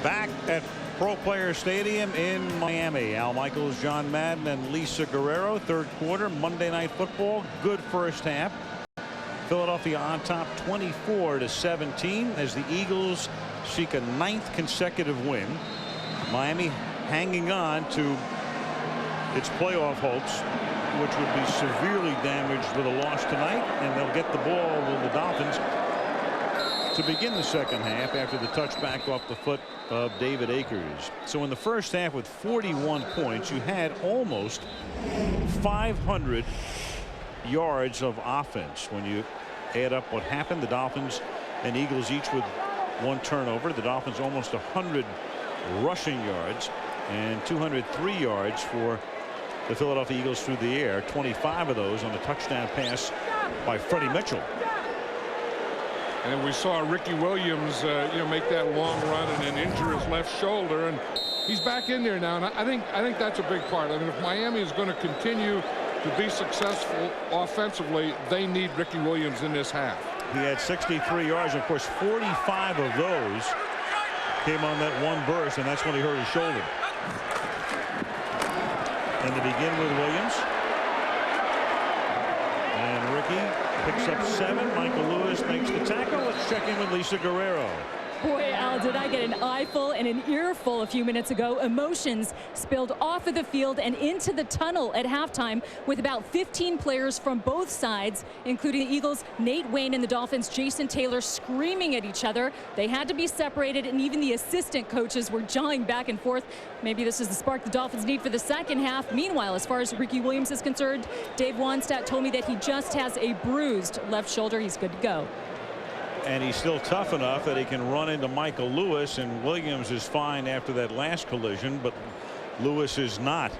Back at Pro Player Stadium in Miami. Al Michaels, John Madden, and Lisa Guerrero. Third quarter, Monday Night Football. Good first half. Philadelphia on top 24-17 as the Eagles seek a 9th consecutive win. Miami hanging on to its playoff hopes, which would be severely damaged with a loss tonight, and they'll get the ball with the Dolphins to begin the second half after the touchback off the foot of David Akers. So in the first half with 41 points, you had almost 500 yards of offense. When you add up what happened, the Dolphins and Eagles each with 1 turnover. The Dolphins almost 100 rushing yards and 203 yards for the Philadelphia Eagles through the air. 25 of those on the touchdown pass by Freddie Mitchell. And we saw Ricky Williams, make that long run and then injure his left shoulder, and he's back in there now. And I think that's a big part. I mean, if Miami is going to continue to be successful offensively, they need Ricky Williams in this half. He had 63 yards. Of course, 45 of those came on that one burst, and that's when he hurt his shoulder. And to begin with Williams. And Ricky picks up 7. Michael Lewis makes the tackle. Let's check in with Lisa Guerrero. Boy, Al, did I get an eyeful and an earful a few minutes ago. Emotions spilled off of the field and into the tunnel at halftime with about 15 players from both sides, including the Eagles' Nate Wayne and the Dolphins' Jason Taylor, screaming at each other. They had to be separated, and even the assistant coaches were jawing back and forth. Maybe this is the spark the Dolphins need for the second half. Meanwhile, as far as Ricky Williams is concerned, Dave Wannstedt told me that he just has a bruised left shoulder. He's good to go. And he's still tough enough that he can run into Michael Lewis, and Williams is fine after that last collision, but Lewis is not.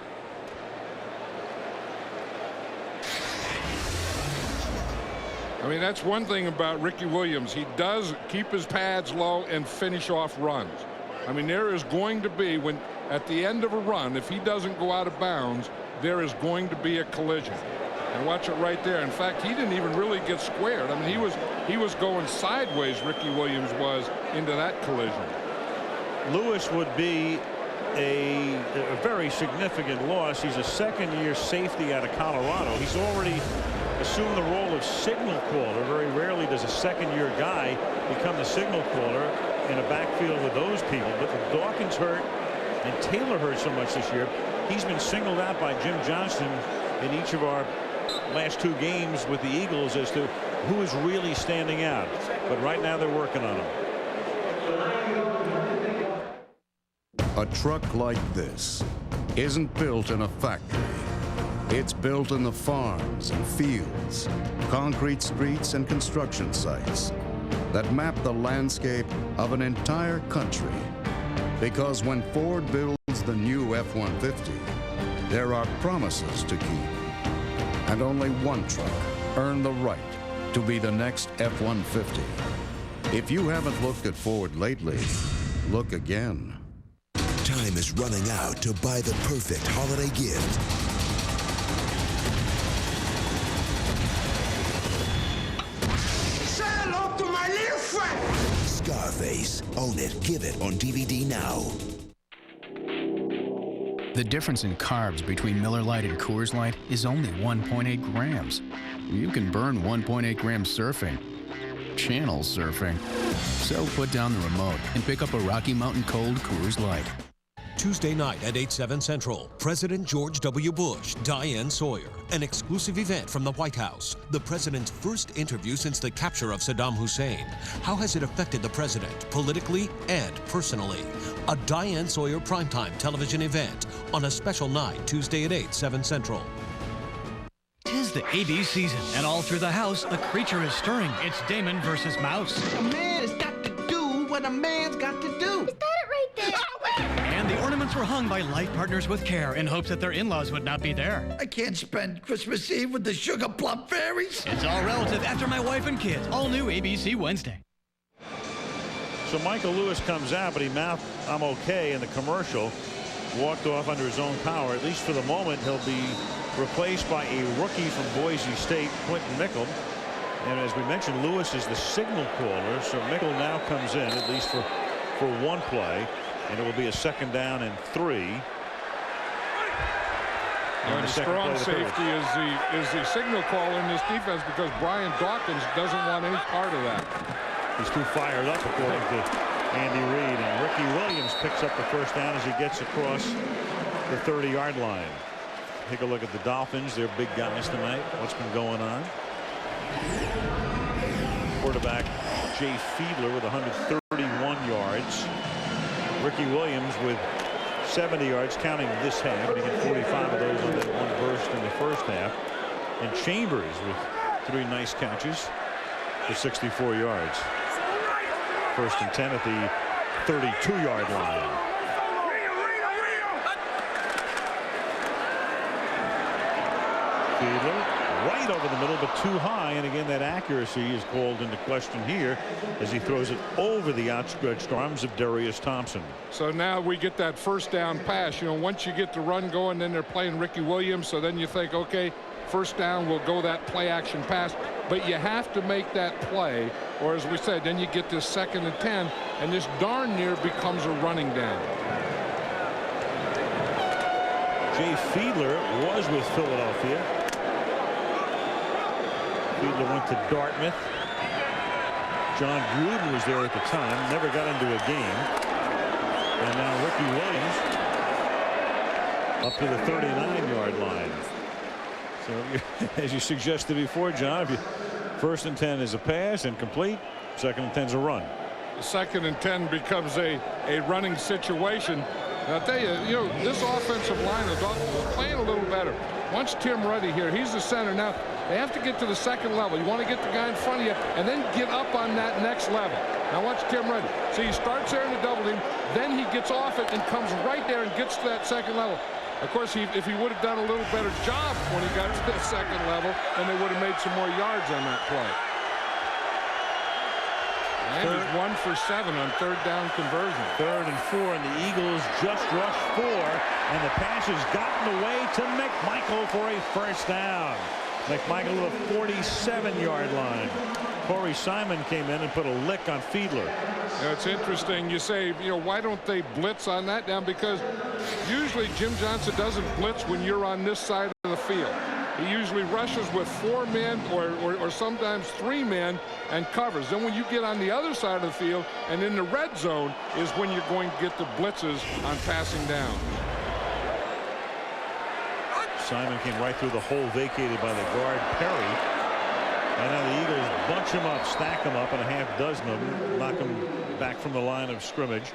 I mean, that's one thing about Ricky Williams. He does keep his pads low and finish off runs. I mean, there is going to be, when at the end of a run, if he doesn't go out of bounds, there is going to be a collision. And watch it right there. In fact, he didn't even really get squared. I mean, he was going sideways, Ricky Williams was, into that collision. Lewis would be a very significant loss. He's a second-year safety out of Colorado. He's already assumed the role of signal caller. Very rarely does a second-year guy become the signal caller in a backfield with those people. But with Dawkins hurt and Taylor hurt so much this year, he's been singled out by Jim Johnston in each of our last two games with the Eagles as to who is really standing out. But right now they're working on him. A truck like this isn't built in a factory. It's built in the farms and fields, concrete streets and construction sites that map the landscape of an entire country. Because when Ford builds the new F-150, there are promises to keep. And only one truck earned the right to be the next F-150. If you haven't looked at Ford lately, look again. Time is running out to buy the perfect holiday gift. Say hello to my little friend. Scarface. Own it. Give it on DVD now. The difference in carbs between Miller Lite and Coors Light is only 1.8 grams. You can burn 1.8 grams surfing. Channel surfing. So put down the remote and pick up a Rocky Mountain Cold Coors Light. Tuesday night at 8/7 Central, President George W. Bush, Diane Sawyer, an exclusive event from the White House. The president's first interview since the capture of Saddam Hussein. How has it affected the president, politically and personally? A Diane Sawyer primetime television event on a special night, Tuesday at 8/7 Central. 'Tis the AB season, and all through the house, a creature is stirring. It's Damon versus Mouse. A man has got to do what a man's got to do. Is that it right there? And the ornaments were hung by life partners with care in hopes that their in-laws would not be there. I can't spend Christmas Eve with the Sugar Plum Fairies. It's all relative after my wife and kids. All new ABC Wednesday. So Michael Lewis comes out, but he mouthed, "I'm okay," in the commercial. Walked off under his own power. At least for the moment, he'll be replaced by a rookie from Boise State, Quentin Mickle. And as we mentioned, Lewis is the signal caller, so Mickle now comes in, at least for one play, and it will be a 2nd down and 3. And the strong safety is the signal caller in this defense, because Brian Dawkins doesn't want any part of that. He's too fired up, according to Andy Reid. And Ricky Williams picks up the 1st down as he gets across the 30-yard line. Take a look at the Dolphins. They're big guys tonight. What's been going on? Quarterback Jay Fiedler with 131 yards. Ricky Williams with 70 yards, counting this half. And he had 45 of those on that one burst in the first half. And Chambers with 3 nice catches for 64 yards. 1st and 10 at the 32-yard line. Fiedler right over the middle, but too high, and again that accuracy is called into question here as he throws it over the outstretched arms of Darius Thompson. So now we get that 1st down pass. You know, once you get the run going, then they're playing Ricky Williams, so then you think, okay, 1st down, we'll go that play action pass, but you have to make that play, or as we said, then you get this 2nd and 10, and this darn near becomes a running down. Jay Fiedler was with Philadelphia. Fiedler went to Dartmouth. John Gruden was there at the time, never got into a game. And now Ricky Williams up to the 39-yard line. So as you suggested before, John, if you first and 10 is a pass and complete, second and 10 is a run. Second and 10 becomes a running situation. And I'll tell you, this offensive line, the Dolphins is playing a little better. Once Tim Ruddy here, he's the center. Now, they have to get to the second level. You want to get the guy in front of you and then get up on that next level. Now watch Tim Ruddy. See, he starts there in the double team, then he gets off it and comes right there and gets to that second level. Of course, if he would have done a little better job when he got to the second level, then they would have made some more yards on that play. And he's 1 for 7 on third down conversion. 3rd and 4, and the Eagles just rushed 4, and the pass has gotten away to McMichael for a first down. McMichael to the 47-yard line. Corey Simon came in and put a lick on Fiedler. It's interesting. You say, why don't they blitz on that down? Because usually Jim Johnson doesn't blitz when you're on this side of the field. He usually rushes with 4 men or sometimes 3 men and covers. Then when you get on the other side of the field and in the red zone is when you're going to get the blitzes on passing down. Simon came right through the hole vacated by the guard Perry. And now the Eagles bunch him up, stack him up, and a half dozen of them, knock him back from the line of scrimmage.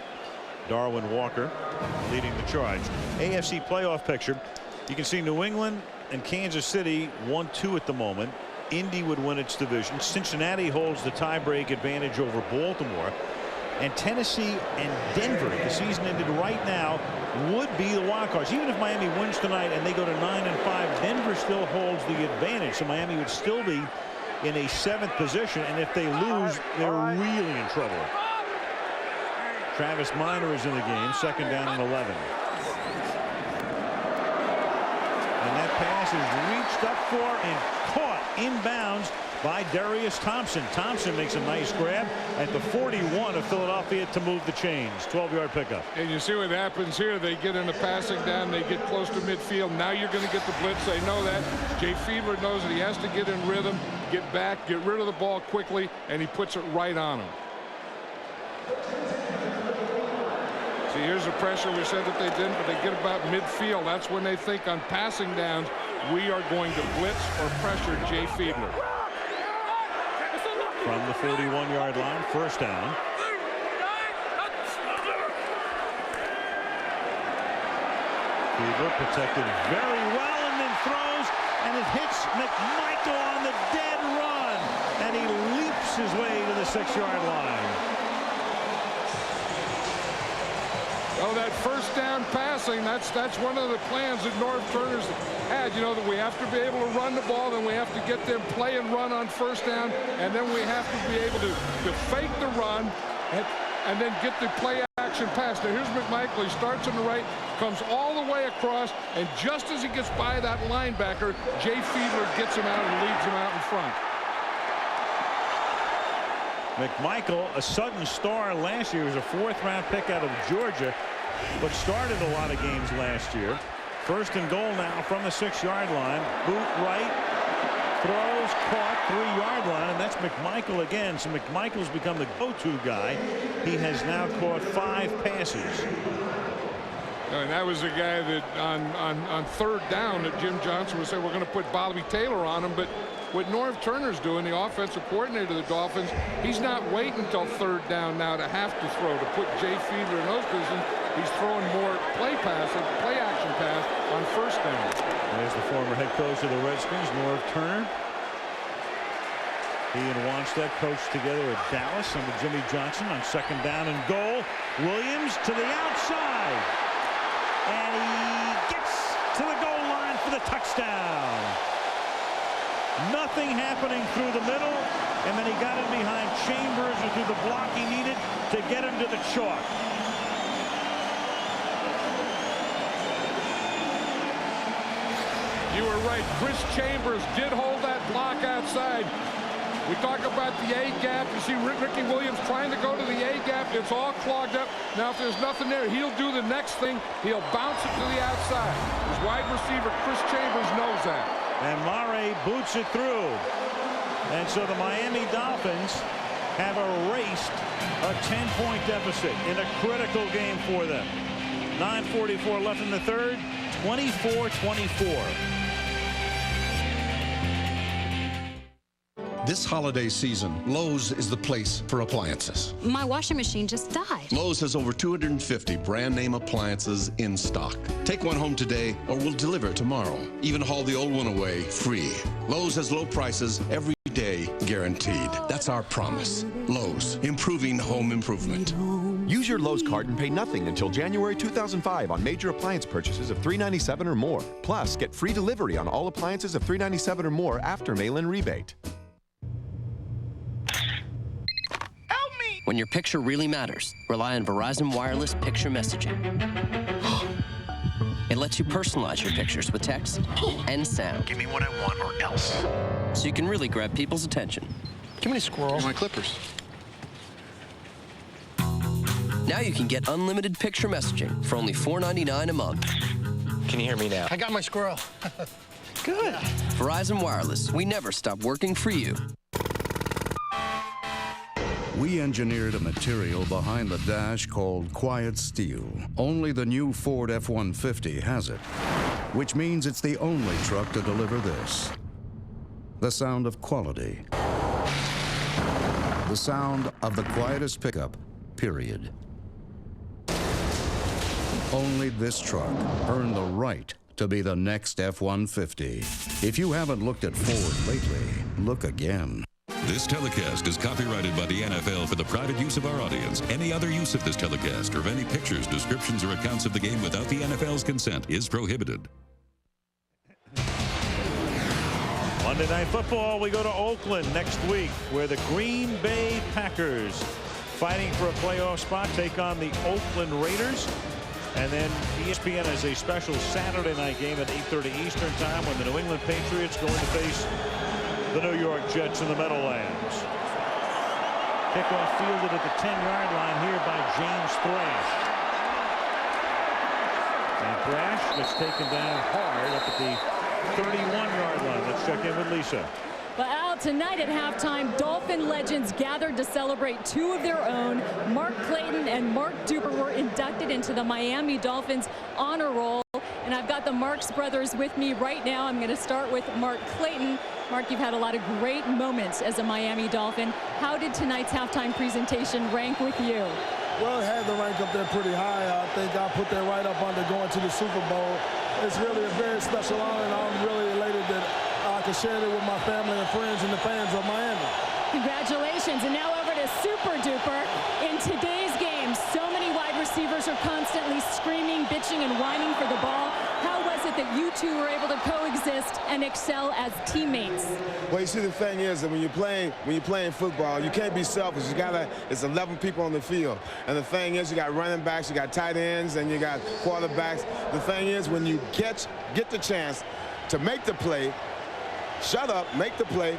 Darwin Walker leading the charge. AFC playoff picture. You can see New England and Kansas City 1-2 at the moment. Indy would win its division. Cincinnati holds the tiebreak advantage over Baltimore. And Tennessee and Denver, if the season ended right now, would be the wild cards. Even if Miami wins tonight and they go to 9-5, Denver still holds the advantage. So Miami would still be in a 7th position, and if they lose, they're really in trouble. Travis Minor is in the game, 2nd down and 11. And that pass is reached up for and caught inbounds by Darius Thompson. Thompson makes a nice grab at the 41 of Philadelphia to move the chains. 12-yard pickup. And you see what happens here. They get in the passing down. They get close to midfield. Now you're going to get the blitz. They know that. Jay Fiedler knows that he has to get in rhythm, get back, get rid of the ball quickly, and he puts it right on him. See, here's the pressure. We said that they didn't, but they get about midfield. That's when they think on passing downs, we are going to blitz or pressure Jay Fiedler. From the 41-yard line, first down. Fiedler protected very well and then throws, and it hits McMichael on the dead run, and he leaps his way to the 6-yard line. Oh, that first down passing, that's one of the plans that Norv Turner's had. That we have to be able to run the ball, then we have to get them play and run on first down, and then we have to be able to fake the run and then get the play action pass. Now here's McMichael. He starts on the right, comes all the way across, and just as he gets by that linebacker, Jay Fiedler gets him out and leads him out in front. McMichael, a sudden star last year, was a 4th-round pick out of Georgia, but started a lot of games last year. First and goal now from the 6-yard line. Boot right, throws, caught, 3-yard line, and that's McMichael again. So McMichael's become the go-to guy. He has now caught 5 passes. And that was the guy that on third down that Jim Johnson would say we're going to put Bobby Taylor on him, but what Norv Turner's doing, the offensive coordinator of the Dolphins, he's not waiting until third down now to have to throw, to put Jay Fiedler in those positions. He's throwing more play action pass on first down. There's the former head coach of the Redskins, Norv Turner. He and Wanstead coached together at Dallas under Jimmy Johnson on 2nd down and goal. Williams to the outside. And he gets to the goal line for the touchdown. Nothing happening through the middle, and then he got in behind Chambers and through the block he needed to get him to the chalk. You were right. Chris Chambers did hold that block outside. We talk about the A gap. You see Ricky Williams trying to go to the A gap. It's all clogged up. Now, if there's nothing there, he'll do the next thing. He'll bounce it to the outside. His wide receiver, Chris Chambers, knows that. And Murray boots it through. And so the Miami Dolphins have erased a 10-point deficit in a critical game for them. 9:44 left in the third, 24-24. This holiday season, Lowe's is the place for appliances. My washing machine just died. Lowe's has over 250 brand name appliances in stock. Take one home today or we'll deliver it tomorrow. Even haul the old one away free. Lowe's has low prices every day guaranteed. That's our promise. Lowe's, improving home improvement. Use your Lowe's card and pay nothing until January 2005 on major appliance purchases of $397 or more. Plus, get free delivery on all appliances of $397 or more after mail-in rebate. When your picture really matters, rely on Verizon Wireless Picture Messaging. It lets you personalize your pictures with text and sound. Give me what I want or else. So you can really grab people's attention. Give me a squirrel. My clippers. Now you can get unlimited picture messaging for only $4.99 a month. Can you hear me now? I got my squirrel. Good. Verizon Wireless. We never stop working for you. We engineered a material behind the dash called quiet steel. Only the new Ford F-150 has it, which means it's the only truck to deliver this. The sound of quality. The sound of the quietest pickup, period. Only this truck earned the right to be the next F-150. If you haven't looked at Ford lately, look again. This telecast is copyrighted by the NFL for the private use of our audience. Any other use of this telecast or of any pictures, descriptions, or accounts of the game without the NFL's consent is prohibited. Monday Night Football, we go to Oakland next week, where the Green Bay Packers, fighting for a playoff spot, take on the Oakland Raiders. And then ESPN has a special Saturday night game at 8:30 Eastern Time when the New England Patriots go in to face the New York Jets in the Meadowlands. Kickoff fielded at the 10-yard line here by James Thrash. And Thrash gets taken down hard up at the 31-yard line. Let's check in with Lisa. Well, Al, tonight at halftime, Dolphin legends gathered to celebrate two of their own. Mark Clayton and Mark Duper were inducted into the Miami Dolphins Honor Roll. And I've got the Marks brothers with me right now. I'm going to start with Mark Clayton. Mark, you've had a lot of great moments as a Miami Dolphin. How did tonight's halftime presentation rank with you? Well, it had to rank up there pretty high. I think I put that right up under going to the Super Bowl. It's really a very special honor, and I'm really elated that I can share it with my family and friends and the fans of Miami. Congratulations. And now over to Super Duper. In today's game, so many wide receivers are constantly screaming, bitching, and whining for the ball. How was it that you two were able to coexist and excel as teammates? Well, you see, the thing is that when you're playing football, you can't be selfish. It's 11 people on the field. And the thing is, you got running backs, you got tight ends, and you got quarterbacks. The thing is, when you get the chance to make the play, shut up, make the play,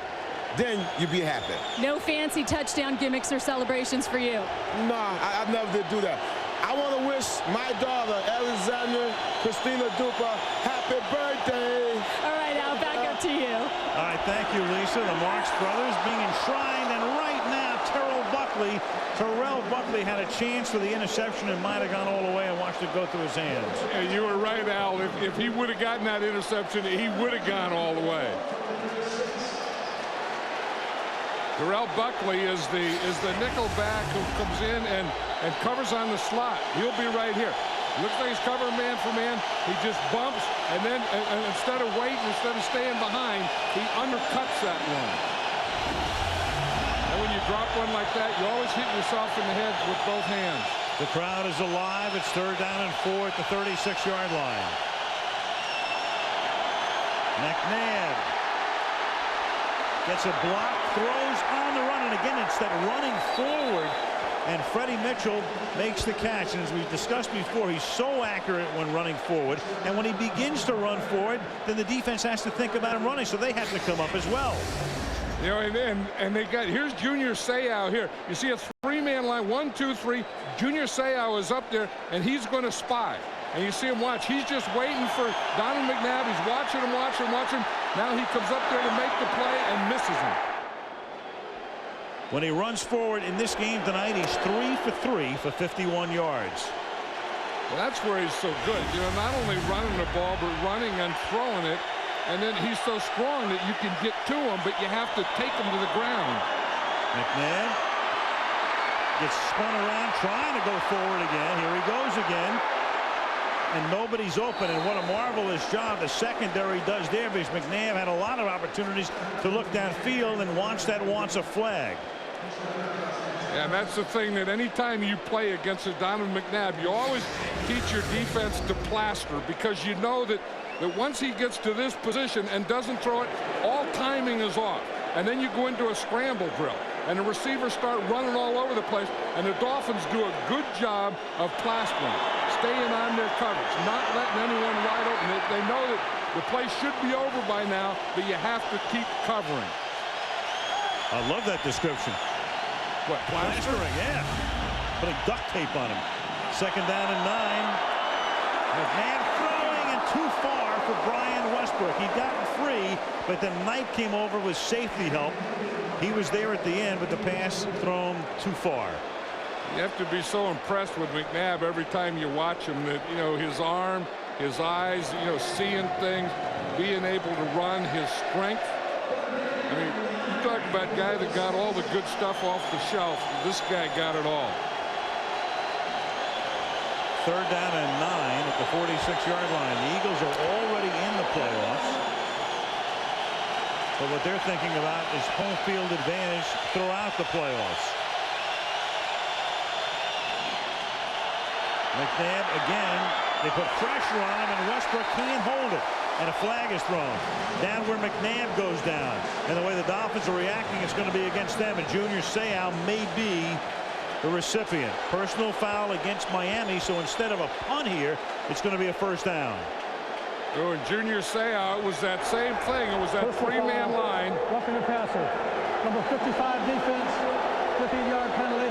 then you be happy. No fancy touchdown gimmicks or celebrations for you? No, I never did do that. I want to wish my daughter, Alexandra Christina Duper, happy birthday. All right, Al, back up to you. All right, thank you, Lisa. The Marks brothers being enshrined, and right now, Terrell Buckley had a chance for the interception and might have gone all the way and watched it go through his hands. Yeah, you were right, Al. If he would have gotten that interception, he would have gone all the way. Terrell Buckley is the nickel back who comes in and covers on the slot. He'll be right here. Looks like he's covering man for man. He just bumps, and then instead of waiting, instead of staying behind, he undercuts that one. And when you drop one like that, you always hit yourself in the head with both hands. The crowd is alive. It's 3rd down and 4 at the 36-yard line. McNabb gets a block, throws on the run, and again, it's that running forward. And Freddie Mitchell makes the catch. And as we've discussed before, he's so accurate when running forward. And when he begins to run forward, then the defense has to think about him running. So they have to come up as well. You know, and they got, here's Junior Seau here. You see a 3-man line, 1, 2, 3. Junior Seau is up there, and he's going to spy. And you see him watch. He's just waiting for Donald McNabb. He's watching him, watching him, watching him. Now he comes up there to make the play and misses him. When he runs forward in this game tonight, he's 3 for 3 for 51 yards. Well, that's where he's so good. You know, not only running the ball, but running and throwing it. And then he's so strong that you can get to him, but you have to take him to the ground. McNabb gets spun around trying to go forward again. Here he goes again. And nobody's open. And what a marvelous job the secondary does there, because McNabb had a lot of opportunities to look downfield and wants a flag. Yeah, and that's the thing, that anytime you play against a Donovan McNabb, you always teach your defense to plaster, because you know that once he gets to this position and doesn't throw it, all timing is off. And then you go into a scramble drill, and the receivers start running all over the place, and the Dolphins do a good job of plastering, staying on their coverage, not letting anyone wide open. They know that the play should be over by now, but you have to keep covering. I love that description. What, plastering? Yeah. Putting duct tape on him. 2nd down and 9. McNabb throwing and too far for Brian Westbrook. He'd gotten free, but then Knight came over with safety help. He was there at the end, but the pass thrown too far. You have to be so impressed with McNabb every time you watch him, that, you know, his arm, his eyes, you know, seeing things, being able to run, his strength. I mean, you talk about a guy that got all the good stuff off the shelf. This guy got it all. 3rd down and 9 at the 46-yard line. The Eagles are already in the playoffs. But what they're thinking about is home field advantage throughout the playoffs. McNabb again. They put pressure on him, and Westbrook can't hold it. And a flag is thrown down where McNabb goes down. And the way the Dolphins are reacting, it's going to be against them. And Junior Seau may be the recipient. Personal foul against Miami, so instead of a punt here, it's going to be a 1st down. Oh, and Junior Seau, it was that same thing. It was that 3-man line. Roughing the passer. Number 55 defense, 15-yard penalty,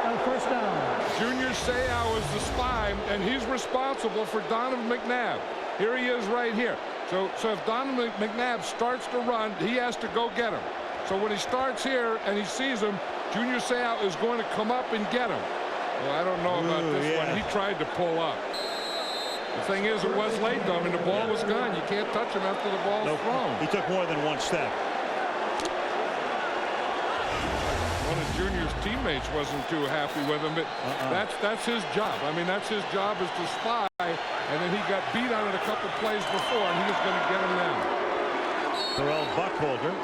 and 1st down. Junior Seau is the spy, and he's responsible for Donovan McNabb. Here he is right here. So if Donovan McNabb starts to run, he has to go get him. So when he starts here and he sees him, Junior Seau is going to come up and get him. Well, I don't know about this one. He tried to pull up. The thing is, it was late, though. I mean, the ball was gone. You can't touch him after the ball's thrown. He took more than one step. One of Junior's teammates wasn't too happy with him, but that's his job. I mean, that's his job, is to spy, and then he got beat on it a couple plays before, and he was going to get him now. Terrell Buckholder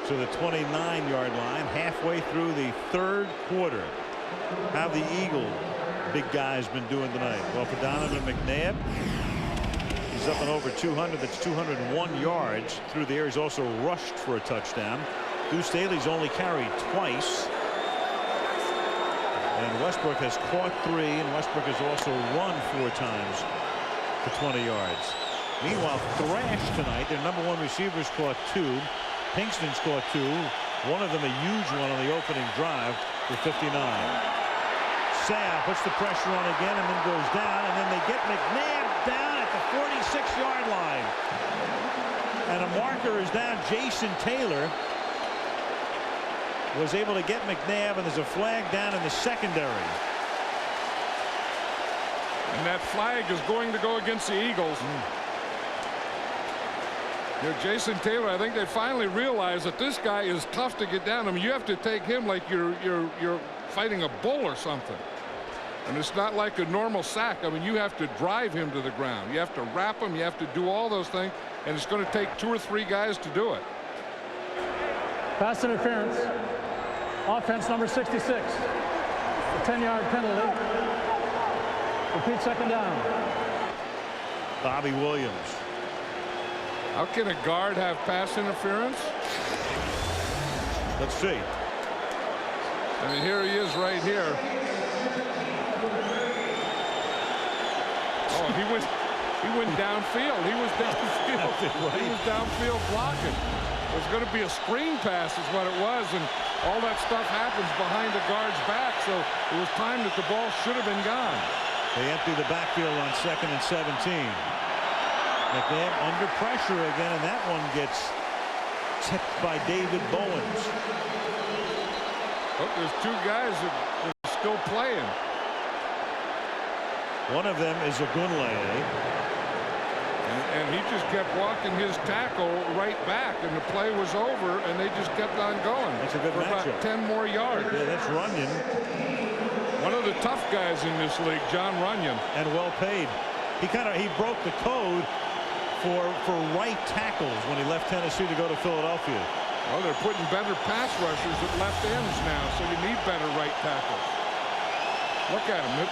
to the 29-yard line, halfway through the 3rd quarter. How the Eagle big guys been doing tonight? Well, for Donovan McNabb, he's up and over 200. That's 201 yards through the air. He's also rushed for a touchdown. Deuce Staley's only carried twice. And Westbrook has caught 3, and Westbrook has also run 4 times for 20 yards. Meanwhile, Thrash tonight, their #1 receivers, caught 2. Pinkston's caught 2. One of them a huge one on the opening drive for 59. Seau puts the pressure on again and then goes down, and then they get McNabb down at the 46-yard line. And a marker is down. Jason Taylor was able to get McNabb, and there's a flag down in the secondary. And that flag is going to go against the Eagles. You know, Jason Taylor, I think they finally realized that this guy is tough to get down. I mean, you have to take him like you're fighting a bull or something. And it's not like a normal sack. I mean, you have to drive him to the ground. You have to wrap him. You have to do all those things. And it's going to take 2 or 3 guys to do it. Pass interference. Offense number 66. A 10-yard penalty. Repeat 2nd down. Bobby Williams. How can a guard have pass interference? Let's see. I mean, here he is right here. Oh, he went downfield. He was downfield. He was downfield blocking. It was going to be a screen pass is what it was, and all that stuff happens behind the guard's back, so it was time that the ball should have been gone. They empty the backfield on 2nd and 17. McNabb under pressure again, and that one gets tipped by David Bowens. Oh, there's two guys that are still playing. One of them is Ogunleye. And he just kept walking his tackle right back, and the play was over, and they just kept on going. That's a good for matchup. about 10 more yards. Yeah, that's Runyon. One of the tough guys in this league, John Runyon. And well paid. He broke the code for right tackles when he left Tennessee to go to Philadelphia. Well, they're putting better pass rushers at left ends now, so you need better right tackles. Look at him.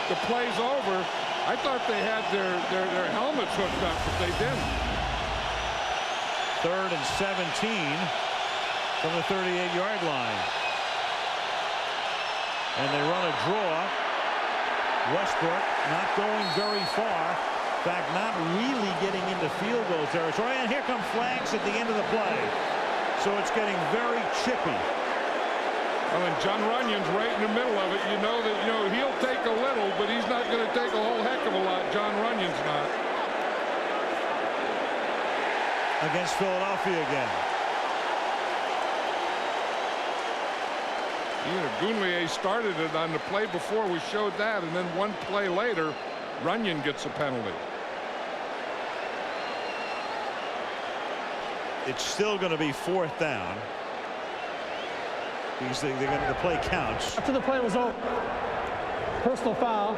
The play's over. I thought they had their helmets hooked up, but they didn't. 3rd and 17 from the 38-yard line. And they run a draw. Westbrook not going very far. In fact, not really getting into field goal territory. And here come flags at the end of the play. So it's getting very chippy. Well, and John Runyon's right in the middle of it. You know that he'll take a little, but he's not going to take a whole heck of a lot. John Runyon's not. Against Philadelphia again. Ogunleye started it on the play before. We showed that, and then one play later, Runyon gets a penalty. It's still going to be 4th down. Because the play counts. After the play was over, personal foul,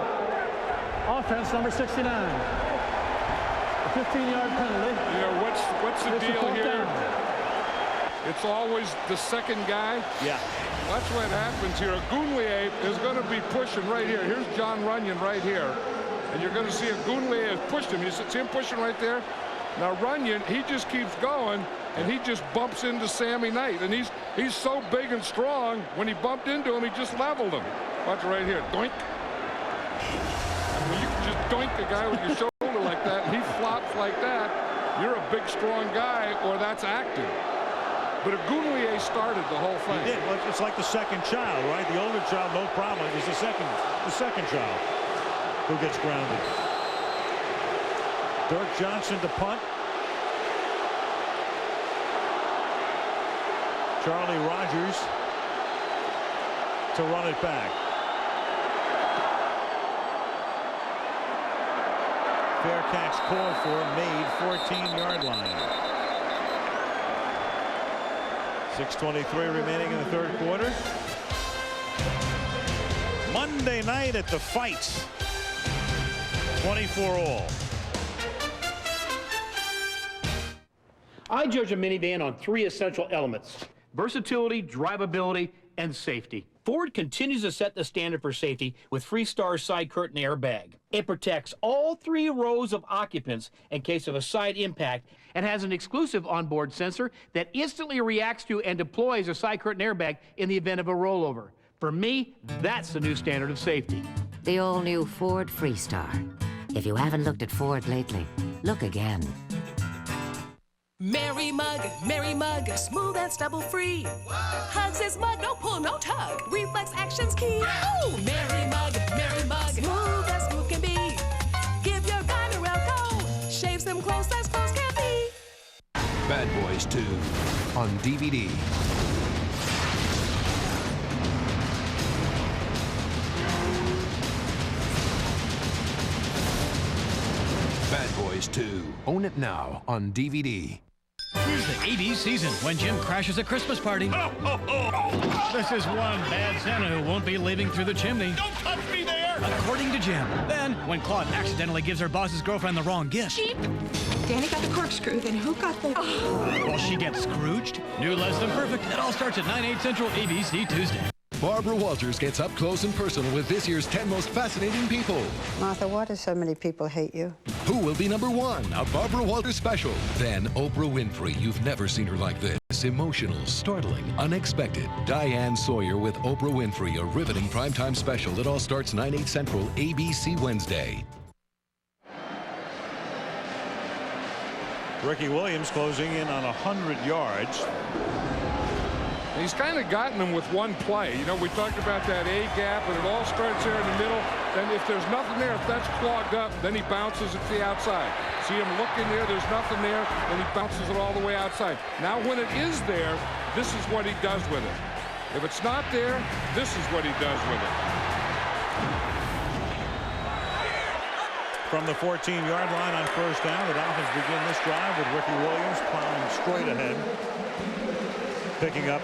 offense number 69. A 15-yard penalty. You know, what's the deal here? Down. It's always the second guy. Yeah. That's what happens here. Ogunleye is going to be pushing right here. Here's John Runyon right here. And you're going to see Ogunleye has pushed him. You see him pushing right there? Now Runyon, he just keeps going, and he just bumps into Sammy Knight. And he's so big and strong, when he bumped into him, he just leveled him. Watch right here. Doink. And when you just doink a guy with your shoulder like that, and he flops like that, you're a big, strong guy, or that's acting. But Ogunleye started the whole thing. He did. Well, it's like the second child, right? The older child, no problem. It's the second child who gets grounded. Dirk Johnson to punt. Charlie Rogers to run it back. Fair catch called for, made, 14-yard line. 6:23 remaining in the 3rd quarter. Monday night at the fight. 24-all. I judge a minivan on 3 essential elements: versatility, drivability, and safety. Ford continues to set the standard for safety with Freestar side curtain airbag. It protects all 3 rows of occupants in case of a side impact and has an exclusive onboard sensor that instantly reacts to and deploys a side curtain airbag in the event of a rollover. For me, that's the new standard of safety. The all-new Ford Freestar. If you haven't looked at Ford lately, look again. Mary Mug, smooth and stubble free. Hugs his mug, no pull, no tug. Reflex action's key. Oh, Mary Mug, smooth as smooth can be. Give your guy a real go. Shaves them close as close can be. Bad Boys 2 on DVD. Bad Boys 2. Own it now on DVD. Here's the 80s season when Jim crashes a Christmas party. This is one bad Santa who won't be leaving through the chimney. Don't touch me there! According to Jim. Then, when Claude accidentally gives her boss's girlfriend the wrong gift. Cheap. Danny got the corkscrew, then who got the... Well, she gets Scrooged. New Less Than Perfect. It all starts at 9/8 Central, ABC Tuesday. Barbara Walters gets up close and personal with this year's 10 most fascinating people. Martha, why do so many people hate you? Who will be #1? A Barbara Walters special. Then Oprah Winfrey. You've never seen her like this. Emotional, startling, unexpected. Diane Sawyer with Oprah Winfrey. A riveting primetime special. It all starts 9/8 Central, ABC Wednesday. Ricky Williams closing in on 100 yards. He's kind of gotten them with one play. You know, we talked about that A gap, and it all starts there in the middle. Then if there's nothing there, if that's clogged up, then he bounces it to the outside. See him looking there, there's nothing there, and he bounces it all the way outside. Now when it is there, this is what he does with it. If it's not there, this is what he does with it. From the 14-yard line on first down, the Dolphins begin this drive with Ricky Williams plowing straight ahead, picking up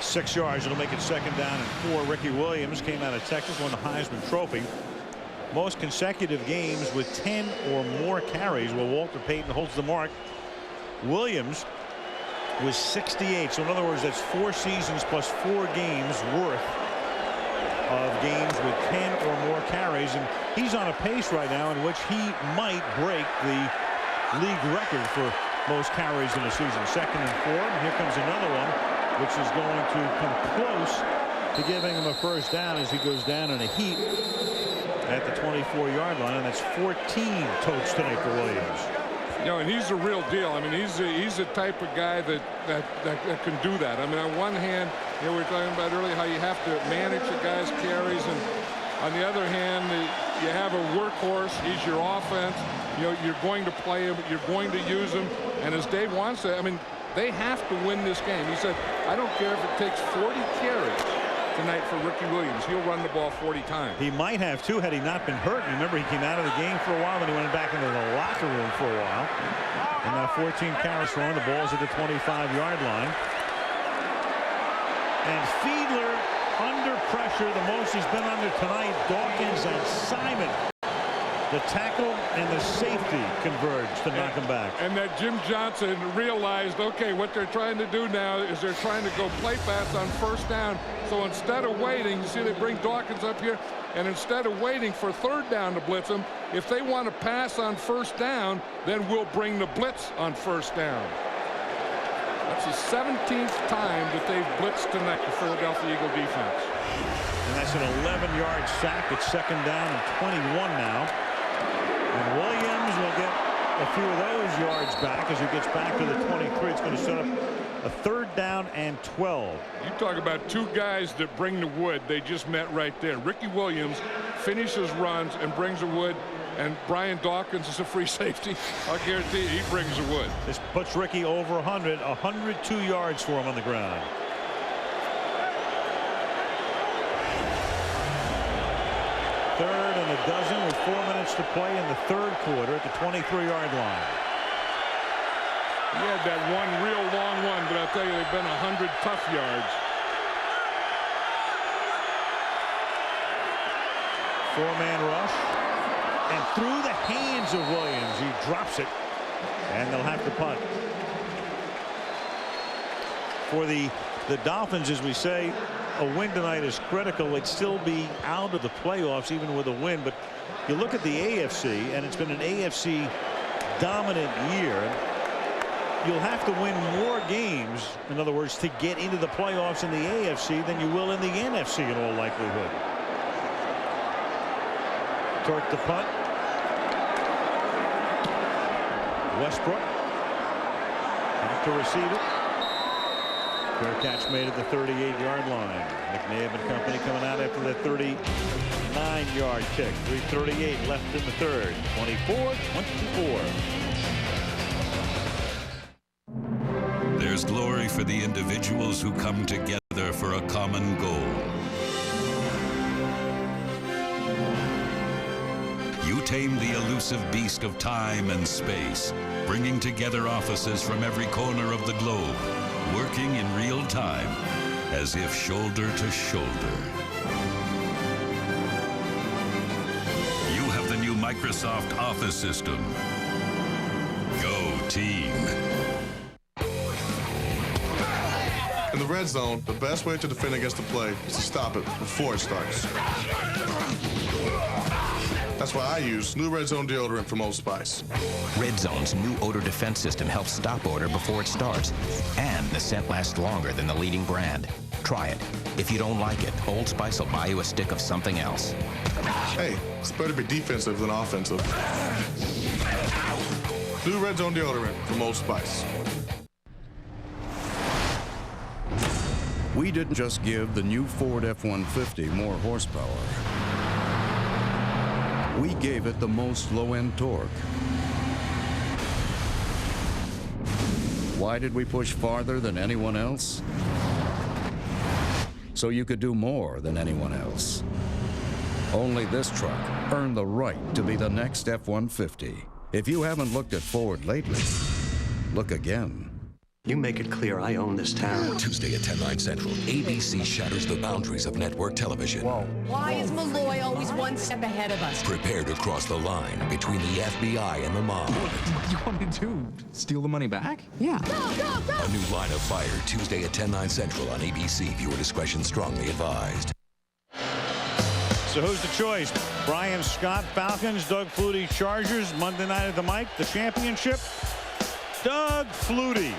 6 yards. It'll make it second down and 4. Ricky Williams came out of Texas, won the Heisman Trophy. Most consecutive games with 10 or more carries. Well, Walter Payton holds the mark. Williams was 68. So in other words, that's 4 seasons plus 4 games worth of games with 10 or more carries. And he's on a pace right now in which he might break the league record for most carries in a season. Second and 4. And here comes another one, which is going to come close to giving him a first down as he goes down in a heap at the 24-yard line, and that's 14 totes tonight for Williams. You know, and he's the real deal. I mean, he's the type of guy that can do that. I mean, on one hand, you know, we were talking about earlier how you have to manage a guy's carries, and on the other hand, you have a workhorse. He's your offense. You know, you're going to play him. You're going to use him. And as Dave wants to, I mean, they have to win this game. He said, I don't care if it takes 40 carries tonight for Ricky Williams. He'll run the ball 40 times. He might have too had he not been hurt. Remember, he came out of the game for a while, then he went back into the locker room for a while. And now 14 carries thrown. The ball's at the 25-yard line. And Fiedler under pressure, the most he's been under tonight. Dawkins and Simon. The tackle and the safety converged to knock him back. And that Jim Johnson realized, okay, what they're trying to do now is they're trying to go play pass on first down. So instead of waiting, you see they bring Dawkins up here, and instead of waiting for third down to blitz him, if they want to pass on first down, then we'll bring the blitz on first down. That's the 17th time that they've blitzed tonight, the Philadelphia Eagle defense. And that's an 11-yard sack. It's second down and 21 now. And Williams will get a few of those yards back as he gets back to the 23. It's going to set up a third down and 12. You talk about two guys that bring the wood. They just met right there. Ricky Williams finishes runs and brings the wood, and Brian Dawkins is a free safety. I'll guarantee you he brings the wood. This puts Ricky over 102 yards for him on the ground. Third and a dozen with 4 minutes to play in the third quarter at the 23-yard line. He had that one real long one, but I'll tell you, they've been 100 tough yards. 4-man rush. And through the hands of Williams, he drops it. And they'll have to punt. For the Dolphins, as we say, a win tonight is critical. They'd still be out of the playoffs even with a win. But you look at the AFC, and it's been an AFC dominant year. You'll have to win more games, in other words, to get into the playoffs in the AFC than you will in the NFC in all likelihood. Torque the punt. Westbrook back to receive it. Fair catch made at the 38-yard line. McNabb and company coming out after the 39-yard kick. 3:38 left in the third. 24-24. There's glory for the individuals who come together for a common goal. You tame the elusive beast of time and space, bringing together offices from every corner of the globe, working in real time, as if shoulder to shoulder. You have the new Microsoft Office system. Go team. In the red zone, the best way to defend against the play is to stop it before it starts. That's why I use new Red Zone deodorant from Old Spice. Red Zone's new odor defense system helps stop odor before it starts, and the scent lasts longer than the leading brand. Try it. If you don't like it, Old Spice will buy you a stick of something else. Hey, it's better to be defensive than offensive. New Red Zone deodorant from Old Spice. We didn't just give the new Ford F-150 more horsepower. We gave it the most low-end torque. Why did we push farther than anyone else? so you could do more than anyone else. Only this truck earned the right to be the next F-150. If you haven't looked at Ford lately, look again. You make it clear I own this town. Tuesday at 10, 9 Central, ABC shatters the boundaries of network television. Why is Malloy always one step ahead of us? Prepare to cross the line between the FBI and the mob. What do you want me to do? Steal the money back? Yeah. Go, go, go! A new Line of Fire, Tuesday at 10, 9 Central on ABC. Viewer discretion strongly advised. So who's the choice? Brian Scott, Falcons, Doug Flutie, Chargers. Monday night at the mic, the championship. Doug Flutie.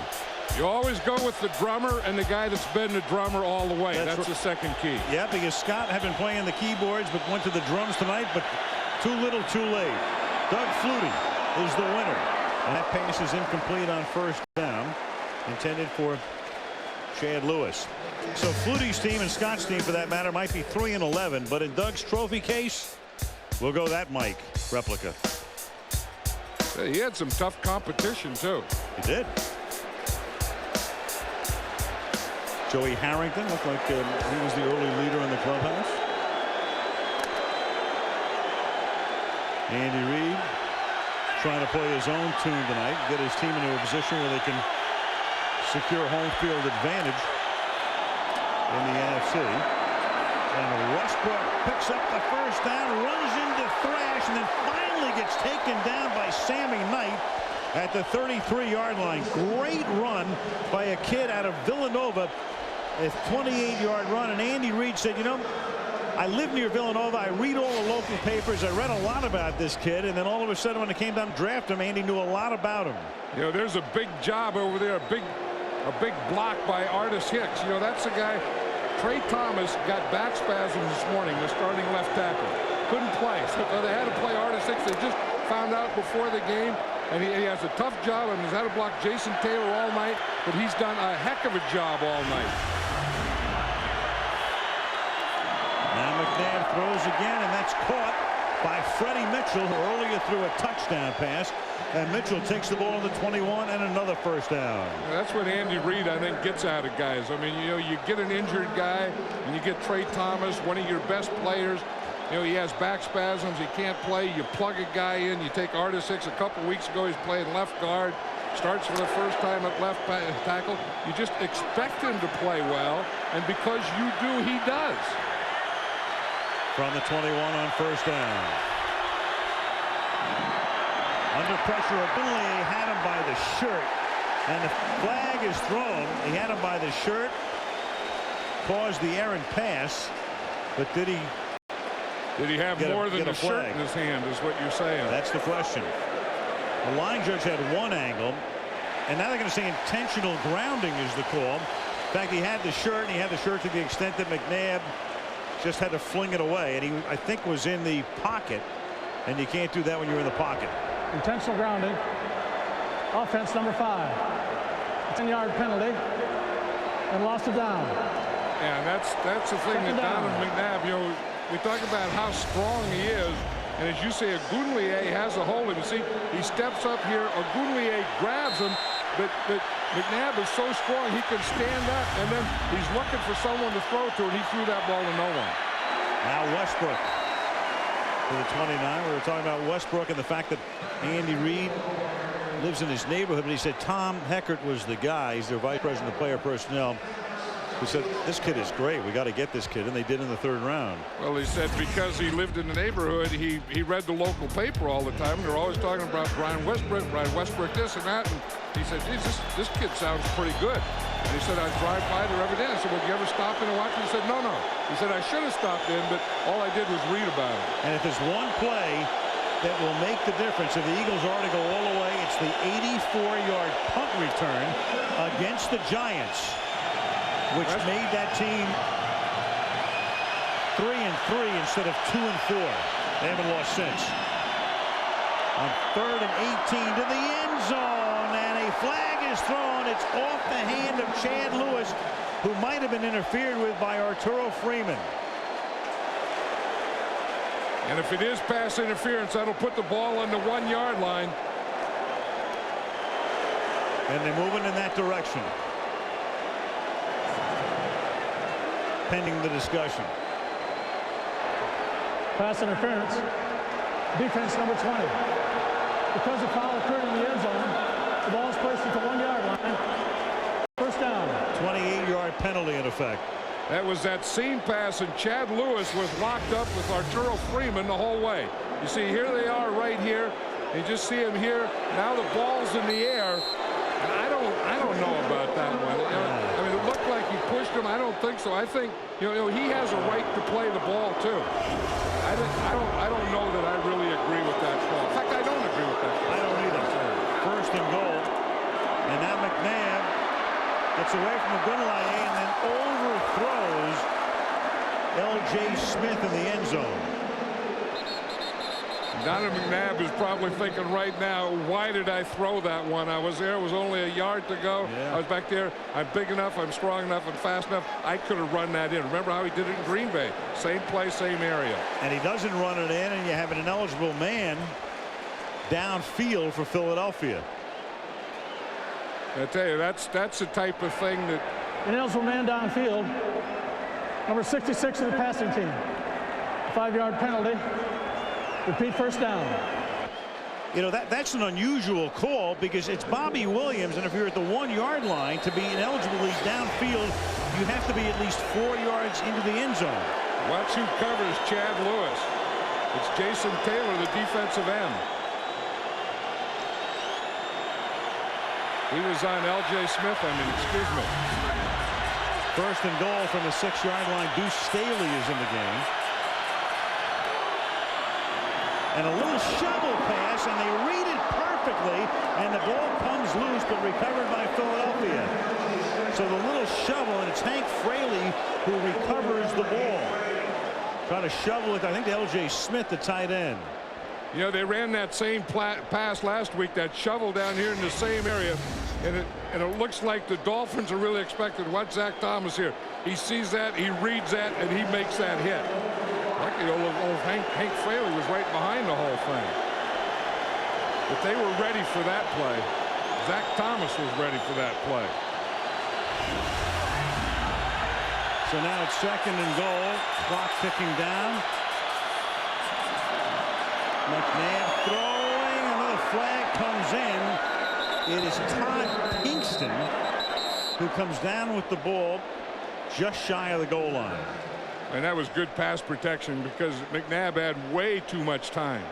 You always go with the drummer and the guy that's been the drummer all the way. That's the second key. Yeah, because Scott had been playing the keyboards but went to the drums tonight, but too little, too late. Doug Flutie is the winner. And that pass is incomplete on first down, intended for Chad Lewis. So Flutie's team and Scott's team, for that matter, might be 3-11, but in Doug's trophy case, we'll go that Mike replica. He had some tough competition, too. He did. Joey Harrington looked like he was the early leader in the clubhouse. Andy Reid trying to play his own tune tonight, get his team into a position where they can secure home field advantage in the NFC. And Westbrook picks up the first down, runs into Thrash, and then finally gets taken down by Sammy Knight at the 33-yard line. Great run by a kid out of Villanova. A 28-yard run, and Andy Reid said, you know, I live near Villanova. I read all the local papers. I read a lot about this kid, and then all of a sudden when it came down to draft him, Andy knew a lot about him. You know, there's a big job over there, a big block by Artis Hicks. You know, that's the guy. Trey Thomas got back spasms this morning, the starting left tackle. Couldn't play, so they had to play Artis Hicks. They just found out before the game. And he has a tough job, and he's had to block Jason Taylor all night, but he's done a heck of a job all night. Now McNabb throws again, and that's caught by Freddie Mitchell, who earlier threw a touchdown pass. And Mitchell takes the ball on the 21 and another first down. That's what Andy Reid, I think, gets out of guys. I mean, you know, you get an injured guy, and you get Trey Thomas, one of your best players. You know, he has back spasms. He can't play. You plug a guy in. You take Artis Hicks a couple weeks ago. He's playing left guard. Starts for the first time at left tackle. You just expect him to play well. And because you do, he does. From the 21 on first down. Under pressure, Abunle had him by the shirt. And the flag is thrown. He had him by the shirt. Caused the errant pass. But did he have more than a shirt in his hand, is what you're saying? That's the question. The line judge had one angle, and now they're going to say intentional grounding is the call. In fact, he had the shirt, and he had the shirt to the extent that McNabb just had to fling it away, and he, I think, was in the pocket, and you can't do that when you're in the pocket. Intentional grounding. Offense number 5. 10-yard penalty, and lost it down. Yeah, that's the thing that Donovan McNabb, you know, we talk about how strong he is, and as you say, Agunlie has a hold of him. See, he steps up here, Agunlie grabs him, but McNabb is so strong he can stand up, and then he's looking for someone to throw to, and he threw that ball to no one. Now Westbrook for the 29. We were talking about Westbrook and the fact that Andy Reid lives in his neighborhood, but he said Tom Heckert was the guy. He's their vice president of player personnel. He said, this kid is great. We got to get this kid. And they did in the 3rd round. Well, he said because he lived in the neighborhood, he read the local paper all the time. They're always talking about Brian Westbrook this and that. And he said, geez, this kid sounds pretty good. And he said, I drive by there every day. I said, well, did you ever stop in and watch him? He said, no. He said, I should have stopped in, but all I did was read about him. And if there's one play that will make the difference, if the Eagles are to go all the way, it's the 84-yard punt return against the Giants, which made that team 3-3 instead of 2-4. They haven't lost since. On 3rd and 18 to the end zone, and a flag is thrown. It's off the hand of Chad Lewis, who might have been interfered with by Arturo Freeman. And if it is pass interference, that'll put the ball on the 1-yard line. And they're moving in that direction. pending the discussion. Pass interference. Defense number 20. Because the foul occurred in the end zone, the ball is placed at the 1-yard line. First down. 28-yard penalty in effect. That was that seam pass, and Chad Lewis was locked up with Arturo Freeman the whole way. You see, here they are right here. You just see him here. Now the ball's in the air. And I don't know about that one. You know, I mean, it looked like he pushed him. I don't think so. I think he has a right to play the ball too. I don't know that I really agree with that call. In fact, I don't agree with that call. I don't either. First and goal. And now McNabb gets away from the goal line and then overthrows L.J. Smith in the end zone. Donovan McNabb is probably thinking right now, why did I throw that one? I was there. It was only a yard to go. Yeah. I was back there. I'm big enough. I'm strong enough and fast enough. I could have run that in. Remember how he did it in Green Bay? Same play, same area. And he doesn't run it in, and you have an ineligible man downfield for Philadelphia. I tell you, that's the type of thing that... Ineligible man downfield. Number 66 of the passing team. 5-yard penalty. Repeat first down. You know, that's an unusual call because it's Bobby Williams, and if you're at the 1-yard line, to be ineligible downfield, you have to be at least 4 yards into the end zone. Watch who covers Chad Lewis. It's Jason Taylor, the defensive end. He was on L.J. Smith, excuse me. First and goal from the 6-yard line. Deuce Staley is in the game. And a little shovel pass, and they read it perfectly, and the ball comes loose, but recovered by Philadelphia. So the little shovel, and it's Hank Fraley who recovers the ball. Trying to shovel it, I think, to L.J. Smith, the tight end. You know, they ran that same pass last week, that shovel down here in the same area, and it looks like the Dolphins are really expecting what Zach Thomas here. He sees that, he reads that, and he makes that hit. Like, you know, old Hank Fraley was right behind the whole thing. But they were ready for that play. Zach Thomas was ready for that play. So now it's second and goal. Clock ticking down. McNabb throwing. Another flag comes in. It is Todd Pinkston who comes down with the ball just shy of the goal line. And that was good pass protection because McNabb had way too much time.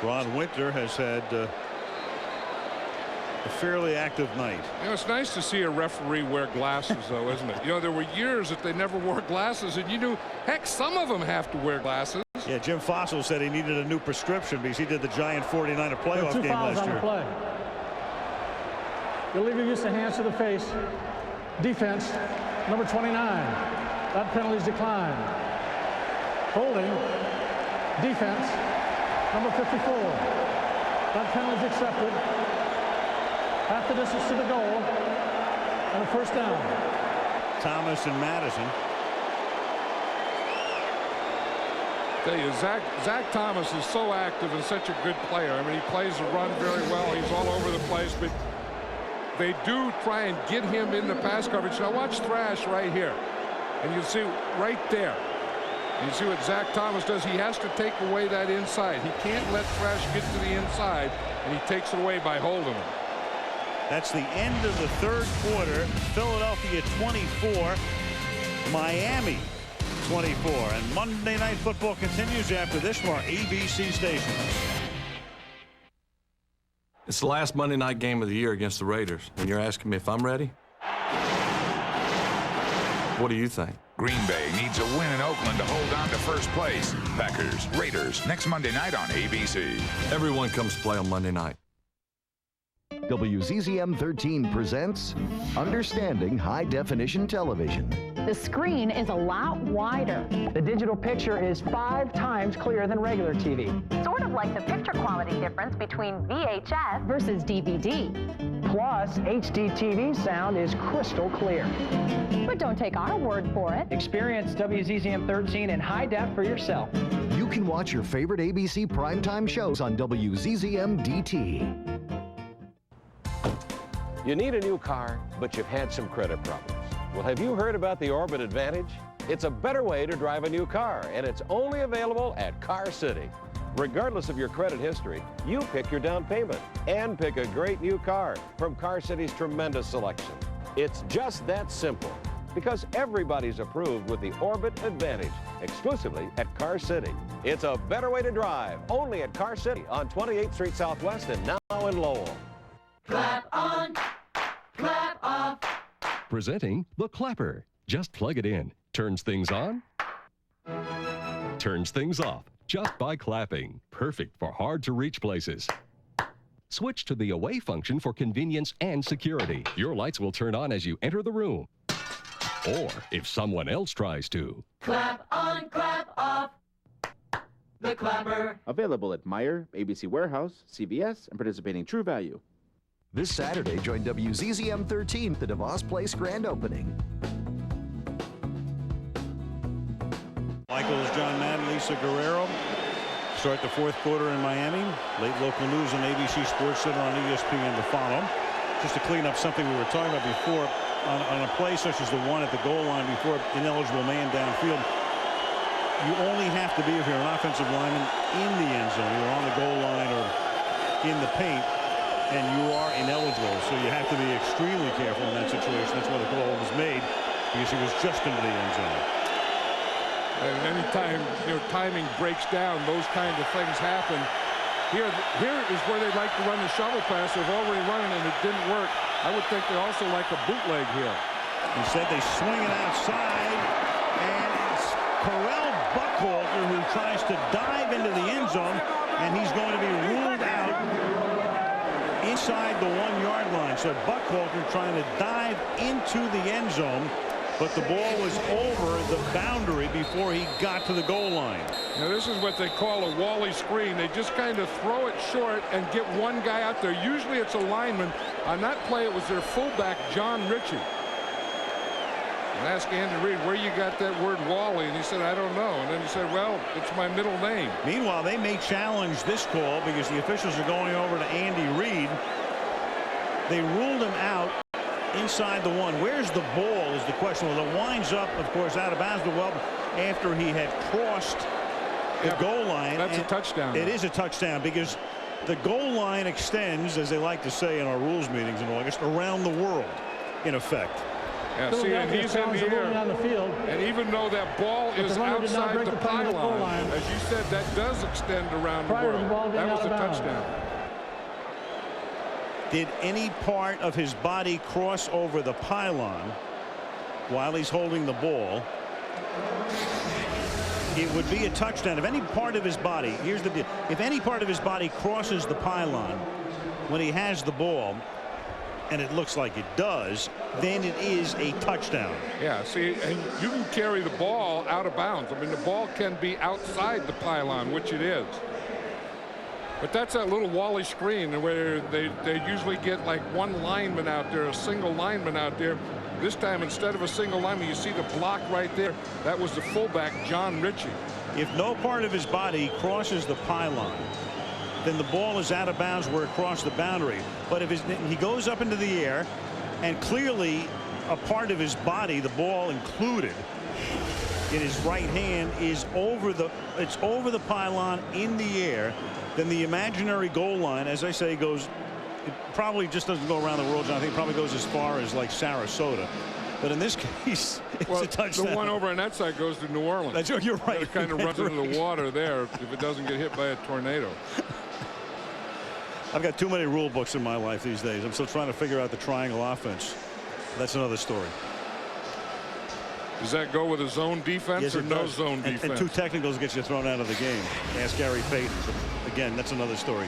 Ron Winter has had a fairly active night. You know, it's nice to see a referee wear glasses, though, isn't it? You know, there were years that they never wore glasses, and you knew, heck, some of them have to wear glasses. Yeah, Jim Fossil said he needed a new prescription because he did the Giant 49er playoff game last year. 2 fouls on the play. Illegal use of hands to the face. Defense, number 29. That penalty is declined. Holding. Defense, number 54. That penalty is accepted. Half the distance to the goal. And a first down. Thomas and Madison. Tell you, Zach Thomas is so active and such a good player. I mean, he plays the run very well. He's all over the place, but they do try and get him in the pass coverage. Now watch Thrash right here, and you see right there. You see what Zach Thomas does. He has to take away that inside. He can't let Thrash get to the inside, and he takes it away by holding him. That's the end of the third quarter. Philadelphia 24, Miami 24, and Monday Night Football continues after this from our ABC stations. It's the last Monday night game of the year against the Raiders, and you're asking me if I'm ready? What do you think? Green Bay needs a win in Oakland to hold on to first place. Packers, Raiders, next Monday night on ABC. Everyone comes to play on Monday night. WZZM 13 presents Understanding High Definition Television. The screen is a lot wider. The digital picture is 5 times clearer than regular TV. Sort of like the picture quality difference between VHS versus DVD. Plus, HD TV sound is crystal clear. But don't take our word for it. Experience WZZM 13 in high def for yourself. You can watch your favorite ABC primetime shows on WZZM-DT. You need a new car, but you've had some credit problems. Well, have you heard about the Orbit Advantage? It's a better way to drive a new car, and it's only available at Car City. Regardless of your credit history, you pick your down payment and pick a great new car from Car City's tremendous selection. It's just that simple, because everybody's approved with the Orbit Advantage, exclusively at Car City. It's a better way to drive, only at Car City on 28th Street Southwest and now in Lowell. Clap on, clap off. Presenting the Clapper. Just plug it in. Turns things on, turns things off, just by clapping. Perfect for hard-to-reach places. Switch to the away function for convenience and security. Your lights will turn on as you enter the room, or if someone else tries to. Clap on, clap off. The Clapper. Available at Meijer, ABC Warehouse, CVS, and participating True Value. This Saturday, join WZZM 13 at the DeVos Place grand opening. Michaels, John Madden, Lisa Guerrero. Start the fourth quarter in Miami. Late local news on ABC Sports Center on ESPN to follow. Just to clean up something we were talking about before, on a play such as the one at the goal line before ineligible man downfield, you only have to be, if you're an offensive lineman, in the end zone. You're on the goal line or in the paint, and you are ineligible. So you have to be extremely careful in that situation. That's why the goal was made, because he was just into the end zone. And anytime, timing breaks down, those kind of things happen. Here is where they like to run the shovel pass. They've already run it, and it didn't work. I would think they also like a bootleg here. Instead, they swing it outside, and it's Correll Buckhalter who tries to dive into the end zone, and he's going to be ruled out inside the 1-yard line. So Buckhalter trying to dive into the end zone, but the ball was over the boundary before he got to the goal line. Now this is what they call a Wally screen. They just kind of throw it short and get one guy out there. Usually it's a lineman. On that play, it was their fullback, John Ritchie. And asked Andy Reid, where you got that word Wally? And he said, I don't know. And then he said, well, it's my middle name. Meanwhile, they may challenge this call because the officials are going over to Andy Reid. They ruled him out inside the 1. Where's the ball is the question. Well, it winds up, of course, out of bounds, but well, after he had crossed the goal line. That's a touchdown. It is a touchdown because the goal line extends, as they like to say in our rules meetings in August, around the world, in effect. Yeah, see, and he's in the air. On the field. And even though that ball is outside the pylon, as you said, that does extend around the world. That was a touchdown. Did any part of his body cross over the pylon while he's holding the ball? It would be a touchdown. If any part of his body, here's the deal, if any part of his body crosses the pylon when he has the ball, and it looks like it does, then it is a touchdown. Yeah, see, and you can carry the ball out of bounds. I mean, the ball can be outside the pylon, which it is. But that's that little Wally screen where they usually get like one lineman out there, a single lineman out there. This time, instead of a single lineman, you see the block right there. That was the fullback, John Ritchie. If no part of his body crosses the pylon, then the ball is out of bounds where it crossed the boundary. But if he goes up into the air, and clearly a part of his body, the ball included, in his right hand is over the pylon in the air, then the imaginary goal line, as I say, goes, it probably just doesn't go around the world, John. I think it probably goes as far as like Sarasota. But in this case, it's a touchdown. The one over on that side goes to New Orleans. You're right. It kind of runs into the water there if it doesn't get hit by a tornado. I've got too many rule books in my life these days. I'm still trying to figure out the triangle offense. That's another story. Does that go with a zone defense or no zone defense? And two technicals gets you thrown out of the game. Ask Gary Payton. But again, that's another story.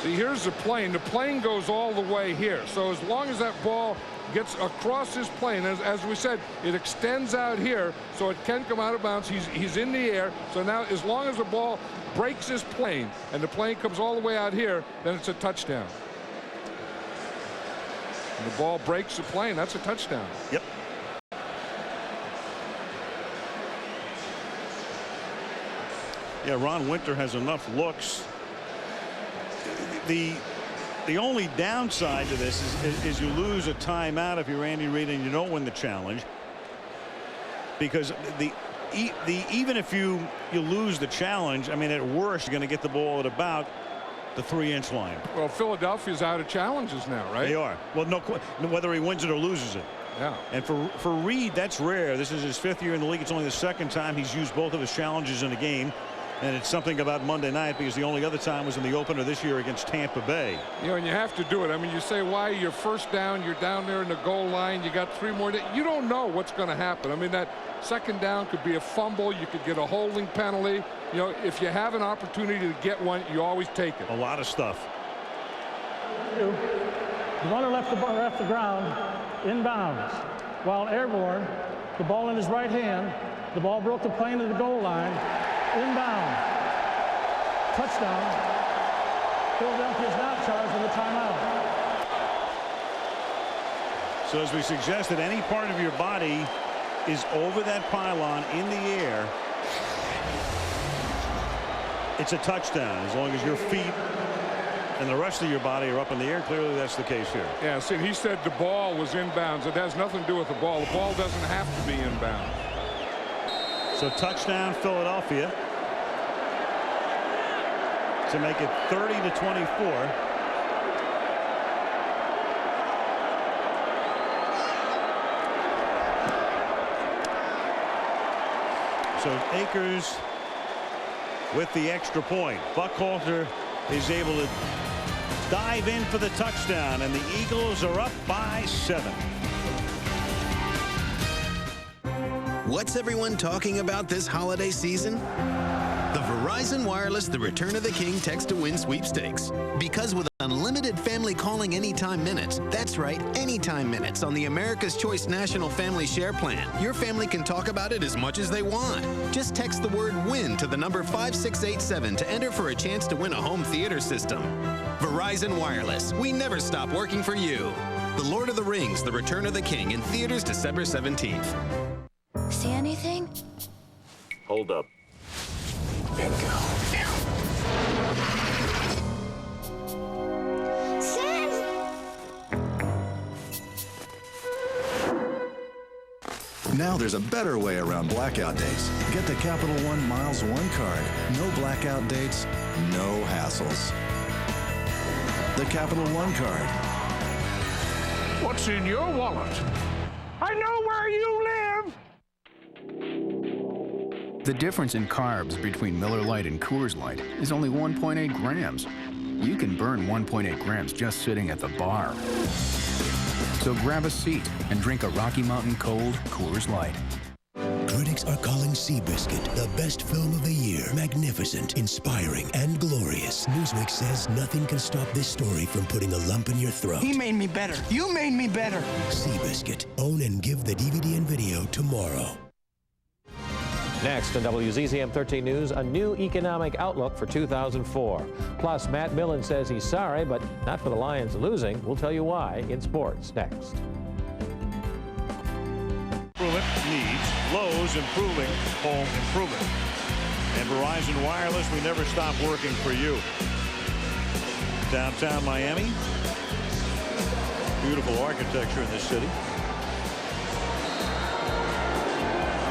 See, here's the plane. The plane goes all the way here. So as long as that ball gets across his plane, as we said, it extends out here, so it can come out of bounds. He's in the air. So now, as long as the ball breaks his plane and the plane comes all the way out here, then it's a touchdown. And the ball breaks the plane. That's a touchdown. Yep. Yeah, Ron Winter has enough looks. The only downside to this is you lose a timeout if you're Andy Reid and you don't win the challenge. Because even if you lose the challenge, I mean, at worst, you're going to get the ball at about the 3-inch line. Well, Philadelphia's out of challenges now, right? They are. Well, no, whether he wins it or loses it. Yeah. And for Reid, that's rare. This is his 5th year in the league. It's only the 2nd time he's used both of his challenges in a game. And it's something about Monday night because the only other time was in the opener this year against Tampa Bay. You know, and you have to do it. I mean, you say, why you're first down, you're down there in the goal line, you got 3 more. You don't know what's going to happen. I mean, that 2nd down could be a fumble. You could get a holding penalty. You know, if you have an opportunity to get one, you always take it. A lot of stuff. The runner left the ground inbounds. While airborne, the ball in his right hand, the ball broke the plane of the goal line. Inbound. Touchdown. Philadelphia is not charged with a timeout. So as we suggested, any part of your body is over that pylon in the air, it's a touchdown as long as your feet and the rest of your body are up in the air. Clearly that's the case here. Yeah, see, he said the ball was inbounds. It has nothing to do with the ball. The ball doesn't have to be inbounds. So touchdown Philadelphia to make it 30-24. So Akers with the extra point. Buckhalter is able to dive in for the touchdown, and the Eagles are up by 7. What's everyone talking about this holiday season? The Verizon Wireless The Return of the King Text to Win sweepstakes. Because with unlimited family calling anytime minutes, that's right, anytime minutes on the America's Choice National Family Share Plan, your family can talk about it as much as they want. Just text the word WIN to the number 5687 to enter for a chance to win a home theater system. Verizon Wireless, we never stop working for you. The Lord of the Rings, The Return of the King in theaters December 17th. See anything? Hold up. Bingo. Now there's a better way around blackout days. Get the Capital One Miles One card. No blackout dates, no hassles. The Capital One card. What's in your wallet? I know where you live! The difference in carbs between Miller Lite and Coors Light is only 1.8 grams. You can burn 1.8 grams just sitting at the bar. So grab a seat and drink a Rocky Mountain Cold Coors Light. Critics are calling Seabiscuit the best film of the year. Magnificent, inspiring, and glorious. Newsweek says nothing can stop this story from putting a lump in your throat. He made me better. You made me better. Seabiscuit. Own and give the DVD and video tomorrow. Next on WZZM 13 News, a new economic outlook for 2004. Plus, Matt Millen says he's sorry, but not for the Lions losing. We'll tell you why in sports next. Needs Lowe's improving home improvement. And Verizon Wireless, we never stop working for you. Downtown Miami. Beautiful architecture in this city.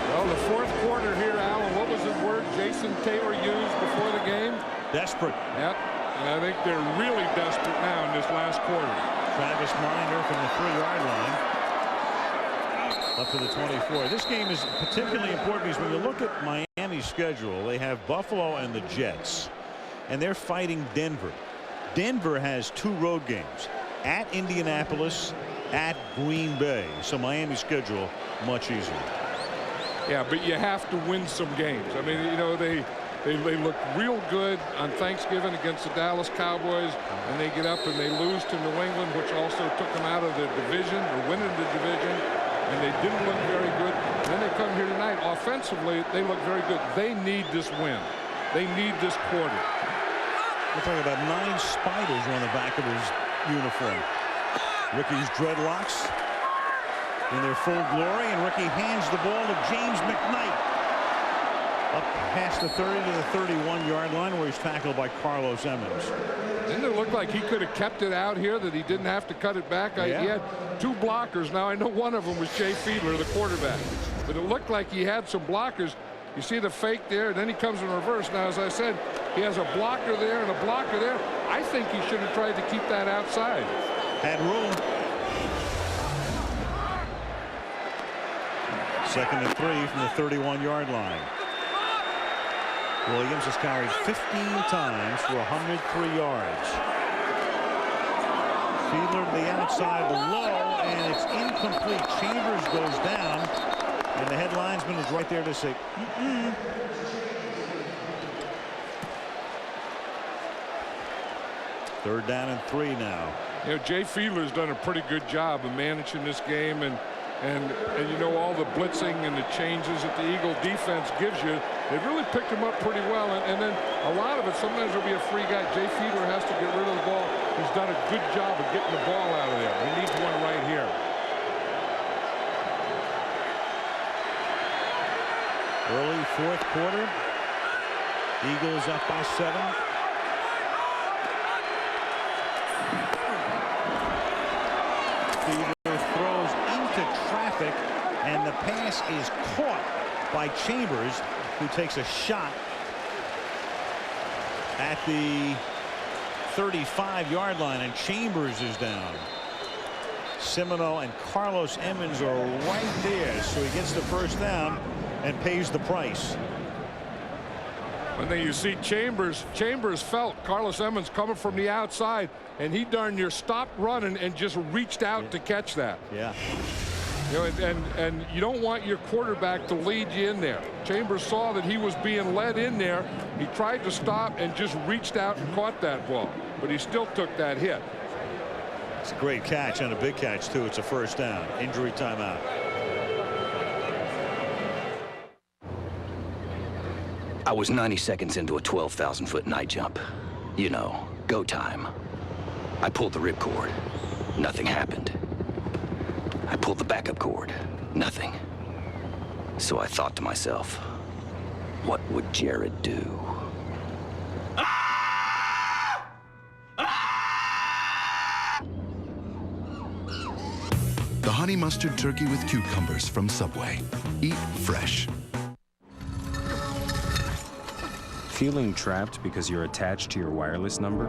Well, the fourth quarter here, Alan, what was the word Jason Taylor used before the game? Desperate. Yep. And I think they're really desperate now in this last quarter. Travis Minor from the 3-yard line. Up to the 24. This game is particularly important because when you look at Miami's schedule, they have Buffalo and the Jets, and they're fighting Denver. Denver has 2 road games, at Indianapolis, at Green Bay. So Miami's schedule much easier. Yeah, but you have to win some games. I mean, you know, they look real good on Thanksgiving against the Dallas Cowboys, and they get up and they lose to New England, which also took them out of the division, or winning the division, and they didn't look very good. And then they come here tonight. Offensively, they look very good. They need this win. They need this quarter. We're talking about 9 spiders on the back of his uniform. Ricky's dreadlocks in their full glory, and Ricky hands the ball to James McKnight. Up past the 30 to the 31-yard line where he's tackled by Carlos Emmons. Didn't it look like he could have kept it out here, that he didn't have to cut it back? Yeah. He had two blockers. Now, I know one of them was Jay Fiedler, the quarterback. But it looked like he had some blockers. You see the fake there, and then he comes in reverse. Now, as I said, he has a blocker there and a blocker there. I think he should have tried to keep that outside. Had room. 2nd and 3 from the 31-yard line. Williams has carried 15 times for 103 yards. Fiedler to the outside low, and it's incomplete. Chambers goes down, and the head linesman is right there to say, Third down and 3 now. You know, Jay Fiedler's done a pretty good job of managing this game, and you know, all the blitzing and the changes that the Eagle defense gives you, they've really picked him up pretty well. And then a lot of it, sometimes there'll be a free guy. Jay Fiedler has to get rid of the ball. He's done a good job of getting the ball out of there. He needs one right here. Early 4th quarter. Eagles up by 7. And the pass is caught by Chambers, who takes a shot at the 35-yard line, and Chambers is down. Semino and Carlos Emmons are right there, so he gets the first down and pays the price. And then you see Chambers felt Carlos Emmons coming from the outside, and he darn near stopped running and just reached out to catch that. Yeah. You know, and you don't want your quarterback to lead you in there. Chambers saw that he was being led in there. He tried to stop and just reached out and caught that ball, but he still took that hit. It's a great catch, and a big catch too. It's a first down. Injury timeout. I was 90 seconds into a 12,000-foot night jump. You know, go time. I pulled the ripcord. Nothing happened. I pulled the backup cord. Nothing. So I thought to myself, what would Jared do? The honey mustard turkey with cucumbers from Subway. Eat fresh. Feeling trapped because you're attached to your wireless number?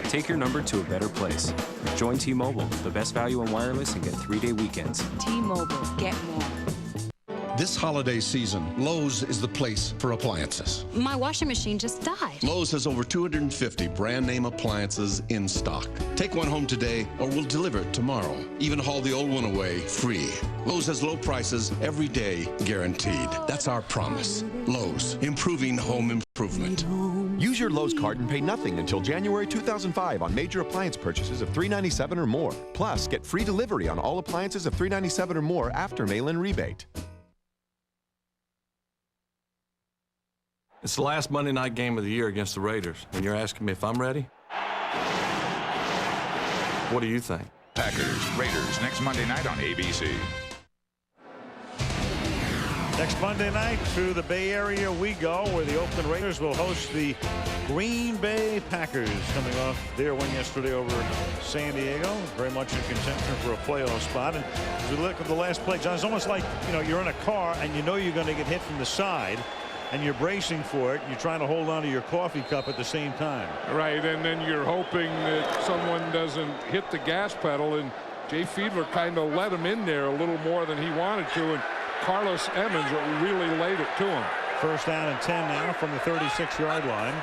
Take your number to a better place. Join T-Mobile, the best value in wireless, and get 3-day weekends. T-Mobile, get more. This holiday season, Lowe's is the place for appliances. My washing machine just died. Lowe's has over 250 brand name appliances in stock. Take one home today or we'll deliver it tomorrow. Even haul the old one away free. Lowe's has low prices every day, guaranteed. That's our promise. Lowe's, improving home improvement. Use your Lowe's card and pay nothing until January 2005 on major appliance purchases of $397 or more. Plus, get free delivery on all appliances of $397 or more after mail-in rebate. It's the last Monday night game of the year against the Raiders, and you're asking me if I'm ready? What do you think? Packers, Raiders, next Monday night on ABC. Next Monday night to the Bay Area we go, where the Oakland Raiders will host the Green Bay Packers, coming off their win yesterday over San Diego. Very much in contention for a playoff spot. And as we look at the last play, John, it's almost like, you know, you're in a car and you know you're going to get hit from the side, and you're bracing for it. You're trying to hold on to your coffee cup at the same time. Right, and then you're hoping that someone doesn't hit the gas pedal, and Jay Fiedler kind of let him in there a little more than he wanted to, and Carlos Emmons really laid it to him. First down and 10 now from the 36-yard line.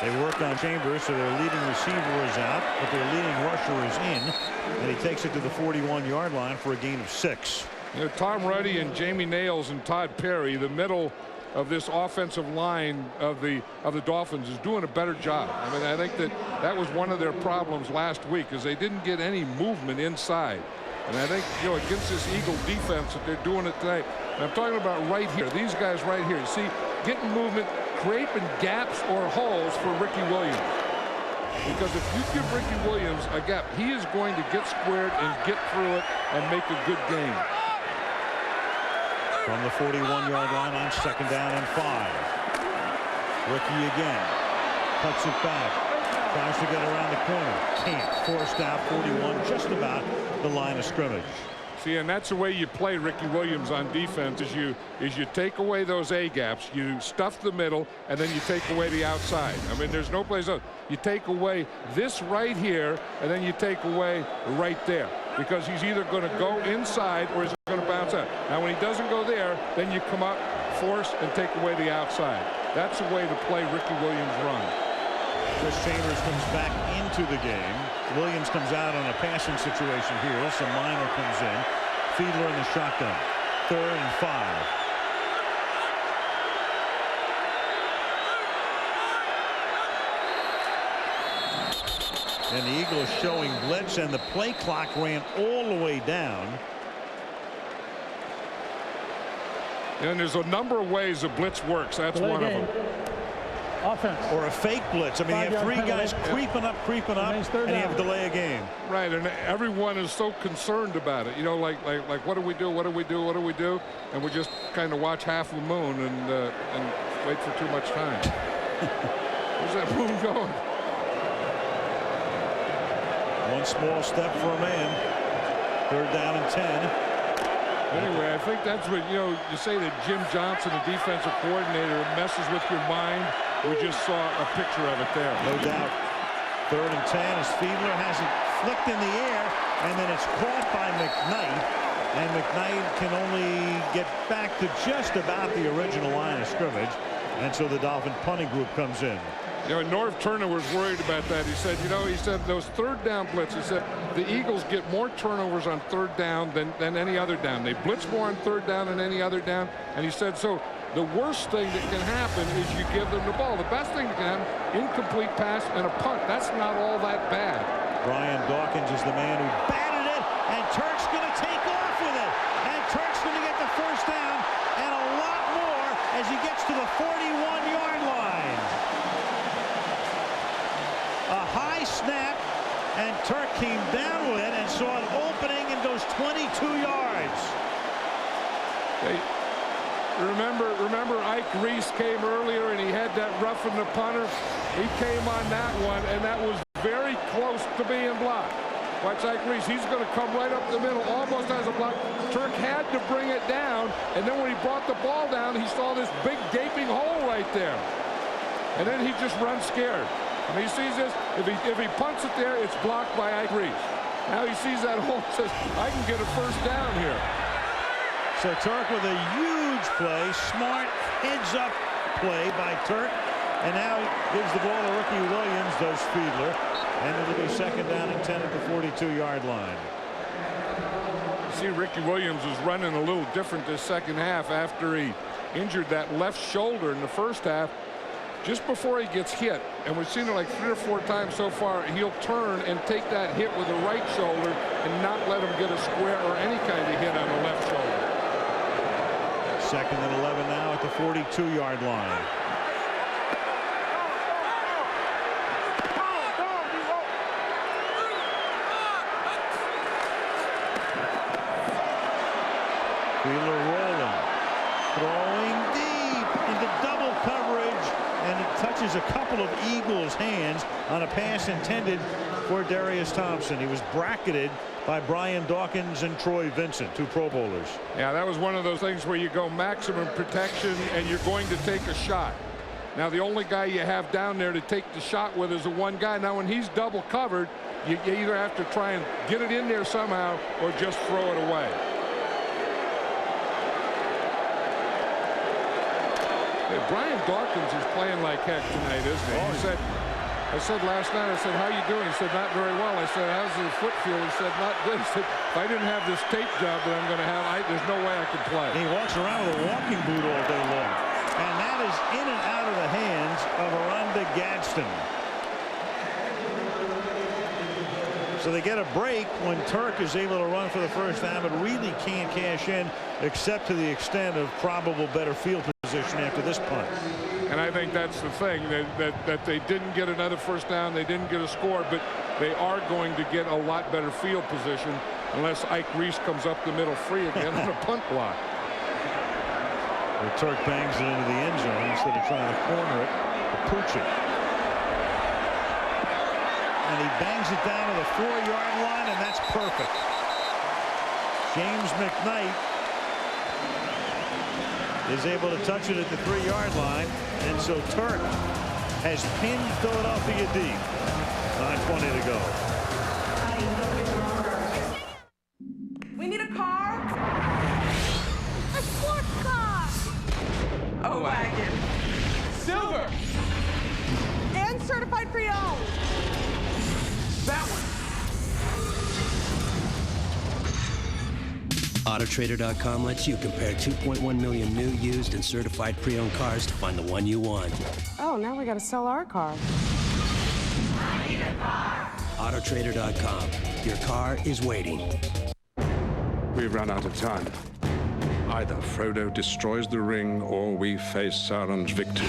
They work on Chambers, so their leading receiver is out, but their leading rusher is in, and he takes it to the 41-yard line for a gain of 6. You know, Tom Ruddy and Jamie Nails and Todd Perry, the middle of this offensive line of the Dolphins, is doing a better job. I mean, I think that was one of their problems last week, is they didn't get any movement inside. And I think, you know, against this Eagle defense that they're doing it tonight. And I'm talking about right here. These guys right here. See, getting movement, creating gaps or holes for Ricky Williams. Because if you give Ricky Williams a gap, he is going to get squared and get through it and make a good game. From the 41-yard line on 2nd down and 5. Ricky again. Cuts it back. Tries to get around the corner. Can't. Forced out 41, just about the line of scrimmage. See, and that's the way you play Ricky Williams on defense, is you take away those A gaps, you stuff the middle, and then you take away the outside. I mean, there's no place else. You take away this right here, and then you take away right there, because he's either going to go inside or he's going to bounce out. Now, when he doesn't go there, then you come up, force, and take away the outside. That's the way to play Ricky Williams' run. Chris Chambers comes back into the game. Williams comes out on a passing situation here. Some Minor comes in. Fiedler in the shotgun. 3rd and 5. And the Eagles showing blitz, and the play clock ran all the way down. And there's a number of ways a blitz works. That's one of them. Offense. Or a fake blitz. I mean, you have 3 guys creeping up, and you have delay a game. Right, and everyone is so concerned about it. You know, like what do we do? What do we do? What do we do? And we just kind of watch half the moon and wait for too much time. Where's that moon going? One small step for a man. 3rd down and 10. Anyway, I think that's what, you know, you say that Jim Johnson, the defensive coordinator, messes with your mind. We just saw a picture of it there. No doubt. 3rd and 10 as Fiedler has it flicked in the air, and then it's caught by McKnight. And McKnight can only get back to just about the original line of scrimmage. And so the Dolphin punting group comes in. You know, Norv Turner was worried about that. He said, you know, those 3rd down blitz, he said the Eagles get more turnovers on 3rd down than any other down. They blitz more on 3rd down than any other down. And he said, so the worst thing that can happen is you give them the ball. The best thing that can happen, incomplete pass and a punt. That's not all that bad. Brian Dawkins is the man who batted it, and Turk's going to take off with it. And Turk's going to get the 1st down and a lot more as he gets to the 41-yard line. A high snap, and Turk came down with it and saw an opening and goes 22 yards. Hey, remember Ike Reese came earlier and he had that roughing the punter. He came on that one, and that was very close to being blocked. Watch Ike Reese. He's going to come right up the middle, almost as a block. Turk had to bring it down, and then when he brought the ball down, he saw this big gaping hole right there. And then he just runs scared. And he sees this. If he punts it there, it's blocked by Ike Reese. Now he sees that hole and says, I can get a 1st down here. So Turk with a huge play, smart heads-up play by Turk. And now he gives the ball to Ricky Williams, does Fiedler. And it'll be 2nd down and 10 at the 42-yard line. See, Ricky Williams was running a little different this 2nd half after he injured that left shoulder in the 1st half. Just before he gets hit, and we've seen it like 3 or 4 times so far, he'll turn and take that hit with the right shoulder and not let him get a square or any kind of hit on the left shoulder. 2nd and 11 now at the 42-yard line. Wheeler rolling, throwing deep into double coverage, and it touches a couple of Eagles' hands on a pass intended for Darius Thompson. He was bracketed by Brian Dawkins and Troy Vincent, 2 Pro Bowlers. Yeah, that was one of those things where you go maximum protection and you're going to take a shot. Now, the only guy you have down there to take the shot with is the one guy. Now, when he's double covered, you either have to try and get it in there somehow or just throw it away. Hey, Brian Dawkins is playing like heck tonight, isn't he? I said last night, I said, how you doing? He said, not very well. I said, how's the foot feel? He said, not good. He said, if I didn't have this tape job that I'm going to have, there's no way I could play. He walks around with a walking boot all day long. And that is in and out of the hands of Aranda Gadsden. So they get a break when Turk is able to run for the first down, but really can't cash in except to the extent of probable better field position after this punt. And I think that's the thing, that they didn't get another first down, they didn't get a score, but they are going to get a lot better field position unless Ike Reese comes up the middle free again on a punt block. Well, Turk bangs it into the end zone instead of trying to corner it to Pooch it. And he bangs it down to the 4-yard line, and that's perfect. James McKnight is able to touch it at the 3-yard line, and so Turk has pinned Philadelphia deep. 9:20 to go. We need a car. A sports car. A wagon. Silver. And certified pre-owned. That one. Autotrader.com lets you compare 2.1 million new, used, and certified pre-owned cars to find the one you want. Oh, now we gotta sell our car. Autotrader.com. Your car is waiting. We've run out of time. Either Frodo destroys the ring or we face Sauron's victory.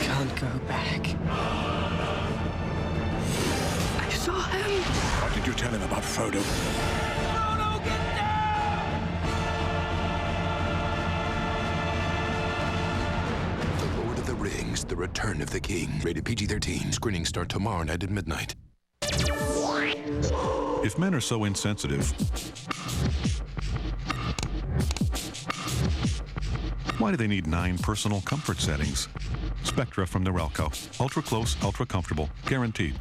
Can't go back. I saw him. What did you tell him about Frodo? Frodo, get down! The Lord of the Rings, The Return of the King. Rated PG-13. Screenings start tomorrow night at midnight. If men are so insensitive, why do they need 9 personal comfort settings? Spectra from Norelco. Ultra close, ultra comfortable. Guaranteed.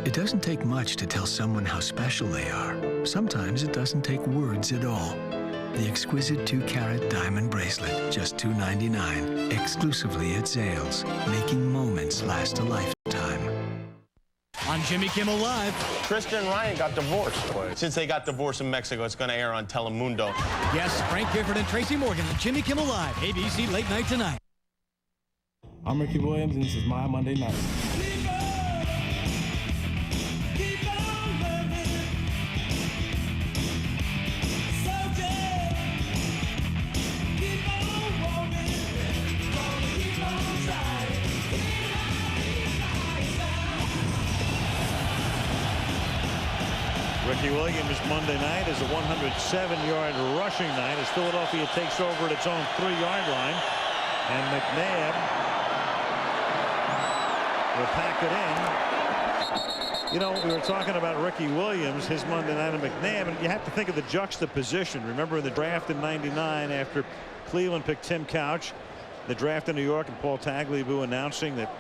It doesn't take much to tell someone how special they are. Sometimes it doesn't take words at all. The exquisite 2-carat diamond bracelet, just $2.99, exclusively at Zales, making moments last a lifetime. On Jimmy Kimmel Live, Kristen and Ryan got divorced. Since they got divorced in Mexico, it's going to air on Telemundo. guests Frank Gifford and Tracy Morgan on Jimmy Kimmel Live, ABC Late Night Tonight. I'm Ricky Williams, and this is My Monday Night. Ricky Williams Monday night is a 107-yard rushing night as Philadelphia takes over at its own 3-yard line. And McNabb will pack it in. You know, we were talking about Ricky Williams, his Monday night, and McNabb, and you have to think of the juxtaposition. Remember in the draft in '99 after Cleveland picked Tim Couch, the draft in New York, and Paul Tagliabue announcing that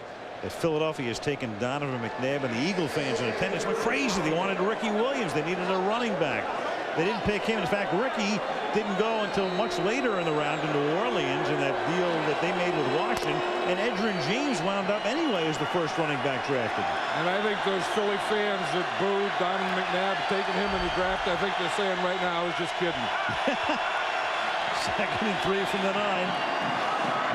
Philadelphia has taken Donovan McNabb, and the Eagle fans in attendance went crazy. They wanted Ricky Williams. They needed a running back. They didn't pick him. In fact, Ricky didn't go until much later in the round in New Orleans in that deal that they made with Washington. And Edgerrin James wound up anyway as the first running back drafted. And I think those Philly fans that booed Donovan McNabb taking him in the draft, I think they're saying right now, I was just kidding. 2nd and 3 from the 9.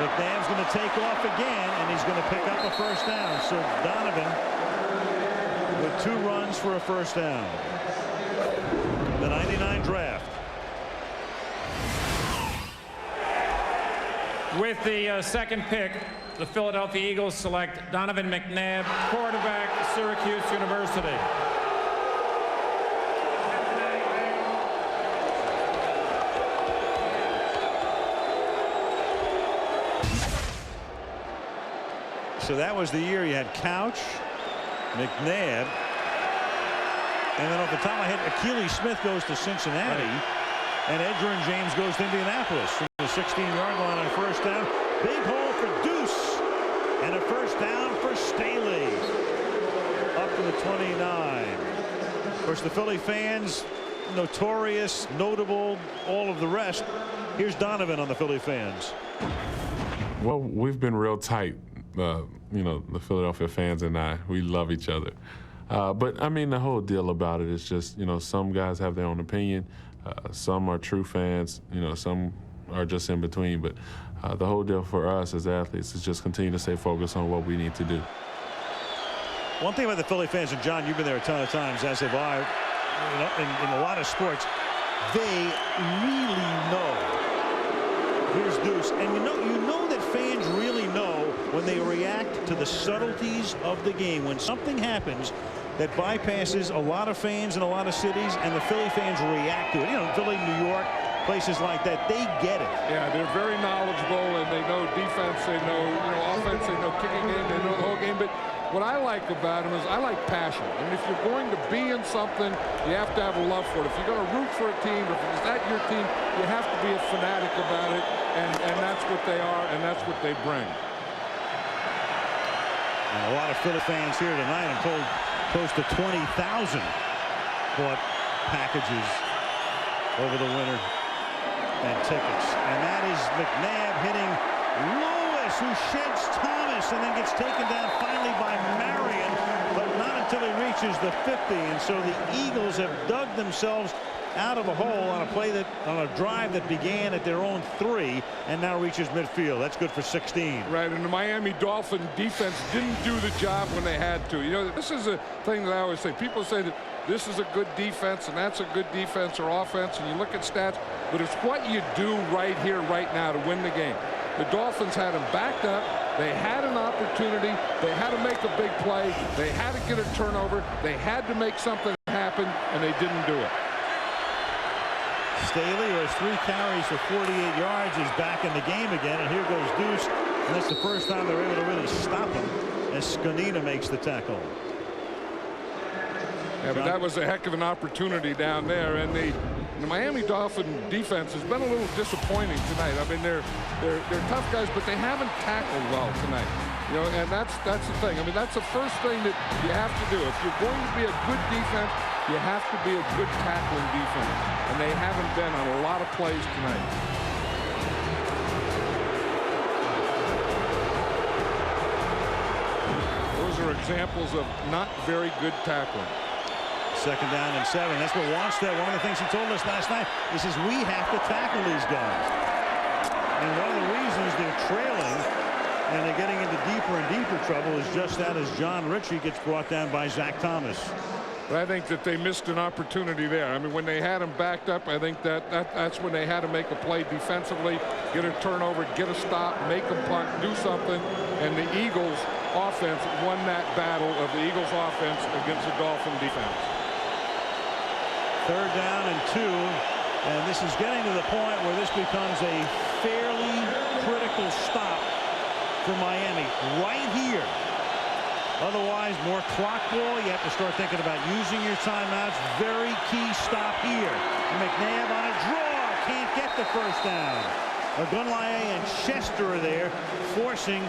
McNabb's going to take off again, and he's going to pick up a first down. So Donovan with 2 runs for a first down. The '99 draft. With the second pick, the Philadelphia Eagles select Donovan McNabb, quarterback, Syracuse University. So that was the year you had Couch, McNabb, and then off the top of my head, Achilles Smith goes to Cincinnati, and Edgerrin James goes to Indianapolis from the 16-yard line on first down. Big hole for Deuce, and a first down for Staley. Up to the 29. Of course, the Philly fans, notorious, notable, all of the rest. Here's Donovan on the Philly fans. Well, we've been real tight. You know, the Philadelphia fans and I, we love each other. But I mean, the whole deal about it is just, you know, some guys have their own opinion. Some are true fans. You know, some are just in between. But the whole deal for us as athletes is just continue to stay focused on what we need to do. One thing about the Philly fans, and John, you've been there a ton of times, as have I, in a lot of sports, they really know. Here's Deuce, and you know that fans really know when they react to the subtleties of the game. When something happens that bypasses a lot of fans in a lot of cities, and the Philly fans react to it. You know, Philly, New York, places like that, they get it. Yeah, they're very knowledgeable, and they know defense, they know, offense, they know kicking in, they know the whole game. But what I like about them is I like passion. I mean, if you're going to be in something, you have to have a love for it. If you're going to root for a team, if it's not your team, you have to be a fanatic about it, and that's what they are, and that's what they bring. And a lot of Philly fans here tonight, I'm told close to 20,000 bought packages over the winter and tickets. And that is McNabb hitting Lewis, who sheds Thomas and then gets taken down finally by Marion, but not until he reaches the 50. And so the Eagles have dug themselves out of a hole on a drive that began at their own 3 and now reaches midfield. That's good for 16. Right, and the Miami Dolphin defense didn't do the job when they had to. You know, this is a thing that I always say. People say that this is a good defense and that's a good defense or offense, and you look at stats, but it's what you do right here, right now to win the game. The Dolphins had them backed up. They had an opportunity. They had to make a big play. They had to get a turnover. They had to make something happen, and they didn't do it. Staley, who has 3 carries for 48 yards, is back in the game again, and here goes Deuce, and that's the first time they're able to really stop him as Skonina makes the tackle. Yeah, but that was a heck of an opportunity down there, and the Miami Dolphin defense has been a little disappointing tonight. I mean, they're tough guys, but they haven't tackled well tonight. You know, and that's the thing. I mean, that's the first thing that you have to do. If you're going to be a good defense, you have to be a good tackling defense, and they haven't been on a lot of plays tonight. Those are examples of not very good tackling. 2nd down and 7. That's what Wanstead, one of the things he told us last night, he says we have to tackle these guys. And one of the reasons they're trailing and they're getting into deeper and deeper trouble is just that, as John Ritchie gets brought down by Zach Thomas. But I think that they missed an opportunity there. I mean, when they had him backed up, I think that's when they had to make a play defensively, get a turnover, get a stop, make a punt, do something. And the Eagles offense won that battle of the Eagles offense against the Dolphin defense. 3rd down and 2, and this is getting to the point where this becomes a fairly critical stop for Miami right here. Otherwise, more clock ball. You have to start thinking about using your timeouts. Very key stop here. McNabb on a draw, can't get the first down. Ogunlaye and Chester are there, forcing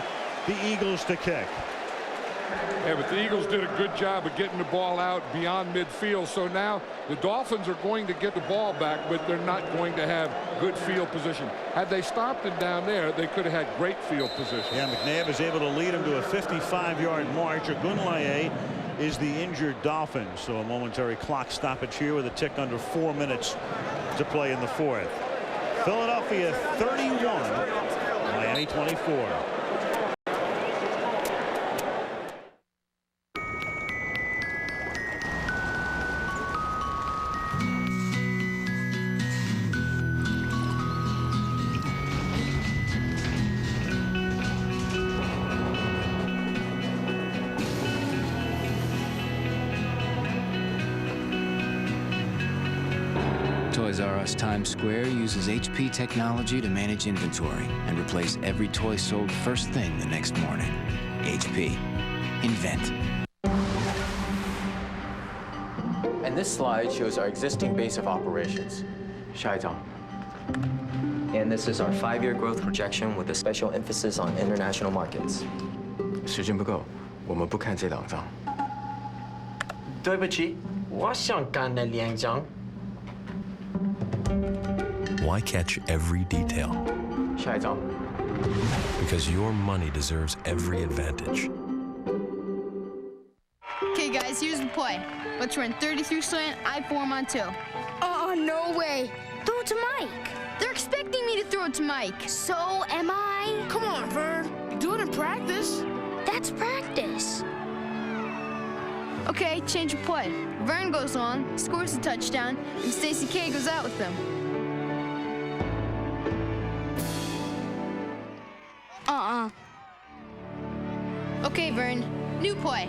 the Eagles to kick. Yeah, but the Eagles did a good job of getting the ball out beyond midfield. So now the Dolphins are going to get the ball back, but they're not going to have good field position. Had they stopped it down there, they could have had great field position. Yeah, McNabb is able to lead him to a 55-yard march. Ogunlaye is the injured Dolphin. So a momentary clock stoppage here with a tick under 4 minutes to play in the 4th. Philadelphia 31, Miami 24. Toys R Us Times Square uses HP technology to manage inventory and replace every toy sold first thing the next morning. HP. Invent. And this slide shows our existing base of operations. 下一张. And this is our 5-year growth projection with a special emphasis on international markets. 时间不够，我们不看这2张。对不起，我想看那2张。 Why catch every detail? 下一张. Because your money deserves every advantage. Okay, guys, here's the play. Let's run 33 slant, I form on 2. Oh, no way. Throw it to Mike. They're expecting me to throw it to Mike. So am I. Come on, Vern. You do it in practice. That's practice. Okay, change of play. Vern goes on, scores a touchdown, and Stacey K goes out with him. Okay, Vern. New play.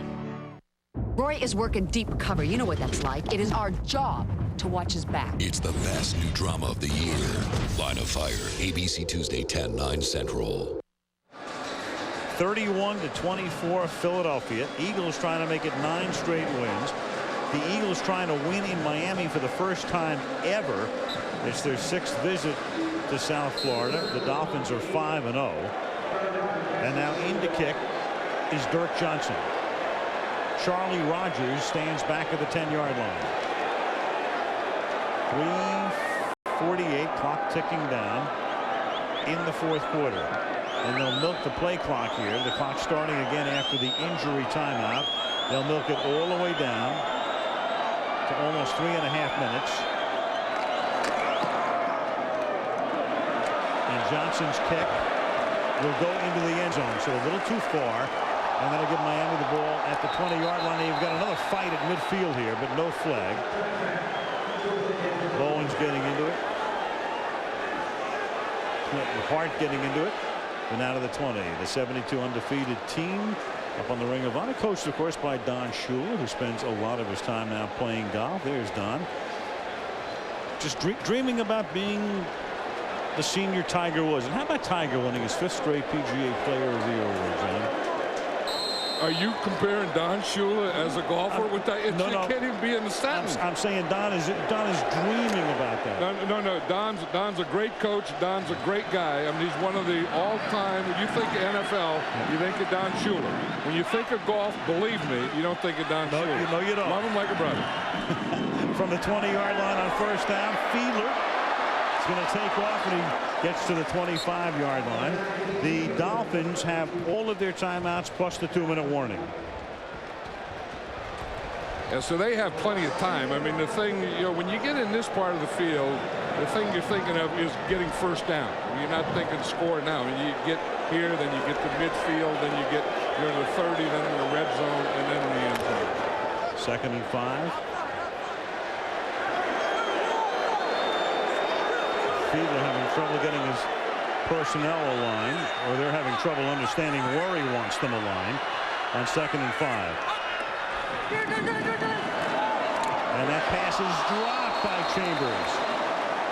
Roy is working deep cover. You know what that's like. It is our job to watch his back. It's the best new drama of the year. Line of Fire, ABC Tuesday, 10, 9 Central. 31-24 Philadelphia. Eagles trying to make it 9 straight wins. The Eagles trying to win in Miami for the first time ever. It's their 6th visit to South Florida. The Dolphins are 5-0. And now in to kick is Dirk Johnson. Charlie Rogers stands back at the 10-yard line. 3:48, clock ticking down in the 4th quarter. And they'll milk the play clock here. The clock starting again after the injury timeout. They'll milk it all the way down to almost 3.5 minutes. And Johnson's kick will go into the end zone, so a little too far. And that'll give Miami the ball at the 20-yard line. You've got another fight at midfield here, but no flag. Bowen's getting into it. Clinton Hart getting into it. And out of the 20, the 72 undefeated team up on the Ring of Honor, coached, of course, by Don Shula, who spends a lot of his time now playing golf. There's Don. Just dreaming about being the senior Tiger Woods. And how about Tiger winning his 5th straight PGA Player of the Year award, John? Are you comparing Don Shula as a golfer with that? It can't even be in the sentence. I'm saying Don is dreaming about that. No. Don's a great coach. Don's a great guy. I mean, he's one of the all-time. When you think of NFL, you think of Don Shula. When you think of golf, believe me, you don't think of Don Shula. No, you don't. Love him like a brother. From the 20-yard line on first down, Fiedler is going to take off, and he gets to the 25-yard line. The Dolphins have all of their timeouts plus the 2-minute warning. Yeah, so they have plenty of time. I mean, the thing, when you get in this part of the field, the thing you're thinking of is getting first down. You're not thinking score now. When you get here, then you get to midfield, then you're in the 30, then in the red zone, and then in the end zone. 2nd and 5. Fiedler having trouble getting his personnel aligned, or they're having trouble understanding where he wants them aligned on 2nd and 5. And that pass is dropped by Chambers.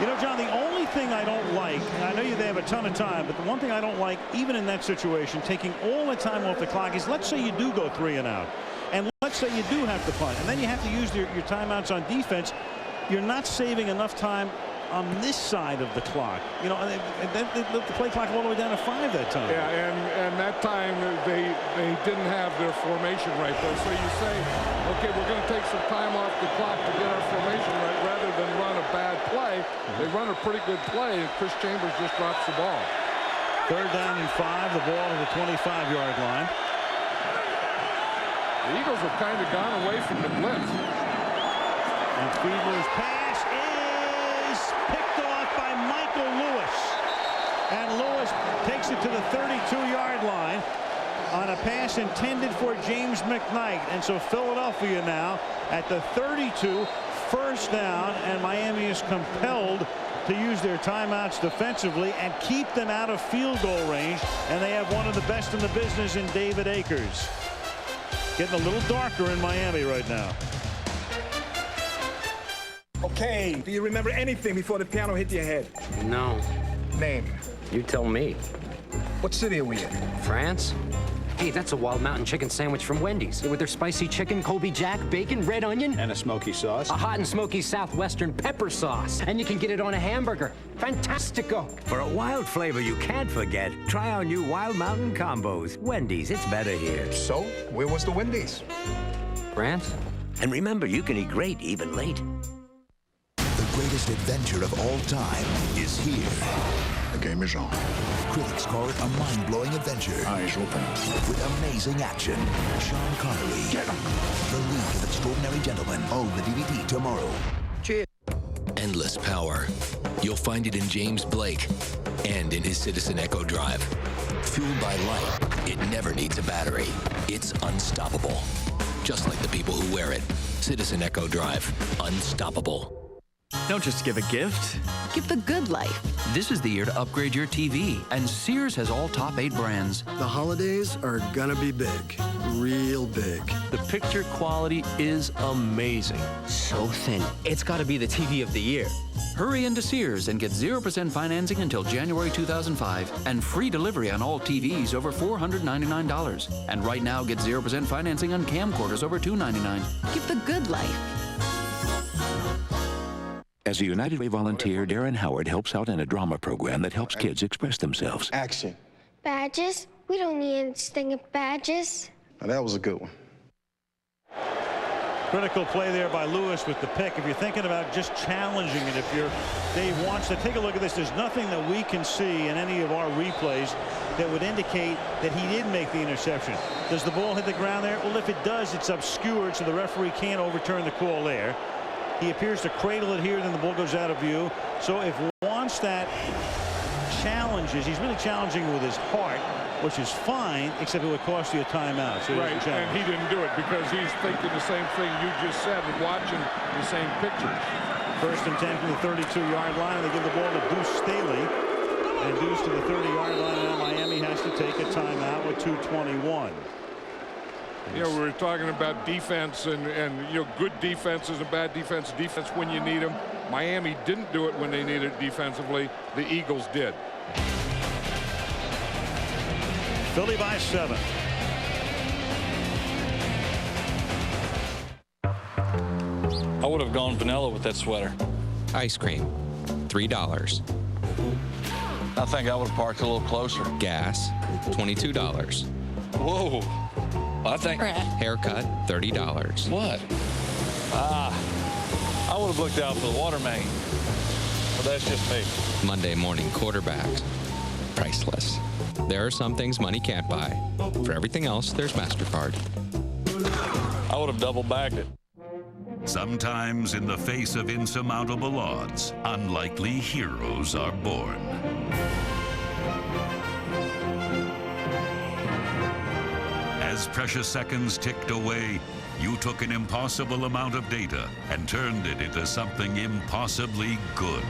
You know, John, the only thing I don't like, and I know they have a ton of time, but the one thing I don't like, even in that situation, taking all the time off the clock, is let's say you do go 3 and out. And let's say you do have to punt, and then you have to use your timeouts on defense. You're not saving enough time on this side of the clock. You know, they let the play clock all the way down to 5 that time. Yeah, and that time they didn't have their formation right there. So you say, okay, we're going to take some time off the clock to get our formation right rather than run a bad play. They run a pretty good play, and Chris Chambers just drops the ball. 3rd down and 5, the ball to the 25-yard line. The Eagles have kind of gone away from the blitz. And Fiedler's pass is picked off by Michael Lewis. And Lewis takes it to the 32-yard line on a pass intended for James McKnight. And so Philadelphia now at the 32, 1st down, and Miami is compelled to use their timeouts defensively and keep them out of field goal range. And they have one of the best in the business in David Akers. Getting a little darker in Miami right now. Okay, do you remember anything before the piano hit your head? No. Name? You tell me. What city are we in? France? Hey, that's a Wild Mountain chicken sandwich from Wendy's. With their spicy chicken, Colby Jack, bacon, red onion. And a smoky sauce. A hot and smoky Southwestern pepper sauce. And you can get it on a hamburger. Fantastico. For a wild flavor you can't forget, try our new Wild Mountain combos. Wendy's, it's better here. So, where was the Wendy's? France? And remember, you can eat great even late. The greatest adventure of all time is here. The game is on. Critics call it a mind-blowing adventure. Eyes open. With amazing action. Sean Connery. Get him. The League of Extraordinary Gentlemen. Own the DVD tomorrow. Cheers. endless power. You'll find it in James Blake and in his Citizen Echo Drive. Fueled by light, it never needs a battery. It's unstoppable. Just like the people who wear it. Citizen Echo Drive. Unstoppable. Don't just give a gift. Give the good life. This is the year to upgrade your TV, and Sears has all top 8 brands. The holidays are gonna be big. Real big. The picture quality is amazing. So thin, it's got to be the TV of the year. Hurry into Sears and get 0% financing until January 2005 and free delivery on all TVs over $499. And right now, get 0% financing on camcorders over $299. Give the good life. As a United Way volunteer, Darren Howard helps out in a drama program that helps kids express themselves. Action. Badges? We don't need any stinking badges. Now, that was a good one. Critical play there by Lewis with the pick. If you're thinking about just challenging it, if you're Dave Wannstedt, take a look at this. There's nothing that we can see in any of our replays that would indicate that he did make the interception. Does the ball hit the ground there? Well, if it does, it's obscured, so the referee can't overturn the call there. He appears to cradle it here, then the ball goes out of view. So if Wannstedt challenges, he's really challenging with his heart, which is fine, except it would cost you a timeout. So right, and he didn't do it because he's thinking the same thing you just said and watching the same pictures. 1st and 10 from the 32-yard line, and they give the ball to Deuce Staley. And Deuce to the 30-yard line, and now Miami has to take a timeout with 2:21. You know, we were talking about defense and you know, good defenses and bad defense when you need them. Miami didn't do it when they needed it defensively. The Eagles did. Philly by 7. I would have gone vanilla with that sweater. Ice cream, $3. I think I would have parked a little closer. Gas, $22. Whoa. I think. Haircut, $30. What? I would have looked out for the water main. But that's just me. Monday morning quarterbacks, priceless. There are some things money can't buy. For everything else, there's MasterCard. I would have double bagged it. Sometimes in the face of insurmountable odds, unlikely heroes are born. As precious seconds ticked away, you took an impossible amount of data and turned it into something impossibly good.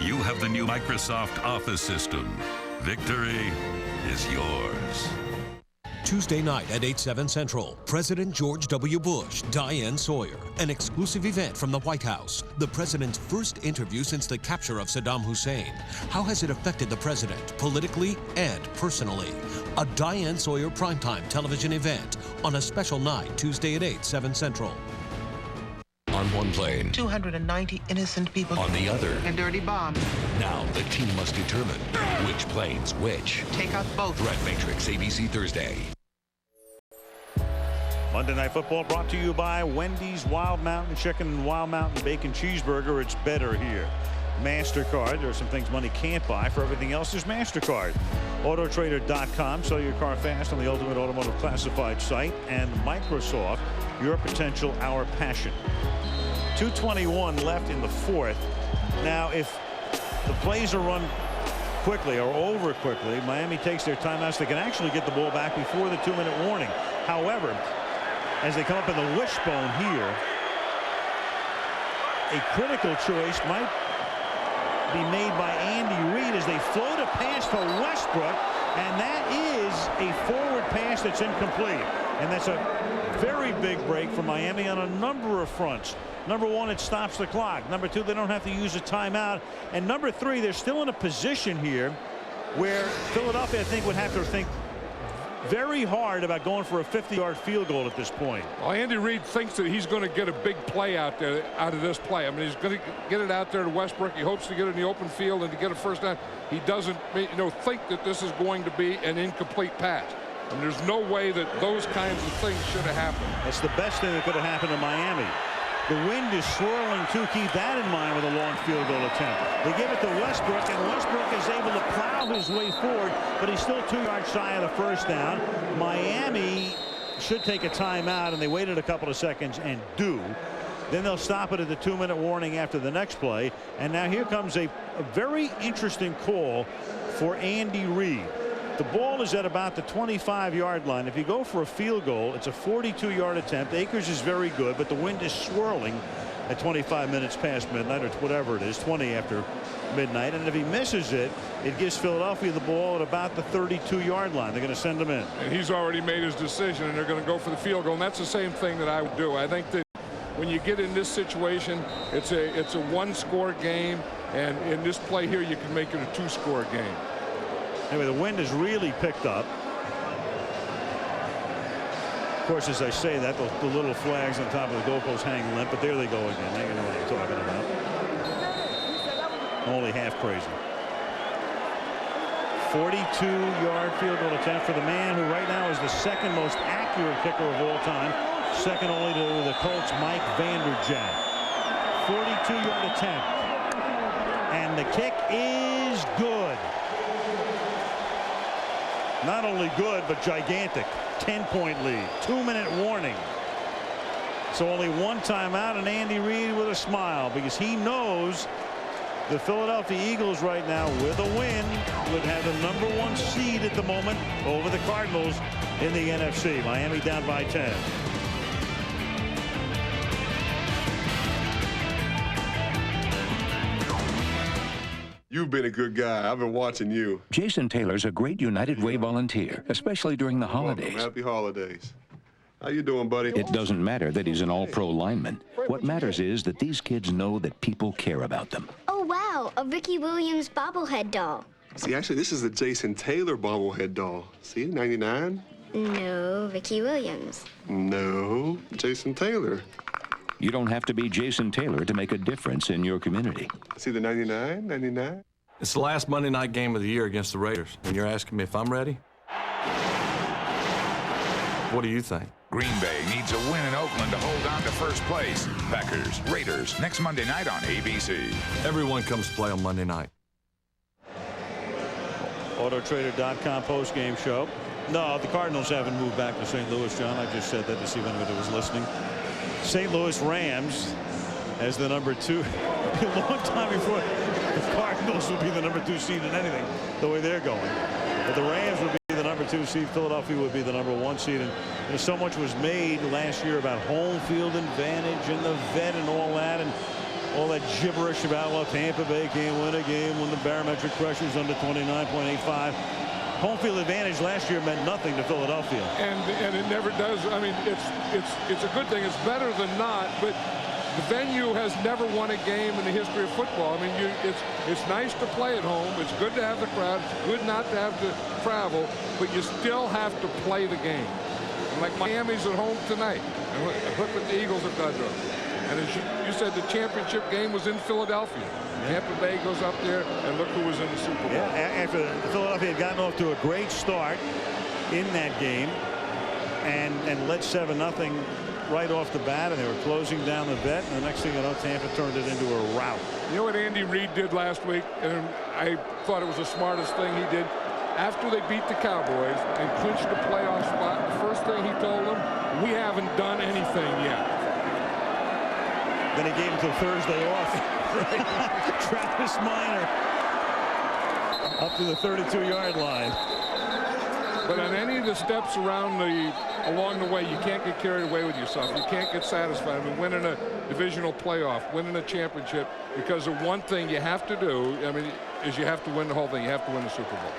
You have the new Microsoft Office system. Victory is yours. Tuesday night at 8/7 Central, President George W. Bush, Diane Sawyer, an exclusive event from the White House. The president's first interview since the capture of Saddam Hussein. How has it affected the president, politically and personally? A Diane Sawyer primetime television event on a special night, Tuesday at 8/7 Central. On one plane. 290 innocent people. On the other. A dirty bomb. Now the team must determine which plane's which. Take out both. Red Matrix, ABC Thursday. Monday Night Football brought to you by Wendy's Wild Mountain Chicken and Wild Mountain Bacon Cheeseburger. It's better here. MasterCard. There are some things money can't buy. For everything else, there's MasterCard. Autotrader.com. Sell your car fast on the ultimate automotive classified site. And Microsoft. Your potential, our passion. 2:21 left in the 4th. Now, if the plays are run quickly or over quickly, Miami takes their timeouts. They can actually get the ball back before the 2-minute warning. However, as they come up in the wishbone here, a critical choice might be made by Andy Reid as they float a pass to Westbrook, and that is a forward pass that's incomplete. And that's a very big break for Miami on a number of fronts. Number one, it stops the clock. Number two, they don't have to use a timeout. And number three, they're still in a position here where Philadelphia, I think, would have to think very hard about going for a 50-yard field goal at this point. Well, Andy Reid thinks that he's going to get a big play out of this play. I mean, he's going to get it out there to Westbrook. He hopes to get it in the open field and to get a first down. He doesn't, think that this is going to be an incomplete pass. And there's no way that those kinds of things should have happened. That's the best thing that could have happened to Miami. The wind is swirling too. Keep that in mind with a long field goal attempt. They give it to Westbrook, and Westbrook is able to plow his way forward, but he's still 2 yards shy of the first down. Miami should take a timeout, and they waited a couple of seconds and do. Then they'll stop it at the 2-minute warning after the next play. And now here comes a very interesting call for Andy Reid. The ball is at about the 25-yard line. If you go for a field goal, it's a 42-yard attempt. Akers is very good, but the wind is swirling at 25 minutes past midnight, or whatever it is, 20 after midnight. And if he misses it, it gives Philadelphia the ball at about the 32-yard line. They're going to send him in. And he's already made his decision, and they're going to go for the field goal. And that's the same thing that I would do. I think that when you get in this situation, it's a one-score game, and in this play here, you can make it a two-score game. Anyway, the wind has really picked up. Of course, as I say that, the little flags on top of the goalpost hang limp, but there they go again. They know what I'm talking about. Only half crazy. 42-yard field goal attempt for the man who right now is the second most accurate kicker of all time, second only to the Colts' Mike Vanderjagt. 42-yard attempt, and the kick is good. Not only good, but gigantic. 10-point lead. 2-minute warning. So only one timeout, and Andy Reid with a smile, because he knows the Philadelphia Eagles right now, with a win, would have the #1 seed at the moment over the Cardinals in the NFC. Miami down by 10. You've been a good guy. I've been watching you. Jason Taylor's a great United Way volunteer, especially during the holidays. Happy holidays. How you doing, buddy? It doesn't matter that he's an all-pro lineman. What matters is that these kids know that people care about them. Oh, wow, a Ricky Williams bobblehead doll. See, actually, this is a Jason Taylor bobblehead doll. See, 99? No, Ricky Williams. No, Jason Taylor. You don't have to be Jason Taylor to make a difference in your community. See the 99, 99? It's the last Monday night game of the year against the Raiders, and you're asking me if I'm ready? What do you think? Green Bay needs a win in Oakland to hold on to first place. Packers, Raiders, next Monday night on ABC. Everyone comes to play on Monday night. Autotrader.com post-game show. No, the Cardinals haven't moved back to St. Louis, John. I just said that to see if anybody was listening. St. Louis Rams as the #2. A long time before the Cardinals would be the #2 seed in anything, the way they're going. But the Rams would be the #2 seed. Philadelphia would be the #1 seed. And so much was made last year about home field advantage and the vet and all that, and all that gibberish about, well, Tampa Bay can't win a game when the barometric pressure is under 29.85. Home field advantage last year meant nothing to Philadelphia. And it never does. I mean, it's a good thing. It's better than not, but the venue has never won a game in the history of football. I mean, it's nice to play at home. It's good to have the crowd. It's good not to have to travel, but you still have to play the game. And like Miami's at home tonight. And look what the Eagles have done to them. And as you said, the championship game was in Philadelphia. Tampa Bay goes up there, and look who was in the Super Bowl. Yeah, after Philadelphia had gotten off to a great start in that game and led 7-0 right off the bat, and they were closing down the bet, and the next thing you know, Tampa turned it into a rout. You know what Andy Reid did last week, and I thought it was the smartest thing he did? After they beat the Cowboys and clinched the playoff spot, the first thing he told them, we haven't done anything yet. Then he gave him till Thursday off. Travis Minor up to the 32-yard line. But on any of the steps along the way, you can't get carried away with yourself. You can't get satisfied. I mean, winning a divisional playoff, winning a championship, because the one thing you have to do, I mean, is you have to win the whole thing. You have to win the Super Bowl.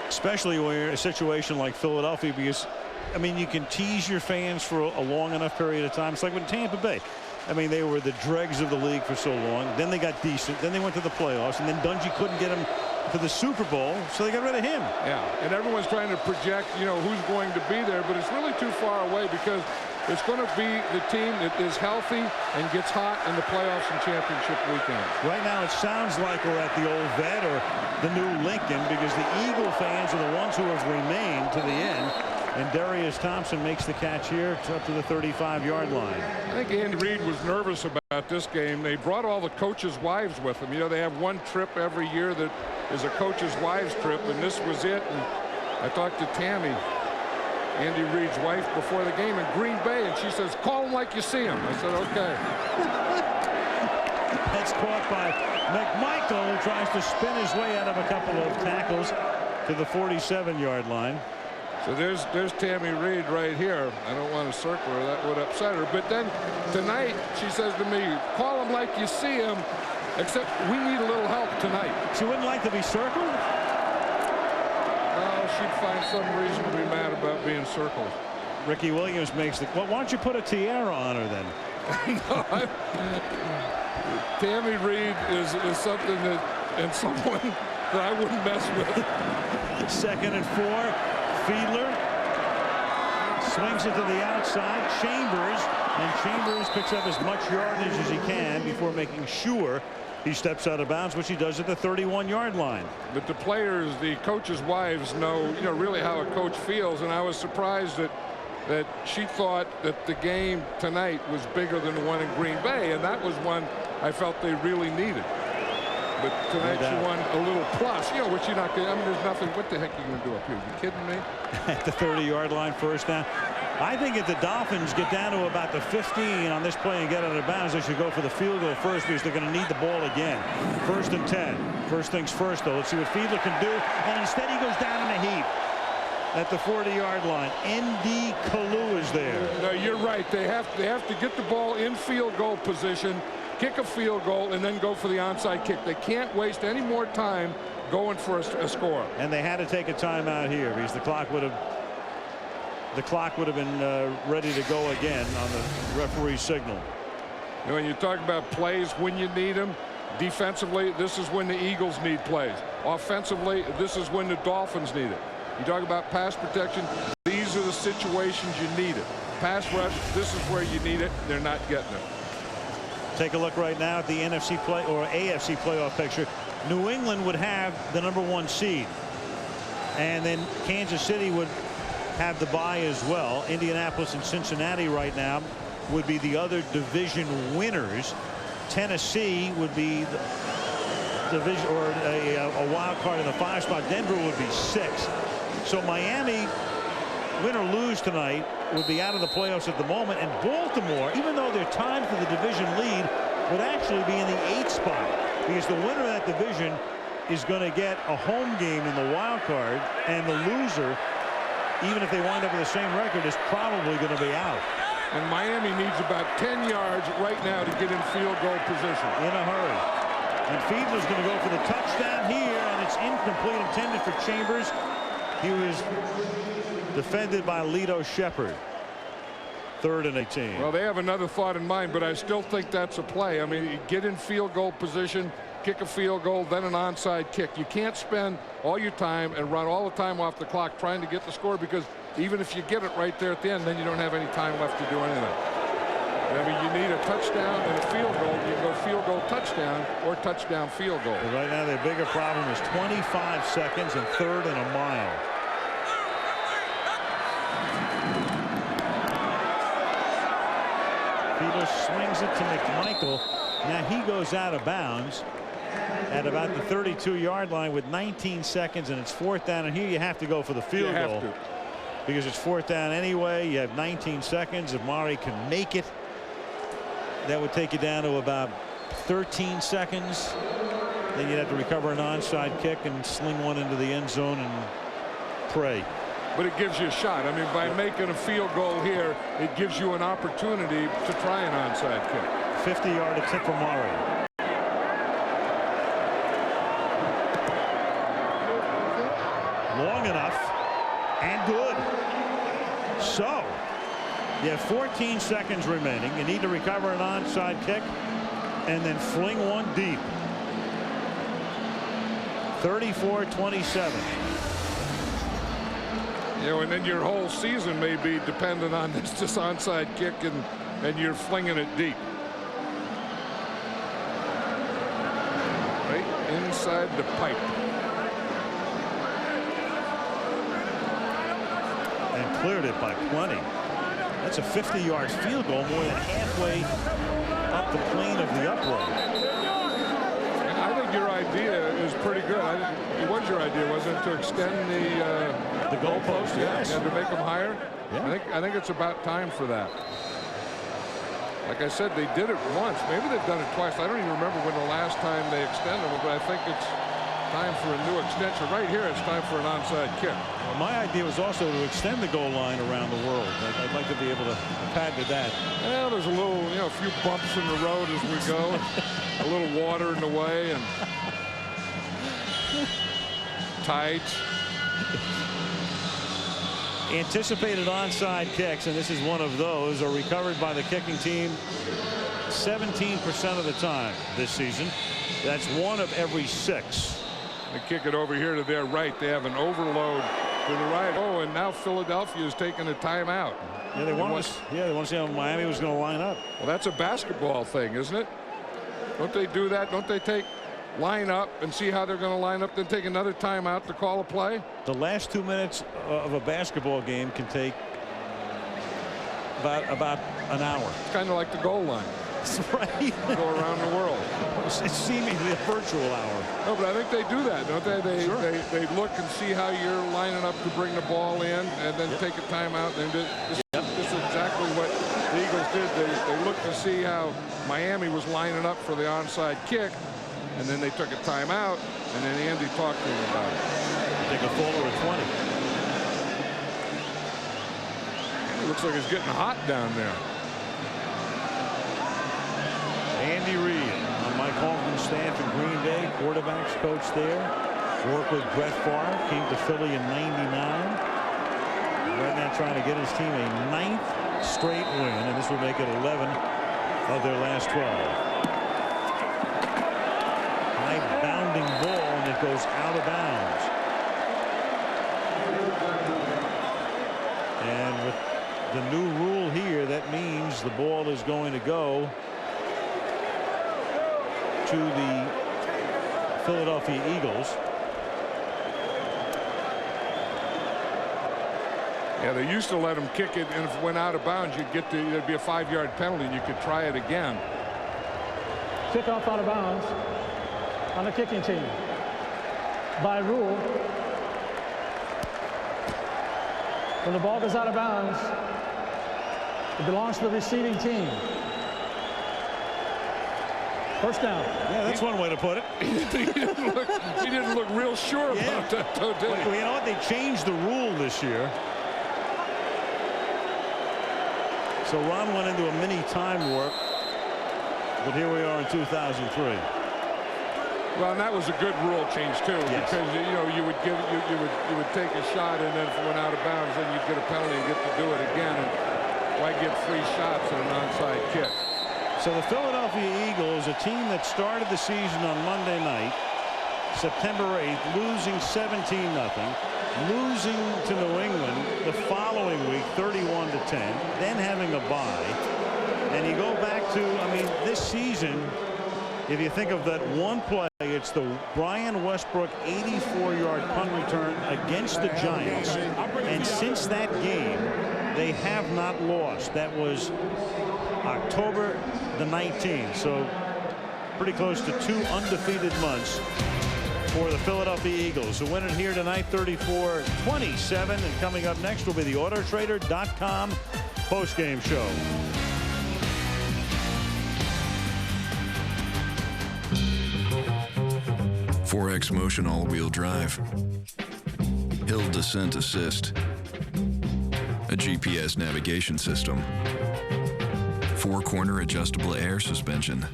Especially when you're in a situation like Philadelphia, because, I mean, you can tease your fans for a long enough period of time. It's like with Tampa Bay. I mean, they were the dregs of the league for so long. Then they got decent. Then they went to the playoffs. And then Dungy couldn't get them to the Super Bowl, so they got rid of him. Yeah, and everyone's trying to project, you know, who's going to be there. But it's really too far away, because it's going to be the team that is healthy and gets hot in the playoffs and championship weekend. Right now, it sounds like we're at the old vet or the new Lincoln, because the Eagle fans are the ones who have remained to the end. And Darius Thompson makes the catch here up to the 35-yard line. I think Andy Reid was nervous about this game. They brought all the coaches' wives with them. You know, they have one trip every year that is a coach's wives trip, and this was it. And I talked to Tammy Andy Reid's wife before the game in Green Bay, and she says, call him like you see him. I said, okay. That's caught by McMichael, who tries to spin his way out of a couple of tackles to the 47-yard line. So there's Tammy Reid right here. I don't want to circle her. That would upset her. But then tonight, she says to me, call him like you see him, except we need a little help tonight. She wouldn't like to be circled? No, she'd find some reason to be mad about being circled. Ricky Williams makes the... Well, why don't you put a tiara on her then? No, Tammy Reid is something that, and someone that I wouldn't mess with. 2nd and 4. Fiedler swings it to the outside. Chambers picks up as much yardage as he can before making sure he steps out of bounds, which he does at the 31-yard line. But the players, the coaches' wives know, really how a coach feels, and I was surprised that she thought that the game tonight was bigger than the one in Green Bay, and that was one I felt they really needed. But tonight she won a little plus, which you're not going to, there's nothing. What the heck are you going to do up here? You kidding me? At the 30-yard line, first down. I think if the Dolphins get down to about the 15 on this play and get out of bounds, they should go for the field goal first because they're going to need the ball again. 1st and 10. First things first, though. Let's see what Fiedler can do. And instead, he goes down in a heap at the 40-yard line. N.D. Kalu is there. No, you're right. They have to get the ball in field goal position, kick a field goal, and then go for the onside kick. They can't waste any more time going for a score. And they had to take a timeout here because the clock would have been ready to go again on the referee's signal. When you talk about plays when you need them, defensively, this is when the Eagles need plays. Offensively, this is when the Dolphins need it. You talk about pass protection, these are the situations you need it. Pass rush, this is where you need it. They're not getting it. Take a look right now at the NFC play or AFC playoff picture. New England would have the #1 seed, and then Kansas City would have the bye as well. Indianapolis and Cincinnati right now would be the other division winners. Tennessee would be the division or a wild card in the 5 spot. Denver would be 6. So Miami, win or lose tonight, would be out of the playoffs at the moment, and Baltimore, even though they're tied for the division lead, would actually be in the 8th spot because the winner of that division is going to get a home game in the wild card, and the loser, even if they wind up with the same record, is probably going to be out. And Miami needs about 10 yards right now to get in field goal position. In a hurry. And Fiedler's going to go for the touchdown here, and it's incomplete, intended for Chambers. He was defended by Lito Shepard. 3rd and 18. Well, they have another thought in mind, but I still think that's a play. I mean, you get in field goal position, kick a field goal, then an onside kick. You can't spend all your time and run all the time off the clock trying to get the score, because even if you get it right there at the end, then you don't have any time left to do anything. I mean, you need a touchdown and a field goal. You can go field goal touchdown or touchdown field goal. But right now their bigger problem is 25 seconds and 3rd and a mile. Fiedler swings it to McMichael. Now he goes out of bounds at about the 32-yard line with 19 seconds, and it's 4th down. And here you have to go for the field goal because it's 4th down anyway. You have 19 seconds. If Mari can make it, that would take you down to about 13 seconds. Then you'd have to recover an onside kick and sling one into the end zone and pray. But it gives you a shot. I mean, by making a field goal here, it gives you an opportunity to try an onside kick. 50-yard attempt for Mari. Long enough and good. So you have 14 seconds remaining. You need to recover an onside kick and then fling one deep. 34-27. And then your whole season may be dependent on this onside kick, and you're flinging it deep. Right inside the pipe. And cleared it by plenty. That's a 50-yard field goal, more than halfway up the plane of the upright. I think your idea is pretty good. It was your idea, wasn't it, to extend the The goalpost, yes. Yeah, to make them higher. Yeah. I think it's about time for that. Like I said, they did it once. Maybe they've done it twice. I don't even remember when the last time they extended it, but I think it's time for a new extension. Right here, it's time for an onside kick. Well, my idea was also to extend the goal line around the world. I'd like to be able to patent that. Yeah, there's a little, a few bumps in the road as we go. A little water in the way and tights. Anticipated onside kicks, and this is one of those, are recovered by the kicking team 17% of the time this season. That's 1 of every 6. They kick it over here to their right. They have an overload to the right. Oh, and now Philadelphia is taking a timeout. Yeah, they want to see how Miami was going to line up. Well, that's a basketball thing, isn't it? Don't they do that? Don't they line up and see how they're going to line up, then take another timeout to call a play? The last 2 minutes of a basketball game can take about an hour. It's kind of like the goal line. That's right. Go around the world. It's seemingly a virtual hour. No, but I think they do that, don't they? They look and see how you're lining up to bring the ball in, and then take a timeout. And this is exactly what the Eagles did. They looked to see how Miami was lining up for the onside kick, and then they took a timeout, and then Andy talked to him about it. Take a full or 20. It looks like it's getting hot down there. Andy Reid on Mike Holmgren's staff in Green Bay, quarterbacks coach there. Worked with Brett Favre, came to Philly in '99. Right now trying to get his team a 9th straight win, and this would make it 11 of their last 12. High bounding ball, and it goes out of bounds. And with the new rule here, that means the ball is going to go to the Philadelphia Eagles. Yeah, they used to let them kick it, and if it went out of bounds, there'd be a 5-yard penalty, and you could try it again. Kickoff out of bounds on the kicking team. By rule, when the ball goes out of bounds, it belongs to the receiving team. First down. Yeah, that's one way to put it. He didn't look real sure about that, though, did he? Well, you know what? They changed the rule this year. So Ron went into a mini time warp, but here we are in 2003. Well, and that was a good rule change too, because you would take a shot, and then if it went out of bounds, then you'd get a penalty and get to do it again. And why get 3 shots at an onside kick? So the Philadelphia Eagles, a team that started the season on Monday night, September 8th, losing 17-0, losing to New England the following week 31-10, then having a bye. And you go back to, this season, if you think of that one play, it's the Brian Westbrook 84-yard punt return against the Giants. And since that game, they have not lost. That was October the 19th. So pretty close to 2 undefeated months for the Philadelphia Eagles, who win it here tonight 34-27. And coming up next will be the Autotrader.com postgame show. Forex Motion all-wheel drive, hill descent assist, a GPS navigation system, 4-corner adjustable air suspension,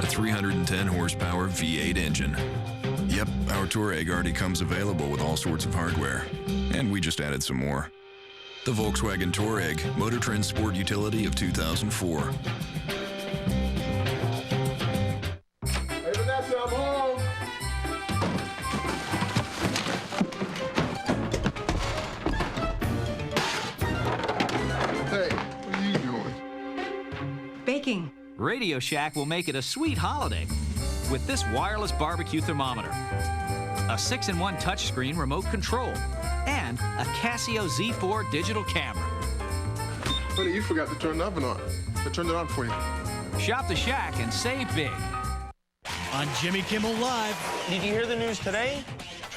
a 310 horsepower V8 engine. Yep, our Touareg already comes available with all sorts of hardware, and we just added some more. The Volkswagen Touareg, Motor Trend Sport Utility of 2004. Radio Shack will make it a sweet holiday with this wireless barbecue thermometer, a 6-in-1 touchscreen remote control, and a Casio Z4 digital camera. Buddy, you forgot to turn the oven on. I turned it on for you. Shop the Shack and save big. On Jimmy Kimmel Live. Did you hear the news today?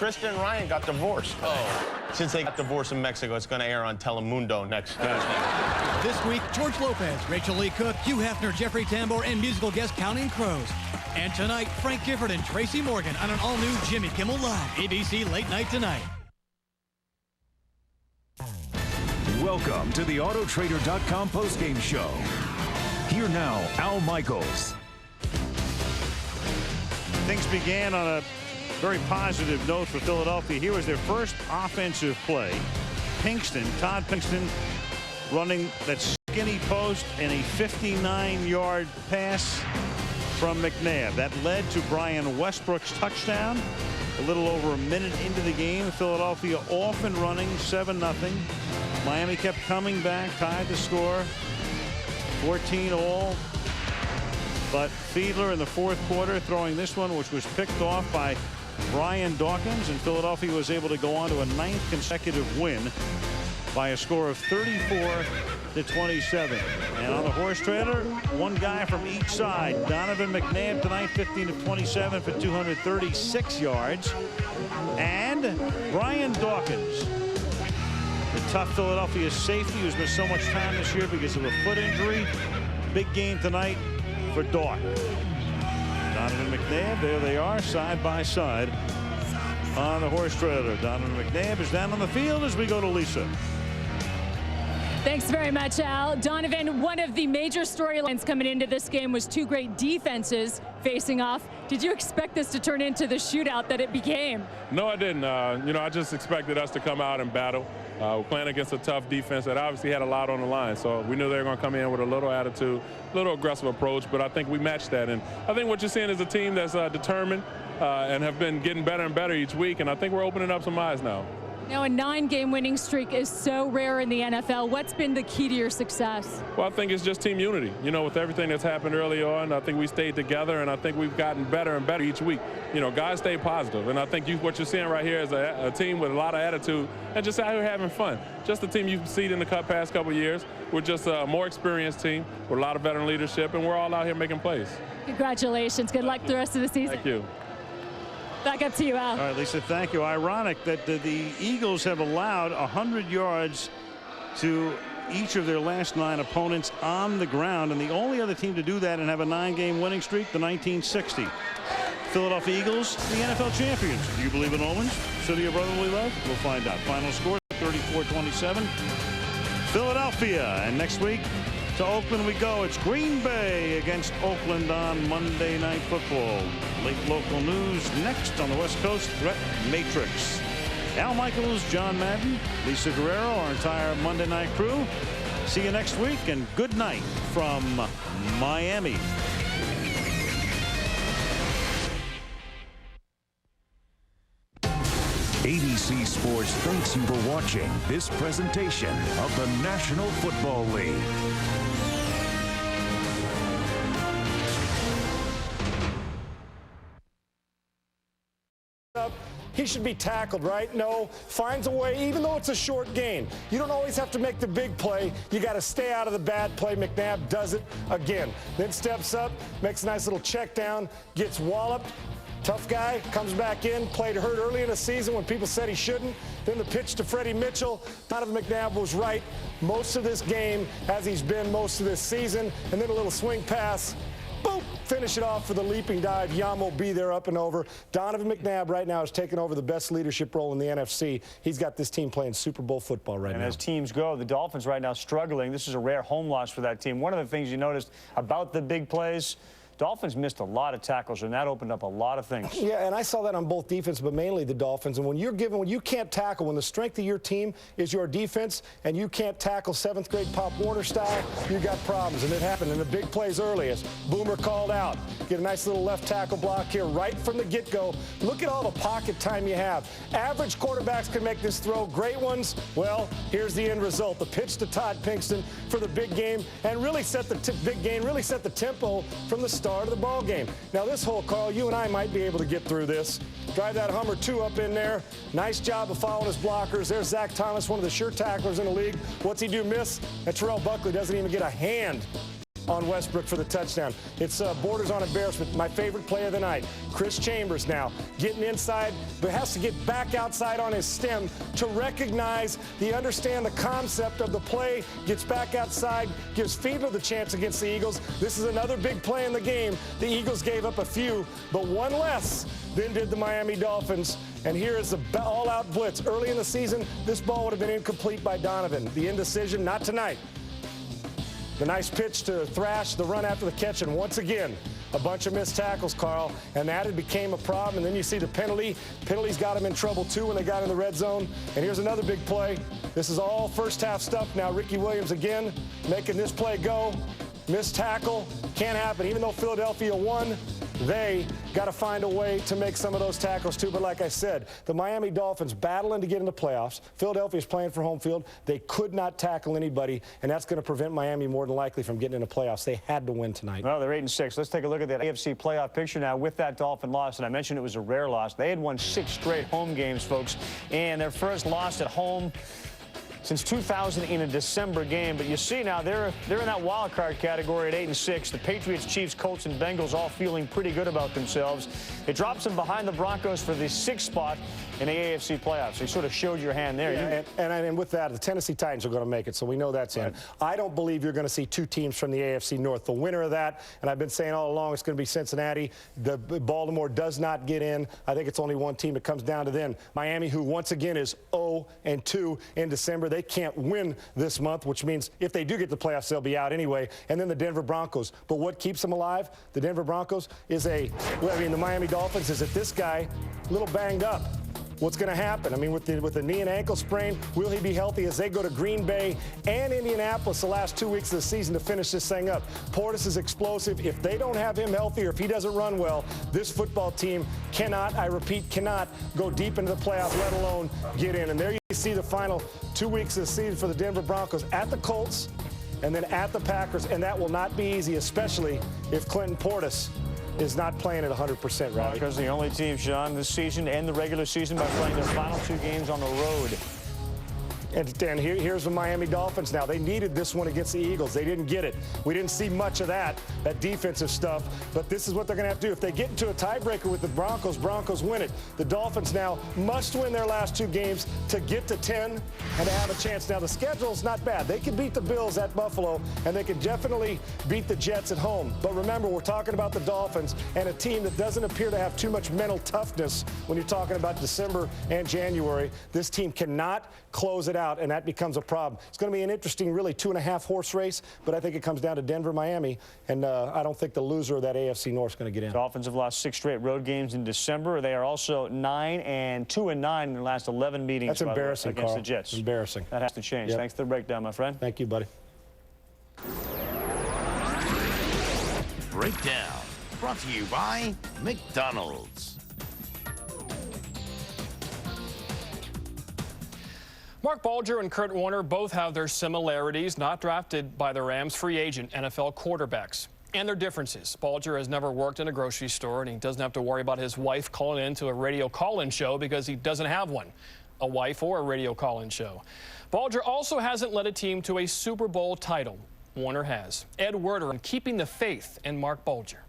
Tristan and Ryan got divorced. Oh. Since they got divorced in Mexico, it's going to air on Telemundo next Thursday. This week, George Lopez, Rachel Lee Cook, Hugh Hefner, Jeffrey Tambor, and musical guest Counting Crows. And tonight, Frank Gifford and Tracy Morgan on an all-new Jimmy Kimmel Live. ABC Late Night Tonight. Welcome to the Autotrader.com postgame show. Here now, Al Michaels. Things began on a very positive note for Philadelphia. Here was their first offensive play. Todd Pinkston running that skinny post and a 59-yard pass from McNabb. That led to Brian Westbrook's touchdown. A little over a minute into the game, Philadelphia off and running, 7-0. Miami kept coming back, tied the score, 14 all. But Fiedler in the fourth quarter throwing this one, which was picked off by Brian Dawkins, and Philadelphia was able to go on to a 9th consecutive win by a score of 34-27. And on the horse trailer, one guy from each side. Donovan McNabb tonight, 15 of 27 for 236 yards. And Brian Dawkins, the tough Philadelphia safety who's missed so much time this year because of a foot injury. Big game tonight for Dawk. Donovan McNabb, there they are, side by side on the horse trailer. Donovan McNabb is down on the field as we go to Lisa. Thanks very much, Al. Donovan, one of the major storylines coming into this game was two great defenses facing off. Did you expect this to turn into the shootout that it became? No, I didn't. I just expected us to come out and battle. We're playing against a tough defense that obviously had a lot on the line. So we knew they were going to come in with a little attitude, a little aggressive approach, but I think we matched that. And I think what you're seeing is a team that's determined and have been getting better and better each week. And I think we're opening up some eyes now. Now, a 9-game winning streak is so rare in the NFL. What's been the key to your success? Well, I think it's just team unity. With everything that's happened early on, I think we stayed together, and I think we've gotten better and better each week. Guys stay positive, and I think what you're seeing right here is a team with a lot of attitude and just out here having fun. Just the team you've seen in the past couple of years. We're just a more experienced team with a lot of veteran leadership, and we're all out here making plays. Congratulations. Good luck the rest of the season. Thank you. Back up to you, Al. All right, Lisa, thank you. Ironic that the Eagles have allowed 100 yards to each of their last 9 opponents on the ground, and the only other team to do that and have a 9-game winning streak, the 1960 Philadelphia Eagles, the NFL champions. Do you believe in omens? City of brotherly love? We'll find out. Final score, 34-27. Philadelphia, and next week to Oakland we go. It's Green Bay against Oakland on Monday Night Football. Late local news next on the West Coast Threat Matrix. Al Michaels, John Madden, Lisa Guerrero, our entire Monday Night crew. See you next week, and good night from Miami. ABC Sports thanks you for watching this presentation of the National Football League. He should be tackled, right? No, finds a way, even though it's a short gain. You don't always have to make the big play. You got to stay out of the bad play. McNabb does it again. Then steps up, makes a nice little check down, gets walloped. Tough guy, comes back in, played hurt early in the season when people said he shouldn't. Then the pitch to Freddie Mitchell. Donovan McNabb was right most of this game, as he's been most of this season. And then a little swing pass. Boom! Finish it off for the leaping dive. Yamo be there up and over. Donovan McNabb right now is taking over the best leadership role in the NFC. He's got this team playing Super Bowl football right now. And as teams go, the Dolphins right now struggling. This is a rare home loss for that team. One of the things you noticed about the big plays, Dolphins missed a lot of tackles, and that opened up a lot of things. Yeah, and I saw that on both defense, but mainly the Dolphins. And when you can't tackle, when the strength of your team is your defense, and you can't tackle 7th grade Pop Warner style, you got problems. And it happened in the big plays early as Boomer called out. Get a nice little left tackle block here right from the get-go. Look at all the pocket time you have. Average quarterbacks can make this throw. Great ones, well, here's the end result. The pitch to Todd Pinkston for the big game, and really set the big game, really set the tempo from the start of the ball game. Now this hole, Carl, you and I might be able to get through this. Drive that Hummer 2 up in there. Nice job of following his blockers. There's Zach Thomas, one of the sure tacklers in the league. What's he do miss? And Terrell Buckley doesn't even get a hand on Westbrook for the touchdown. It's borders on embarrassment. My favorite play of the night, Chris Chambers now getting inside, but has to get back outside on his stem to recognize, understand the concept of the play, gets back outside, gives Fiedler the chance against the Eagles. This is another big play in the game. The Eagles gave up a few, but one less than did the Miami Dolphins. And here is the all-out blitz. Early in the season, this ball would have been incomplete by Donovan. The indecision, not tonight. The nice pitch to Thrash, the run after the catch, and once again, a bunch of missed tackles, Carl, and that had became a problem. And then you see the penalty. Penalties got him in trouble, too, when they got in the red zone. And here's another big play. This is all first-half stuff now. Ricky Williams again making this play go. Missed tackle. Can't happen. Even though Philadelphia won, they got to find a way to make some of those tackles, too. But like I said, the Miami Dolphins battling to get in the playoffs. Philadelphia's playing for home field. They could not tackle anybody, and that's going to prevent Miami more than likely from getting in the playoffs. They had to win tonight. Well, they're 8-6. Let's take a look at that AFC playoff picture now with that Dolphin loss. And I mentioned it was a rare loss. They had won 6 straight home games, folks, and their first loss at home since 2000 in a December game. But you see now they're in that wild card category at 8-6. The Patriots, Chiefs, Colts, and Bengals all feeling pretty good about themselves. It drops them behind the Broncos for the 6th spot in the AFC playoffs. So you sort of showed your hand there. Yeah, and with that, the Tennessee Titans are going to make it, so we know that's in. I don't believe you're going to see 2 teams from the AFC North. The winner of that, and I've been saying all along, it's going to be Cincinnati. The Baltimore does not get in. I think it's only one team that comes down to them. Miami, who once again is 0-2 in December. They can't win this month, which means if they do get the playoffs, they'll be out anyway. And then the Denver Broncos. But what keeps them alive, the Denver Broncos, is the Miami Dolphins, is that this guy, a little banged up. What's going to happen? I mean, with the knee and ankle sprain, will he be healthy as they go to Green Bay and Indianapolis the last 2 weeks of the season to finish this thing up? Portis is explosive. If they don't have him healthy or if he doesn't run well, this football team cannot, I repeat, cannot go deep into the playoffs, let alone get in. And there you see the final 2 weeks of the season for the Denver Broncos at the Colts and then at the Packers, and that will not be easy, especially if Clinton Portis is not playing at 100%, right? Because the only team, Sean, this season to end the regular season by playing their final 2 games on the road. And here's the Miami Dolphins now. They needed this one against the Eagles. They didn't get it. We didn't see much of that defensive stuff. But this is what they're going to have to do. If they get into a tiebreaker with the Broncos, Broncos win it. The Dolphins now must win their last 2 games to get to 10 and to have a chance. Now, the schedule's not bad. They can beat the Bills at Buffalo, and they can definitely beat the Jets at home. But remember, we're talking about the Dolphins and a team that doesn't appear to have too much mental toughness when you're talking about December and January. This team cannot close it out, and that becomes a problem. It's going to be an interesting, really 2.5 horse race, but I think it comes down to Denver, Miami, and I don't think the loser of that AFC North is going to get in. Dolphins have lost 6 straight road games in December. They are also 9-2-9 in their last 11 meetings. That's embarrassing, against Carl. the Jets. Embarrassing. That has to change. Yep. Thanks for the breakdown, my friend. Thank you, buddy. Breakdown brought to you by McDonald's. Mark Bulger and Kurt Warner both have their similarities, not drafted by the Rams, free agent NFL quarterbacks. And their differences. Bulger has never worked in a grocery store, and he doesn't have to worry about his wife calling in to a radio call-in show because he doesn't have one, a wife or a radio call-in show. Bulger also hasn't led a team to a Super Bowl title. Warner has. Ed Werder on keeping the faith in Mark Bulger.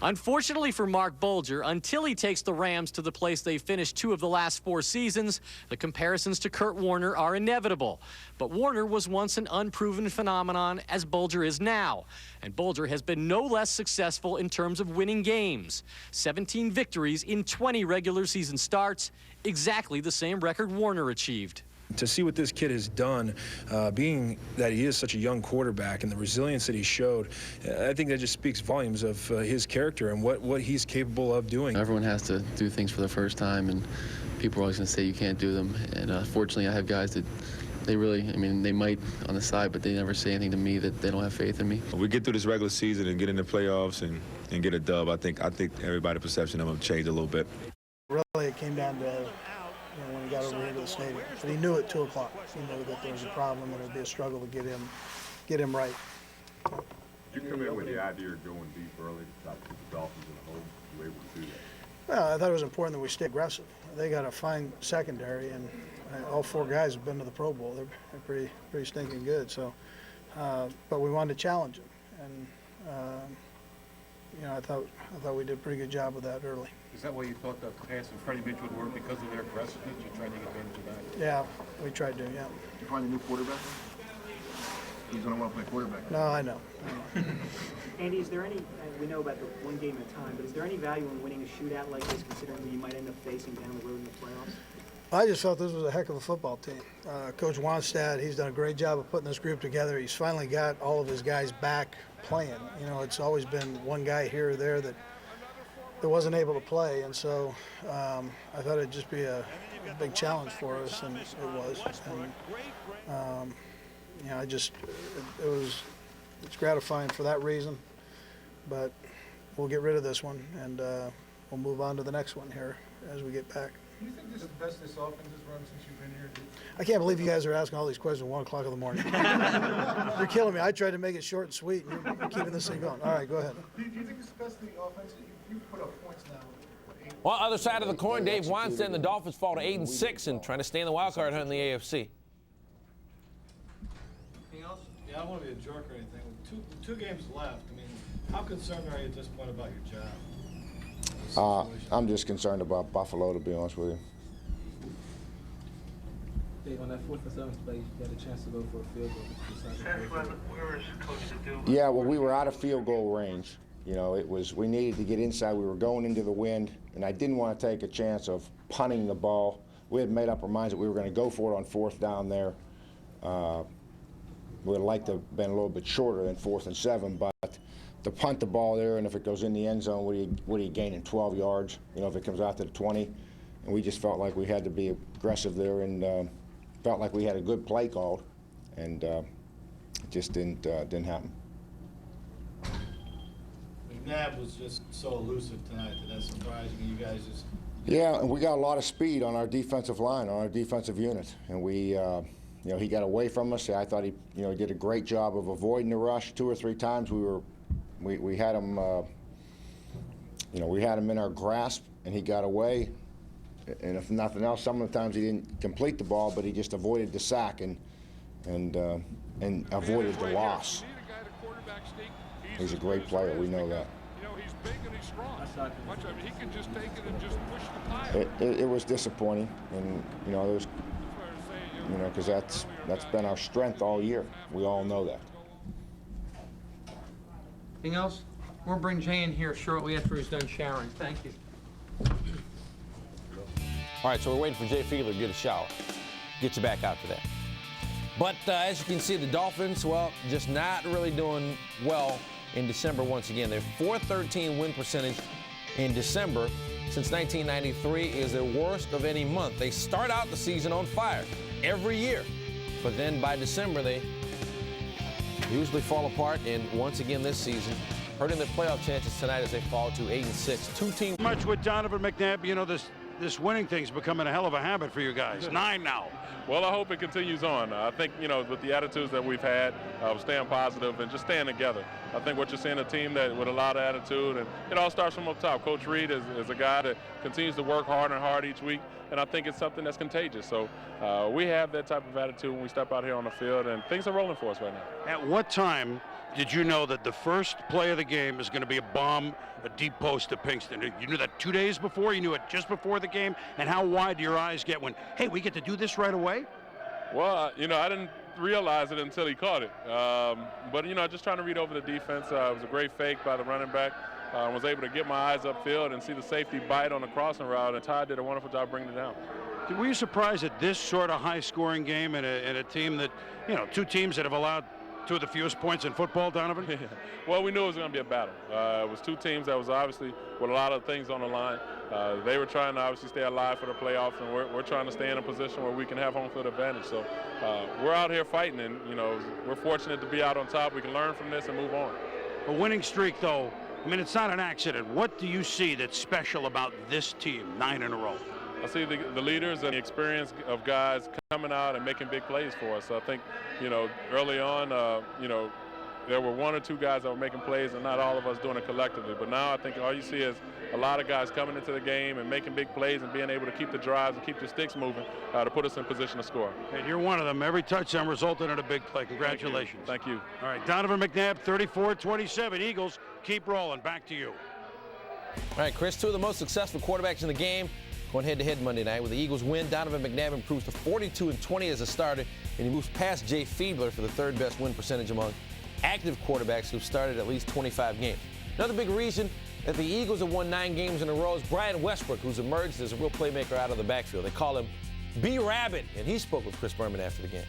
Unfortunately for Mark Bulger, until he takes the Rams to the place they finished 2 of the last 4 seasons, the comparisons to Kurt Warner are inevitable. But Warner was once an unproven phenomenon, as Bulger is now. And Bulger has been no less successful in terms of winning games. 17 victories in 20 regular season starts, exactly the same record Warner achieved. To see what this kid has done, being that he is such a young quarterback and the resilience that he showed, I think that just speaks volumes of his character and what he's capable of doing. Everyone has to do things for the first time, and people are always going to say you can't do them. And fortunately, I have guys that they really, I mean, they might on the side, but they never say anything to me that they don't have faith in me. We get through this regular season and get in the playoffs and get a dub. I think everybody's perception of him changed a little bit. Really, it came down to when he got over here to the stadium. But he knew at 2 o'clock, he knew that there was a problem and it would be a struggle to get him right. Did you come in with the idea of going deep early to try to put the Dolphins in the hole? You were able to do that? Well, I thought it was important that we stay aggressive. They got a fine secondary, and all 4 guys have been to the Pro Bowl. They're pretty stinking good. So, but we wanted to challenge him, and you know, I thought we did a pretty good job with that early. Is that why you thought the pass from Freddie Mitch would work, because of their aggressiveness? You tried to take advantage of that? Yeah, we tried to. Yeah. You find a new quarterback? He's going to want to play quarterback. No, I know. Andy, is there any, we know about the one game at a time, but is there any value in winning a shootout like this, considering who you might end up facing down the road in the playoffs? I just felt this was a heck of a football team. Coach Wanstad, he's done a great job of putting this group together. He's finally got all of his guys back playing. You know, it's always been one guy here or there that wasn't able to play, and so I thought it'd just be a big challenge for us, and it was. And, you know, it's gratifying for that reason, but we'll get rid of this one, and we'll move on to the next one here as we get back. Do you think this is the best this offense has run since you've been here? I can't believe you guys are asking all these questions at 1 o'clock in the morning. You're killing me. I tried to make it short and sweet, and you're keeping this thing going. All right, go ahead. Do you think this is the best the offense? You've put up points now. Well, other side of the coin, Dave Weinstein and the Dolphins fall to 8-6 and trying to stay in the wild card hunt in the AFC. Anything else? Yeah, I don't want to be a jerk or anything. With two games left, I mean, how concerned are you at this point about your job? I'm just concerned about Buffalo, to be honest with you. Dave, on that 4th and 7th play, you had a chance to go for a field goal. Where is Coach to do? Yeah, well, we were out of field goal range. You know, we needed to get inside. We were going into the wind, and I didn't want to take a chance of punting the ball. We had made up our minds that we were going to go for it on 4th down there. We would like to have been a little bit shorter than 4th and 7, but to punt the ball there, and if it goes in the end zone, what are you gaining, 12 yards? You know, if it comes out to the 20. And we just felt like we had to be aggressive there, and felt like we had a good play called, and it just didn't happen. McNabb was just so elusive tonight. Did that surprise you? You guys just... Yeah, and we got a lot of speed on our defensive line, on our defensive unit, and we, you know, he got away from us. I thought he, you know, did a great job of avoiding the rush. 2 or 3 times we had him, you know, we had him in our grasp, and he got away. And if nothing else, some of the times he didn't complete the ball, but he just avoided the sack and avoided the loss. He's a great player. We know that. You know, he's big and he's strong. Watch out, he can just take it and just push the pile. It was disappointing, and you know, because that's been our strength all year. We all know that. Anything else? We'll bring Jay in here shortly after he's done showering. Thank you. All right, so we're waiting for Jay Fiedler to get a shower. Get you back after that. But as you can see, the Dolphins, well, just not really doing well in December once again. Their .413 win percentage in December since 1993 is their worst of any month. They start out the season on fire every year, but then by December they usually fall apart, and once again this season, hurting their playoff chances tonight as they fall to 8-6. 2 teams. Much with Donovan McNabb, you know, this winning thing's becoming a hell of a habit for you guys. 9 now. Well, I hope it continues on. I think, you know, with the attitudes that we've had, staying positive and just staying together. I think what you're seeing, a team that with a lot of attitude, and it all starts from up top. Coach Reed is a guy that continues to work hard and hard each week, and I think it's something that's contagious. So we have that type of attitude when we step out here on the field, and things are rolling for us right now. At what time did you know that the first play of the game is going to be a bomb, a deep post to Pinkston? You knew that 2 days before? You knew it just before the game? And how wide do your eyes get when, hey, we get to do this right away? Well, you know, I didn't realize it until he caught it. But, you know, just trying to read over the defense. It was a great fake by the running back. Was able to get my eyes upfield and see the safety bite on the crossing route, and Todd did a wonderful job bringing it down. Were you surprised at this sort of high-scoring game in a team that, you know, 2 teams that have allowed 2 of the fewest points in football, Donovan? Well, we knew it was going to be a battle. It was 2 teams that was obviously with a lot of things on the line. They were trying to obviously stay alive for the playoffs, and we're trying to stay in a position where we can have home field advantage. So we're out here fighting, and, you know, we're fortunate to be out on top. We can learn from this and move on. A winning streak, though, I mean, it's not an accident. What do you see that's special about this team, 9 in a row? I see the leaders and the experience of guys coming out and making big plays for us. So I think, you know, early on, you know, there were one or two guys that were making plays and not all of us doing it collectively. But now I think all you see is a lot of guys coming into the game and making big plays and being able to keep the drives and keep the sticks moving to put us in position to score. And you're one of them. Every touchdown resulted in a big play. Congratulations. Thank you. All right, Donovan McNabb, 34-27. Eagles keep rolling. Back to you. All right, Chris, two of the most successful quarterbacks in the game going head-to-head Monday night. With the Eagles win, Donovan McNabb improves to 42-20 as a starter, and he moves past Jay Fiedler for the third-best win percentage among active quarterbacks who've started at least 25 games. Another big reason that the Eagles have won 9 games in a row is Brian Westbrook, who's emerged as a real playmaker out of the backfield. They call him B-Rabbit, and he spoke with Chris Berman after the game.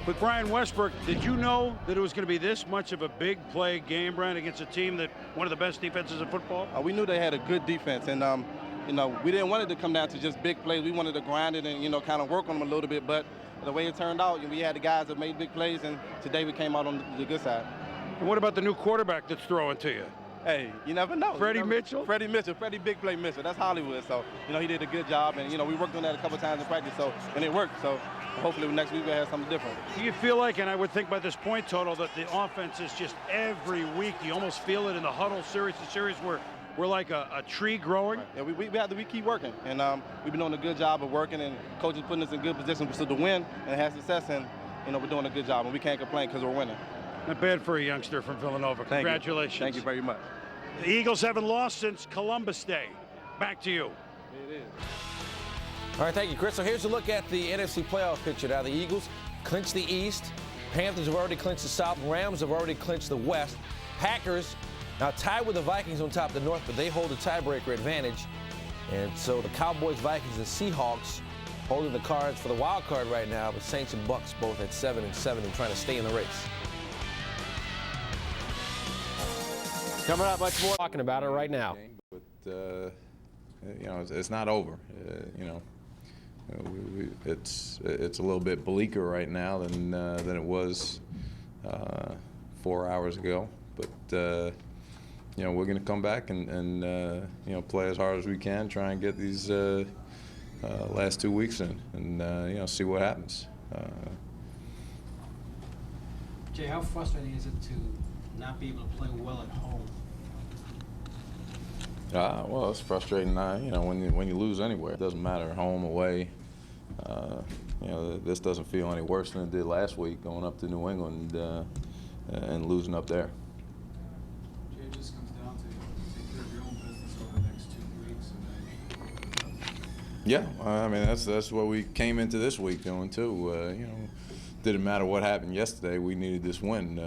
With Brian Westbrook, did you know that it was going to be this much of a big play game, Brian, against a team that one of the best defenses in football? We knew they had a good defense, and you know, we didn't want it to come down to just big plays. We wanted to grind it and, you know, kind of work on them a little bit. But the way it turned out, we had the guys that made big plays, and today we came out on the good side. And what about the new quarterback that's throwing to you? Hey, you never know. Freddie Mitchell? Freddie Big Play Mitchell. That's Hollywood. So, you know, he did a good job, and, you know, we worked on that a couple times in practice, and it worked. So hopefully next week we'll have something different. Do you feel like, and I would think by this point total, that the offense is just every week, you almost feel it in the huddle series, the series where we're like a tree growing? Yeah, we keep working, and we've been doing a good job of working, and coaches putting us in good positions to win and have success, and, you know, we're doing a good job, and we can't complain because we're winning. Not bad for a youngster from Villanova. Congratulations. Thank you very much. The Eagles haven't lost since Columbus Day. Back to you. It is. All right, thank you, Chris. So here's a look at the NFC playoff picture now. The Eagles clinched the East. Panthers have already clinched the South. Rams have already clinched the West. Packers now tied with the Vikings on top of the North, but they hold a tiebreaker advantage. And so the Cowboys, Vikings, and Seahawks holding the cards for the wild card right now, but Saints and Bucks both at 7-7 and trying to stay in the race. Coming up, much more talking about it right now. But you know, it's not over. You know, it's a little bit bleaker right now than it was 4 hours ago. But you know, we're going to come back and you know, play as hard as we can, try and get these last 2 weeks in, and you know, see what happens. Jay, how frustrating is it to not be able to play well at home? Well, it's frustrating. You know, when you lose anywhere, it doesn't matter, home, away. You know, this doesn't feel any worse than it did last week, going up to New England and losing up there. Jay, it just comes down to take care of your own business over the next 2 weeks. Yeah, I mean that's what we came into this week doing too. You know, didn't matter what happened yesterday. We needed this win.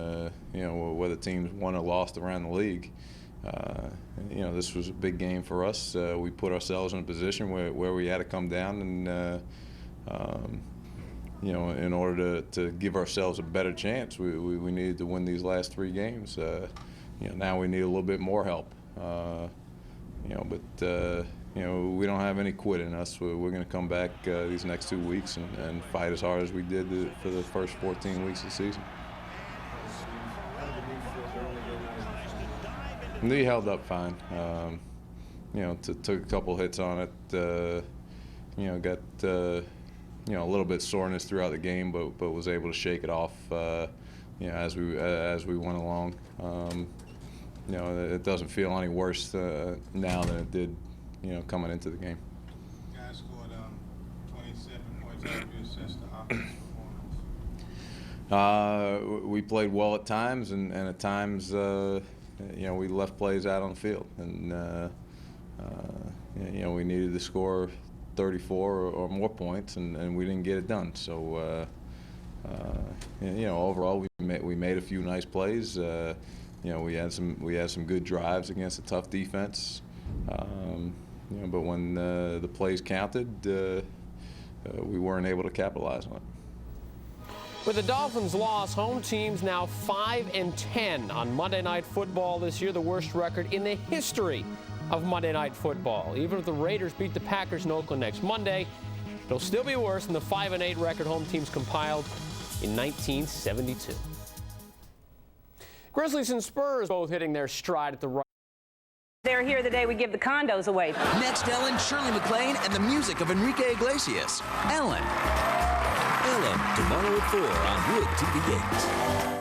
You know, whether teams won or lost around the league. You know, this was a big game for us. We put ourselves in a position where we had to come down and, you know, in order to give ourselves a better chance, we needed to win these last 3 games. You know, now we need a little bit more help. You know, but, you know, we don't have any quit in us. We're going to come back these next 2 weeks and fight as hard as we did for the first 14 weeks of the season. He held up fine. You know, took a couple hits on it. You know, got you know, a little bit soreness throughout the game, but was able to shake it off. You know, as we went along. You know, it doesn't feel any worse now than it did, you know, coming into the game. You guys scored 27 points. How do you assess the offensive performance? We played well at times, and at times. You know, we left plays out on the field, and you know, we needed to score 34 or more points, and we didn't get it done. So, you know, overall, we made a few nice plays. You know, we had some good drives against a tough defense. You know, but when the plays counted, we weren't able to capitalize on it. With the Dolphins' loss, home teams now 5-10 on Monday Night Football this year, the worst record in the history of Monday Night Football. Even if the Raiders beat the Packers in Oakland next Monday, it'll still be worse than the 5-8 record home teams compiled in 1972. Grizzlies and Spurs both hitting their stride at the right. They're here the day we give the condos away. Next, Ellen, Shirley MacLaine, and the music of Enrique Iglesias. Ellen, tomorrow at 4 on Wood TV 8.